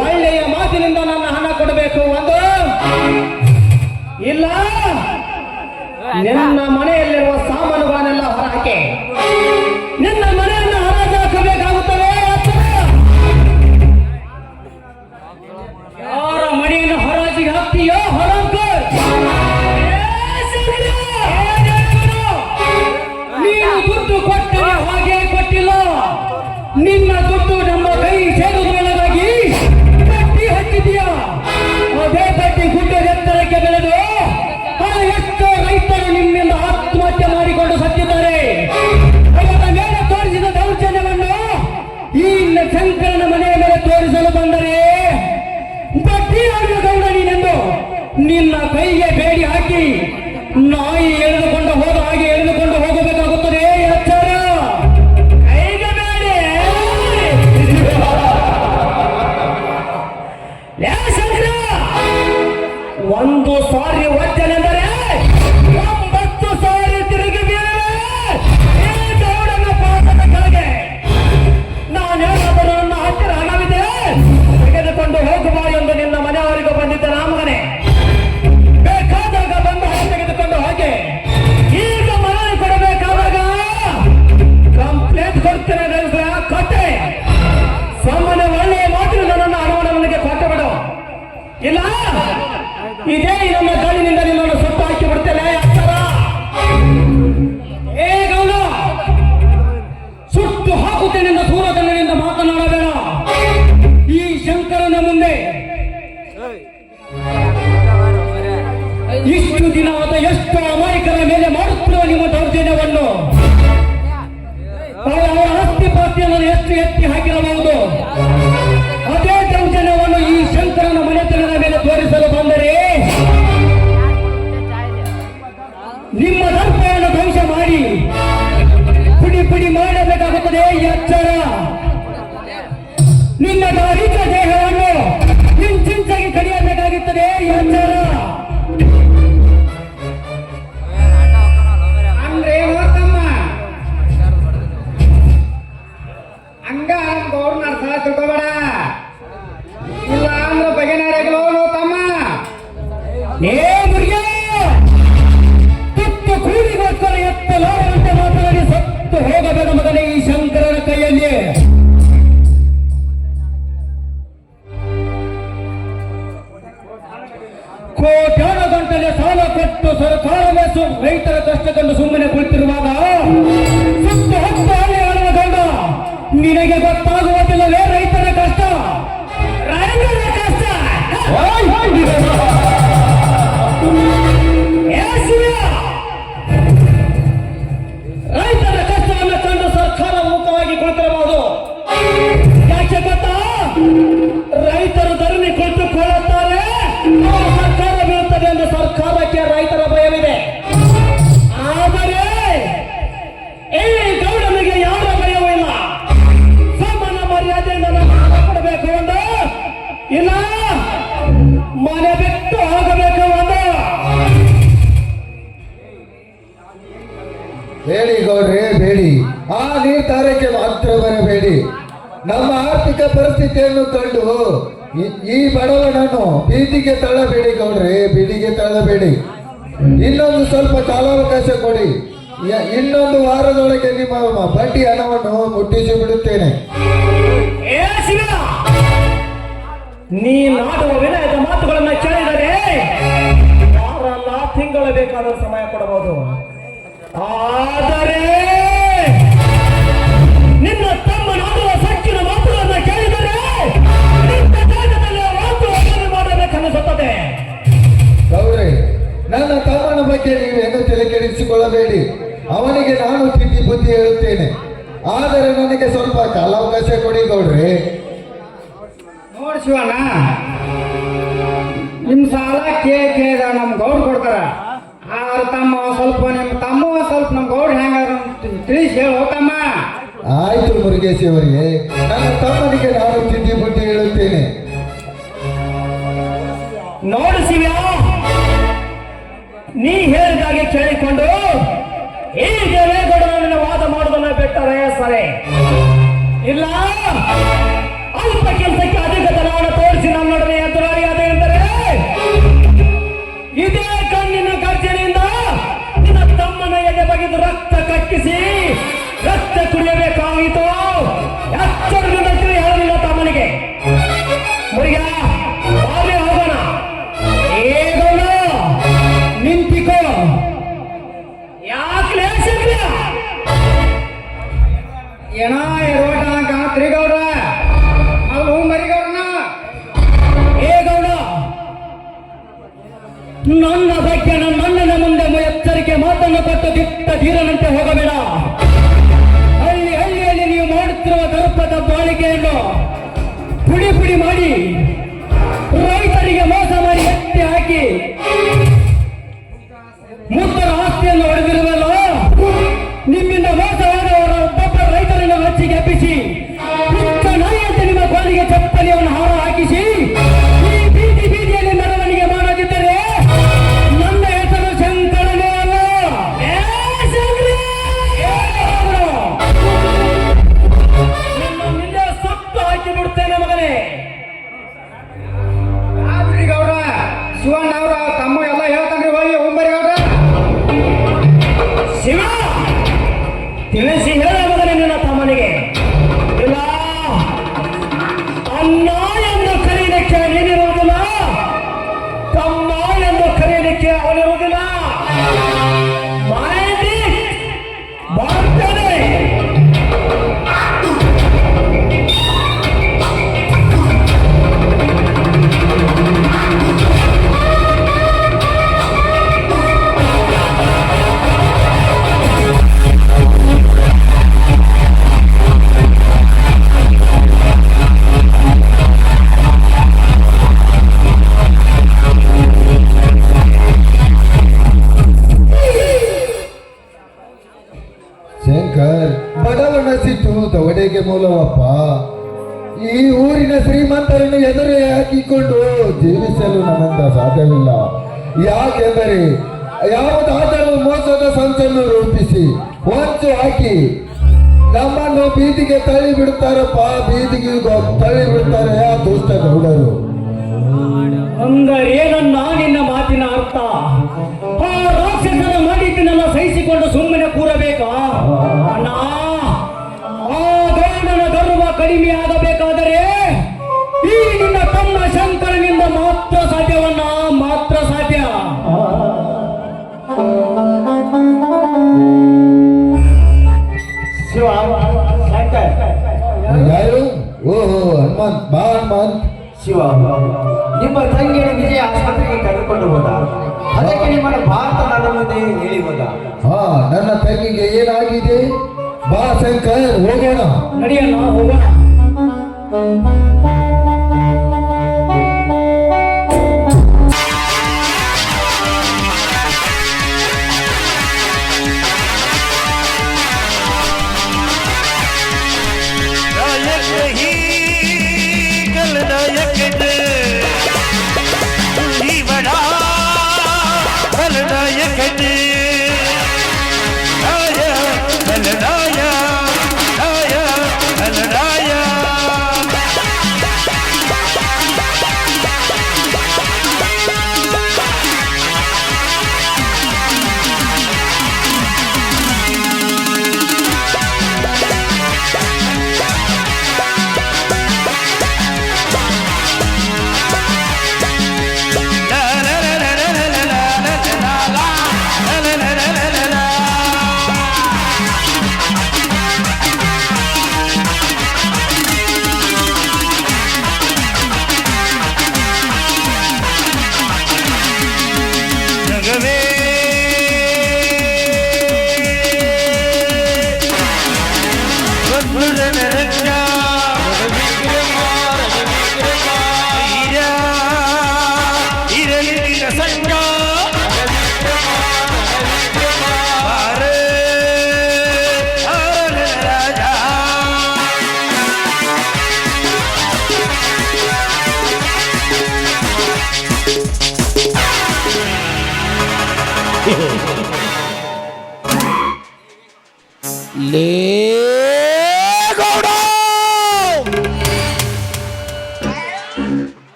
ಒಳ್ಳೆಯ ಮಾತಿನಿಂದ ನನ್ನ ಹಣ ಕೊಡಬೇಕು. ಒಂದು ಇಲ್ಲ ನಿನ್ನ ಮನೆಯಲ್ಲಿರುವ ಸಾಮಾನುಗಳನ್ನೆಲ್ಲ ಹೊರಹಾಕಿ ನಿನ್ನ ಮನೆಯನ್ನು ಹರಾಜು ಹಾಕಬೇಕಾಗುತ್ತದೆ. ಯಾರ ಮನೆಯನ್ನು ಹರಾಜಿಗೆ ಹಾಕ್ತೀಯೋ ಹರಾಂಕರ್, ನೀನು ದುಡ್ಡು ಕೊಟ್ಟರೆ ಹಾಗೆ ಕೊಟ್ಟಿಲ್ಲ. ನಿನ್ನ ದುಡ್ಡು ನಮ್ಮ ಕೈ ಸೇರುವುದರೊಳಗಾಗಿ ಬಡ್ಡಿ ಹಚ್ಚಿದೀಯ. ಅದೇ ಬಡ್ಡಿ ಗುಡ್ಡ ಎತ್ತರಕ್ಕೆ ಬೆಳೆದು ಎಷ್ಟೋ ರೈತರು ನಿಮ್ಮಿಂದ ಆತ್ಮಹತ್ಯೆ ಮಾಡಿಕೊಂಡು ಸತ್ತಿದ್ದಾರೆ. ಅವರ ಮೇಲೆ ತೋರಿಸಿದ ದೌರ್ಜನ್ಯವನ್ನು ಈ ಶಂಕರನ ಮನೆಯ ಮೇಲೆ ತೋರಿಸಲು ಬಂದರೆ ಬಡ್ಡಿ ನಿನ್ನ ಕೈಗೆ ಬೇಡಿ ಹಾಕಿ ನಾಯಿ ಎಳೆದುಕೊಂಡು ಹೋದ ಹಾಗೆ ಎಳೆದುಕೊಂಡು ಹೋಗಬೇಕಾಗುತ್ತದೆ. ಎಚ್ಚರ, ಕೈಗೆ ಬೇಡಿ. ಲೇ ಶಂಕರ, ಒಂದು ಸಾರಿ ವಚನೆಂದರೆ 9 ಸಾರಿ ತಿರುಗಿ ಈ ಗೌಡನ ಪಾದದ ಕೆಳಗೆ ನಾನೇನಾದರೂ ನನ್ನ ಹತ್ತಿರ ಹಣವಿದೆ ತೆಗೆದುಕೊಂಡು ಹೋಗುವ ಎಂದು ನಿನ್ನ ಮನೆಯವರಿಗೂ ಬಂದಿದ್ದ ಮಗನೇ. ಬೇಕಾದಾಗ ಬಂದು ಹಣ ತೆಗೆದುಕೊಂಡು ಹೋಗಿ ಈಗ ಮನೆ ಕೊಡಬೇಕಾದಾಗ ಕಂಪ್ಲೇಂಟ್ ಕೊಡ್ತೇನೆ. ಕೊಟ್ಟೆ ಸಾಮಾನ್ಯ ಒಳ್ಳೆಯ ಮಾತ್ರ ನನ್ನನ್ನು ಹಣವನ್ನು ನನಗೆ ಕೊಟ್ಟು ಬಿಡು, ಇಲ್ಲ ಇದೇ ನನ್ನ ಗಾಳಿನಿಂದ ನಿನ್ನನ್ನು ಸುಟ್ಟು ಹಾಕಿ ಬಿಡ್ತೇನೆ. ಅಕ್ಷರ, ಏ ಗೌಡ, ಸುಟ್ಟು ಹಾಕುತ್ತೇನೆಂದ ಸೂರಕಣ್ಣಿನಿಂದ ಮಾತನಾಡಬೇಡ. ಈ ಶಂಕರನ ಮುಂದೆ ಇಷ್ಟು ದಿನ ಆದ ಎಷ್ಟು ಅಮಾಯಕರ ಮೇಲೆ ಮಾಡುತ್ತಿರುವ ನಿಮ್ಮ ದೌರ್ಜನ್ಯವನ್ನು, ಅವರ ಆಸ್ತಿ ಪಾಸ್ತಿಯನ್ನು ಎಷ್ಟು ಎತ್ತಿ ಹಾಕಿರಬಹುದು. ಅದೇ ದೌರ್ಜನ್ಯವನ್ನು ಈ ಶಂಕರನ ಮನೆತನದ ಮೇಲೆ ತೋರಿಸಲು ಬಂದರೆ ನಿಮ್ಮ ದರ್ಪವನ್ನು ಧ್ವಂಸ ಮಾಡಿ ಪುಡಿ ಪುಡಿ ಮಾಡಬೇಕಾಗುತ್ತದೆ. ಎಚ್ಚರ, ನಿನ್ನ ದಾರಿಕ ದೇಹವನ್ನು ಇಂಚಿಂಚಾಗಿ ಕಡಿಯಬೇಕಾಗುತ್ತದೆ. ಎಚ್ಚರ. ಅಂದ್ರೆ ತಮ್ಮ ಹಂಗ ಗೌರ್ನ ಅರ್ಥ ತಿಳ್ಕೊಬೇಡ, ಇಲ್ಲ ಅಂದ್ರೆ ಬಗೆನಾಡಗಳು ತಮ್ಮ. ಏ ಮುರುಗ, ತುತ್ತು ಕೂಲಿಗೋಸ್ಕರ ಎತ್ತಲಾರಂತೆ ಮಾತನಾಡಿ ಸತ್ತು ಹೋಗಬೇಡ ಮಗನೇ ಈ ಶಂಕರನ ಕೈಯಲ್ಲಿ. ಕೋಟ್ಯಾನ ಗಂಟಲೆ ಸಾಲ ಕೊಟ್ಟು ಸರ್ಕಾರವೇ ರೈತರ ಕಷ್ಟ ಕಂಡು ಸುಮ್ಮನೆ ಕುಳಿತಿರುವಾಗ ಸುತ್ತು ಹತ್ತು ಹಳೆ ಆಳುವ ಗಂಡ ನಿನಗೆ ಗೊತ್ತಾಗುವುದಿಲ್ಲವೇ ರೈತರ ಕಷ್ಟ, ರೈತರ ಕಷ್ಟ. ರೈತರ ಕಷ್ಟವನ್ನು ಕಂಡು ಸರ್ಕಾರ ಮುಖವಾಗಿ ಕುಳಿತಿರಬಹುದು. ಯಾಕೆ ಗೊತ್ತಾ? ರೈತರು ಧರಣಿ ಕುಳಿತುಕೊಳ್ಳುತ್ತಾರೆ, ಸರ್ಕಾರ ಬೀಳುತ್ತದೆ ಎಂದು ಸರ್ಕಾರಕ್ಕೆ ರೈತರ ಭಯವಿದೆ. ಆದರೆ ಈ ಗೌಡನಿಗೆ ಯಾರ ಭಯವೂ ಇಲ್ಲ. ಸಾಮಾನ್ಯ ಮರ್ಯಾದೆಯಿಂದ ನಾನು ಕೊಡಬೇಕು ಒಂದು, ಇಲ್ಲ ಮನೆ ಬಿಟ್ಟು ಹೋಗಬೇಕು ಒಂದು. ಬೇಡಿ ಗೌಡ್ರೆ ಬೇಡಿ, ಆ ನಿರ್ಧಾರಕ್ಕೆ ಮಾತ್ರ ಬರಬೇಡಿ. ನಮ್ಮ ಆರ್ಥಿಕ ಪರಿಸ್ಥಿತಿಯನ್ನು ಕಂಡು ಈ ಬಡವನನ್ನು ಬೀದಿಗೆ ತಳ್ಳಬೇಡಿ ಗೌಡ್ರೆ, ಬೀದಿಗೆ ತಳ್ಳಬೇಡಿ. ಇನ್ನೊಂದು ಸ್ವಲ್ಪ ಕಾಲಾವಕಾಶ ಕೊಡಿ. ಇನ್ನೊಂದು ವಾರದೊಳಗೆ ನಿಮ್ಮ ಬಡ್ಡಿ ಹಣವನ್ನು ಮುಟ್ಟಿಸಿ ಬಿಡುತ್ತೇನೆ. ನೀ ನಾಡುವ ವಿನಯದ ಮಾತುಗಳನ್ನು ಕೇಳಿದರೆ ವಾರಲ್ಲ ತಿಂಗಳ ಬೇಕಾದ ಸಮಯ ಕೊಡಬಹುದು. ಆದರೆ ನಿನ್ನ ತಮ್ಮ ನಾಡುವ ಸಕ್ಕಿನ ಮಾತುಗಳನ್ನು ಕೇಳಿದರೆ ನಿನ್ನ ಜಾಗದಲ್ಲಿ ಮಾತು ಮಾಡಬೇಕನ್ನಿಸುತ್ತದೆ. ಗೌಡ್ರೆ, ನನ್ನ ತಮ್ಮನ ಬಗ್ಗೆ ನೀವೇನು ತಲೆ ಕೆಡಿಸಿಕೊಳ್ಳಬೇಡಿ. ಅವನಿಗೆ ನಾನು ತಿದ್ದಿ ಬುದ್ಧಿ ಹೇಳುತ್ತೇನೆ. ಆದರೆ ನನಗೆ ಸ್ವಲ್ಪ ಕಾಲಾವಕಾಶ ಕೊಡಿ ಗೌಡ್ರೆ. ನೋಡಿ ಶಿವಣ್ಣ, ನಿಮ್ ಸಾಲ ಕೇಳಿದ ನಮ್ ಗೌಡ್ ಕೊಡ್ತಾರ. ತಮ್ಮ ಸ್ವಲ್ಪ ನಿಮ್ ತಮ್ಮ ಸ್ವಲ್ಪ ನಮ್ ಗೌಡ್ ಹೆಂಗ ತಿಳಿಸಿ ಹೇಳು ತಮ್ಮ. ಆಯ್ತು ಮುರುಗೇಶ್ ಅವರಿಗೆ, ನನ್ನ ತಮ್ಮನಿಗೆ ನಾನು ತಿದ್ದಿ ಬುದ್ಧಿ ಹೇಳುತ್ತೇನೆ. ನೋಡು ಶಿವ, ನೀ ಹೇಳಿದಾಗೆ ಕೇಳಿಕೊಂಡು ಈ ದೇವೇಗೌಡನ ವಾದ ಮಾಡುವುದನ್ನ ಬಿಟ್ಟರೆ ಸರಿ, ಇಲ್ಲ ಅಲ್ಪ ಕೆಲಸಕ್ಕೆ ಅಧಿಕ ದರವನ್ನು ತೋರಿಸಿ ನಮ್ಮ ನಡುವೆ ಎದುರಾಳಿ ಅದೇ ಎಂದರೆ ಇದೇ ಕಣ್ಣಿನ ಗರ್ಜನೆಯಿಂದ ನಿನ್ನ ತಮ್ಮನ ಎದೆ ಬಗೆದು ರಕ್ತ ಕಕ್ಕಿಸಿ ರಕ್ತ ಕುಡಿಯಬೇಕಾಗಿತ್ತು. ಎಚ್ಚರದಿಂದ ಹೇಳಲಿಲ್ಲ ತಮ್ಮನಿಗೆ. ಮುರಿಯ ಬಾವಿ ಹೋಗೋಣ. ಏಗೋಣ ನಿಂತಿಕೋ. ಯಾಕೆ ಏನ ರೋಟ ತ್ರಿಗೌಡ ಅವು ಮರಿಗೌಡನ. ಏ ಗೌಡ, ನನ್ನ ಬಗ್ಗೆ ನನ್ನಣ್ಣನ ಮುಂದೆ ಎಚ್ಚರಿಕೆ ಮಾತನ್ನು ಕೊಟ್ಟು ದಿಟ್ಟ ಧೀರನಂತೆ ಹೋಗಬೇಡ. ಹಳ್ಳಿಯಲ್ಲಿ ನೀವು ಮಾಡುತ್ತಿರುವ ದರ್ಪದ ಬಾಳಿಕೆಯನ್ನು ಪುಡಿ ಪುಡಿ ಮಾಡಿ ರೈತರಿಗೆ ಮೋಸ ಮಾಡಿ ಎತ್ತಿ ಹಾಕಿ ಹೊಟ್ಟೆಗೆ ಮೂಲವಪ್ಪ. ಈ ಊರಿನ ಶ್ರೀಮಂತರನ್ನು ಎದುರು ಹಾಕಿಕೊಂಡು ಜೀವಿಸಲು ನಮ್ಮಿಂದ ಸಾಧ್ಯವಿಲ್ಲ. ಯಾಕೆಂದರೆ ಯಾವುದಾದರೂ ಮೋಸದ ಸಂಚನ್ನು ರೂಪಿಸಿ ಹೊಂಚು ಹಾಕಿ ನಮ್ಮನ್ನು ಬೀದಿಗೆ ತಳ್ಳಿ ಬಿಡ್ತಾರಪ್ಪ. ಬೀದಿಗೆ ತಳ್ಳಿ ಬಿಡ್ತಾರೆ ಆ ದುಷ್ಟ ಗೌಡರು. ಹಂಗಾರೇನನ್ನ ನಿನ್ನ ಮಾತಿನ ಅರ್ಥ? ಆ ರಾಕ್ಷಸನ ಮಾಡಿದ್ದನ್ನೆಲ್ಲ ಸಹಿಸಿಕೊಂಡು ಸುಮ್ಮನೆ ಕೂರಬೇಕಾ ಅಣ್ಣ? ಆ ಗೌಡನ ಗರ್ವ ಕಡಿಮೆ ಆಗಬೇಕಾದರೆ ಈ ನಿನ್ನ ತಮ್ಮ ಶಂಕರನಿಂದ ಮಾತ್ರ ಸಾಧ್ಯವನ್ನ, ಮಾತ್ರ ಸಾಧ್ಯ. ಶಿವ ಶಂಕರ್, ಯಾರು? ಓಹೋ ಹನುಮಂತ್, ಬಾ ಹನುಮಂತ್. ಶಿವ, ನಿಮ್ಮ ತಂಗಿಯ ವಿಜಯ ಆಸ್ಪತ್ರೆಗೆ ಕರೆದುಕೊಂಡು ಹೋದ, ಅದಕ್ಕೆ ನಿಮ್ಮನ್ನು ಭಾರತ ನನ್ನ ಮುಂದೆ ಹೇಳಿ ಹೋದ. ಹಾ, ನನ್ನ ತಂಗಿಗೆ ಏನಾಗಿದೆ? ಬಾ ಶಂಕರ್, ಹೋಗೋಣ. ನಡೆಯಲ್ಲ, ಹೋಗೋಣ.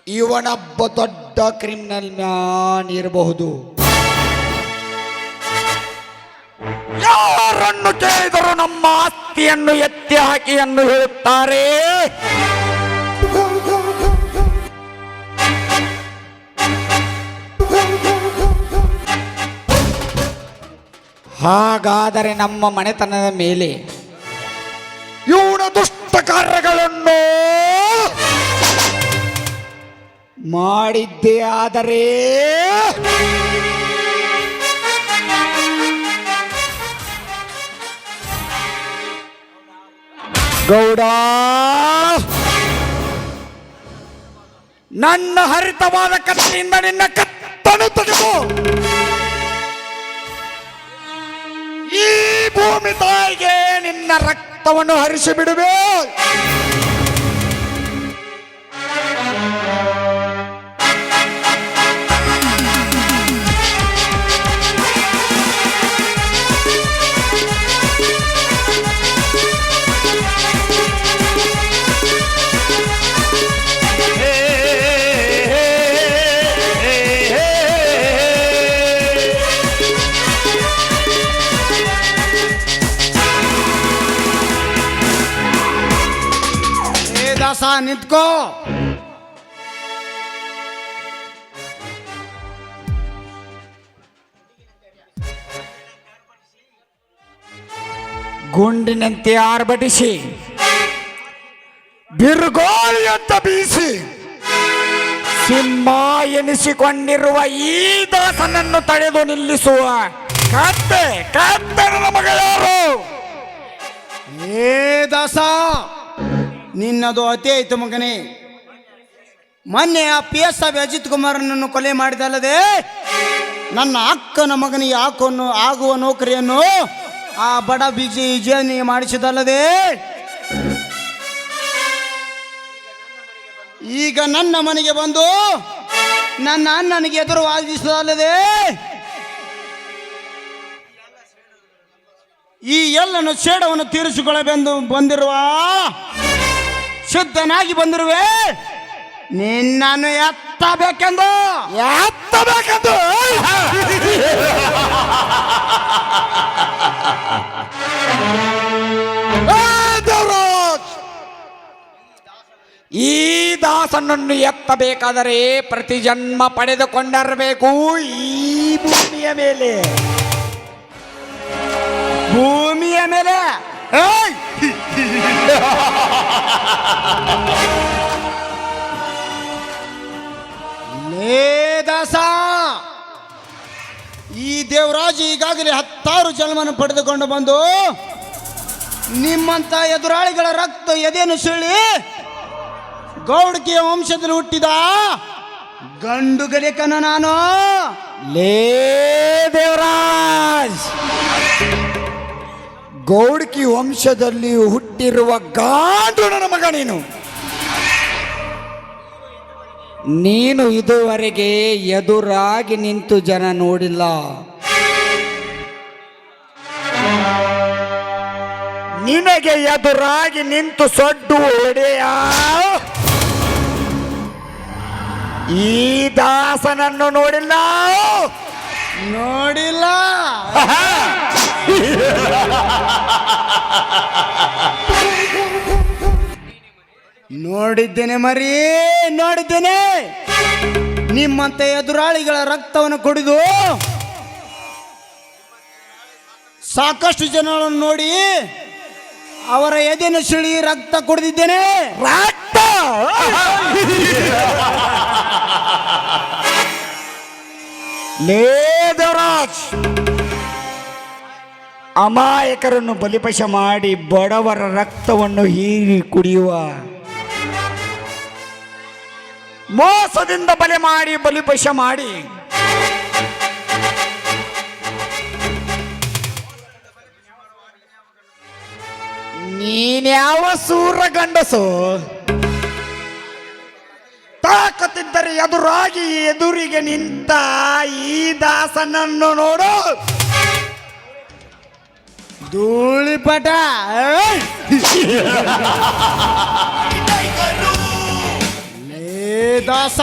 ಇವನೊಬ್ಬ ದೊಡ್ಡ ಕ್ರಿಮಿನಲ್ ಮ್ಯಾನ್ ಇರಬಹುದು. ಯಾರನ್ನು ಕೇಳಿದರೂ ನಮ್ಮ ಆಸ್ತಿಯನ್ನು ಎತ್ತಿ ಹಾಕಿ ಎಂದು ಹೇಳುತ್ತಾರೆ. ಹಾಗಾದರೆ ನಮ್ಮ ಮನೆತನದ ಮೇಲೆ ಇವನ ದುಷ್ಟ ಕಾರ್ಯಗಳನ್ನು ಮಾಡಿದ್ದೇ ಆದರೆ ಗೌಡ, ನನ್ನ ಹರಿತವಾದ ಕತ್ತಿಯಿಂದ ನಿನ್ನ ಕತ್ತನ್ನು ತೆಗೆದು ಈ ಭೂಮಿ ತಾಯಿಗೆ ನಿನ್ನ ರಕ್ತವನ್ನು ಹರಿಸಿ ಬಿಡುವೆ. ನಿಂತ್ಕೋ. ಗುಂಡಿನಂತೆ ಆರ್ಭಟಿಸಿ ಬಿರುಗೋಳಿ ಅಂತ ಬೀಸಿ ಸಿಂಹ ಎನಿಸಿಕೊಂಡಿರುವ ಈ ದಾಸನನ್ನು ತಡೆದು ನಿಲ್ಲಿಸುವ ಕತ್ತನ ಮಗ ಯಾರು? ಏ ದಾಸ, ನಿನ್ನದು ಅತಿ ಆಯ್ತು ಮಗನೇ. ಮೊನ್ನೆ ಆ PS ಅಜಿತ್ ಕುಮಾರನನ್ನು ಕೊಲೆ ಮಾಡಿದಲ್ಲದೆ ನನ್ನ ಅಕ್ಕನ ಮಗನಿಗೆ ಆಗುವ ನೌಕರಿಯನ್ನು ಆ ಬಡ ವಿಜಯನಿ ಮಾಡಿಸಿದಲ್ಲದೆ ಈಗ ನನ್ನ ಮನೆಗೆ ಬಂದು ನನ್ನ ಅಣ್ಣನಿಗೆ ಎದುರು ವಾದಿಸುವುದಲ್ಲದೆ ಈ ಎಲ್ಲನ್ನು ಛೇಡವನ್ನು ತೀರಿಸಿಕೊಳ್ಳಬೆಂದು ಬಂದಿರುವ ಶುದ್ಧನಾಗಿ ಬಂದಿರುವೆ. ನಿನ್ನನ್ನು ಎತ್ತಬೇಕೆಂದು ಈ ದಾಸನನ್ನು ಎತ್ತಬೇಕಾದರೆ ಪ್ರತಿ ಜನ್ಮ ಪಡೆದುಕೊಂಡಿರಬೇಕು ಈ ಭೂಮಿಯ ಮೇಲೆ. ಏಯ್! ಲೇ ದಾಸ, ಈ ದೇವರಾಜ ಈಗಾಗಲೇ 10 ಜನ್ಮವನ್ನು ಪಡೆದುಕೊಂಡು ಬಂದು ನಿಮ್ಮಂತ ಎದುರಾಳಿಗಳ ರಕ್ತ ಎದೆಯನ್ನು ಸುಳಿ ಗೌಡಕಿಯ ವಂಶದಲ್ಲಿ ಹುಟ್ಟಿದ ಗಂಡು ಗಲಿಕನ ನಾನು. ಲೇ ದೇವರಾಜ್, ಗೌಡ್ಕಿ ವಂಶದಲ್ಲಿ ಹುಟ್ಟಿರುವ ಗಾಂಡು ನನ್ನ ಮಗ ನೀನು ಇದುವರೆಗೆ ಎದುರಾಗಿ ನಿಂತು ಜನ ನೋಡಿಲ್ಲ. ನಿನಗೆ ಎದುರಾಗಿ ನಿಂತು ಸೊಡ್ಡು ಹೊಡೆಯ ಈ ದಾಸನನ್ನು ನೋಡಿಲ್ಲ. ನೋಡಿದ್ದೇನೆ ಮರಿ, ನೋಡಿದ್ದೇನೆ. ನಿಮ್ಮಂತ ಎದುರಾಳಿಗಳ ರಕ್ತವನ್ನು ಕುಡಿದು ಸಾಕಷ್ಟು ಜನರನ್ನು ನೋಡಿ ಅವರ ಎದೆಯನ್ನು ಸಿಳಿ ರಕ್ತ ಕುಡಿದಿದ್ದೇನೆ. ರಕ್ತ ಲೇ ದೇವರಾಜ್, ಅಮಾಯಕರನ್ನು ಬಲಿಪಶ ಮಾಡಿ ಬಡವರ ರಕ್ತವನ್ನು ಹೀರಿ ಕುಡಿಯುವ, ಮೋಸದಿಂದ ಬಲೆ ಮಾಡಿ ಬಲಿಪಶ ಮಾಡಿ ನೀನ್ಯಾವ ಸೂರ ಗಂಡಸು? ತಾಕತ್ತಿದ್ದರೆ ಎದುರಿಗೆ ನಿಂತ ಈ ದಾಸನನ್ನು ನೋಡು. ಧೂಳಿಪಟ. ಲೇ ದಾಸ,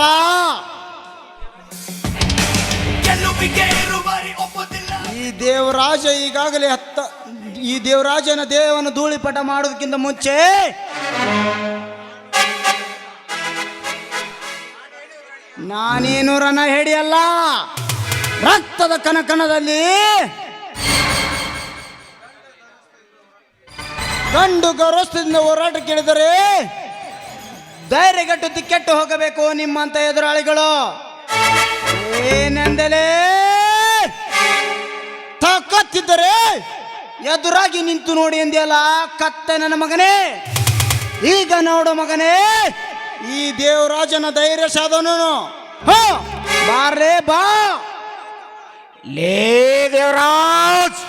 ಈ ದೇವರಾಜನ ದೇಹವನ್ನು ಧೂಳಿಪಟ ಮಾಡೋದಕ್ಕಿಂತ ಮುಂಚೆ ನಾನೇನು ರಣ ಹೇಳಿಯಲ್ಲ, ರಕ್ತದ ಕನಕನದಲ್ಲಿ ಗಂಡು ಗೌರವದಿಂದ ಹೋರಾಟ ಕೇಳಿದರೆ ಧೈರ್ಯಗಟ್ಟು ತಿಕ್ಕೆಟ್ಟು ಹೋಗಬೇಕು ನಿಮ್ಮಂತ ಎದುರಾಳಿಗಳು. ಏನೆಂದಲೇ ತಾಕತ್ತಿದ್ದರೆ ಎದುರಾಗಿ ನಿಂತು ನೋಡಿ ಎಂದಿಯಲ್ಲ ಕತ್ತೆ ನನ್ನ ಮಗನೇ. ಈಗ ನೋಡು ಮಗನೇ, ಈ ದೇವರಾಜನ ಧೈರ್ಯ ಸಾಧನನು. ಬಾರೇ ಬಾ. ಲೇ ದೇವರಾಜ್,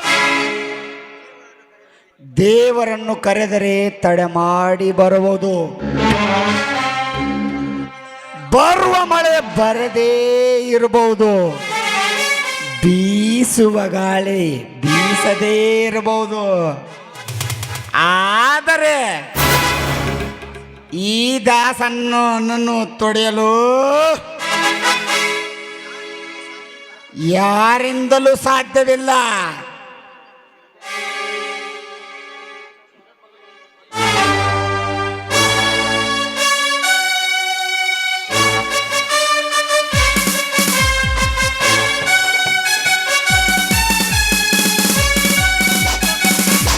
ದೇವರನ್ನು ಕರೆದರೆ ತಡೆ ಮಾಡಿ ಬರುವುದು. ಬರುವ ಮಳೆ ಬರದೇ ಇರಬಹುದು, ಬೀಸುವ ಗಾಳಿ ಬೀಸದೇ ಇರಬಹುದು. ಆದರೆ ಈ ದಾಸನನ್ನು ತೊಡೆಯಲು ಯಾರಿಂದಲೂ ಸಾಧ್ಯವಿಲ್ಲ.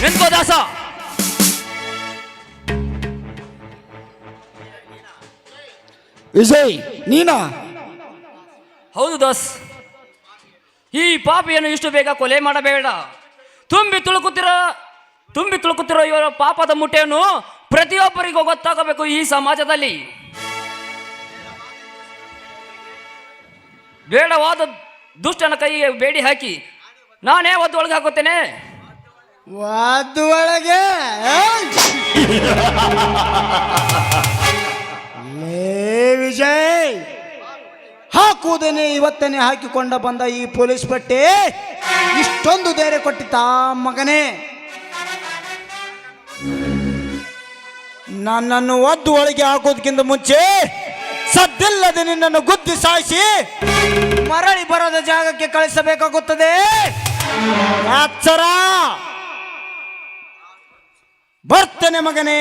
ನಿಂತ್ಕೋ ದಾಸ. ವಿಜಯ್, ನೀನಾ? ಹೌದು ದಾಸ್. ಈ ಪಾಪಿಯನ್ನು ಇಷ್ಟು ಬೇಗ ಕೊಲೆ ಮಾಡಬೇಡ. ತುಂಬಿ ತುಳುಕುತ್ತಿರೋ ಇವರ ಪಾಪದ ಮುಟ್ಟೆಯನ್ನು ಪ್ರತಿಯೊಬ್ಬರಿಗೂ ಗೊತ್ತಾಗಬೇಕು ಈ ಸಮಾಜದಲ್ಲಿ. ಬೇಡವಾದ ದುಷ್ಟನ ಕೈಗೆ ಬೇಡಿ ಹಾಕಿ ನಾನೇ ಒದ್ದೊಳಗೆ ಹಾಕುತ್ತೇನೆ. ವಾದ್ದು ಒಳಗೆ ಲೇ ವಿಜಯ್, ಹಾಕುವುದೇನೆ ಇವತ್ತನೇ ಹಾಕಿಕೊಂಡ ಬಂದ ಈ ಪೊಲೀಸ್ ಪಟ್ಟಿ ಇಷ್ಟೊಂದು ಧೈರ್ಯ ಕೊಟ್ಟಿತ್ತ ಮಗನೇ? ನನ್ನನ್ನು ಒದ್ದು ಒಳಗೆ ಹಾಕೋದಕ್ಕಿಂತ ಮುಂಚೆ ಸದ್ದಿಲ್ಲದೆ ನಿನ್ನನ್ನು ಗುದ್ದಿ ಸಾಯಿಸಿ ಮರಳಿ ಬರದ ಜಾಗಕ್ಕೆ ಕಳಿಸಬೇಕಾಗುತ್ತದೆ. ಎಚ್ಚರ, ಬರ್ತೇನೆ ಮಗನೇ,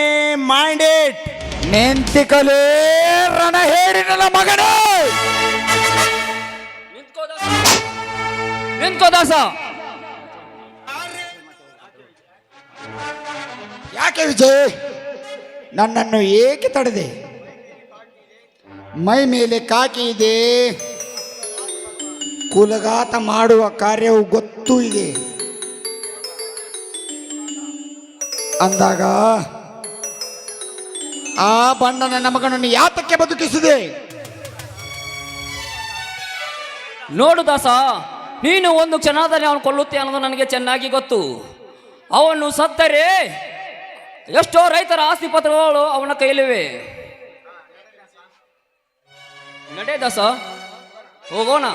ಮೈಂಡ್ ಇಟ್. ನೆಂತಿಕಲೇ ರಣ ಹೇಳಿರಲ್ಲ ಮಗನೇ. ನಿಂತ್ಕೋ ದಾಸ. ಯಾಕೆ ವಿಜಯ್ ನನ್ನನ್ನು ಏಕೆ ತಡೆದೆ? ಮೈ ಮೇಲೆ ಕಾಕಿ ಇದೆ, ಕುಲಘಾತ ಮಾಡುವ ಕಾರ್ಯವು ಗೊತ್ತೂ ಇದೆ ಅಂದಾಗ ಆ ಬಣ್ಣ ನನ್ನ ಮಗನನ್ನು ಯಾತಕ್ಕೆ ಬದುಕಿಸಿದೆ? ನೋಡು ದಾಸ, ನೀನು ಒಂದು ಕ್ಷಣದಲ್ಲಿ ಅವನು ಕೊಲ್ಲುತ್ತೆ ಅನ್ನೋದು ನನಗೆ ಚೆನ್ನಾಗಿ ಗೊತ್ತು. ಅವನು ಸತ್ತರೆ ಎಷ್ಟೋ ರೈತರ ಆಸ್ತಿ ಪತ್ರಗಳು ಅವನ ಕೈಲಿವೆ. ನಡೆ ದಾಸ, ಹೋಗೋಣ.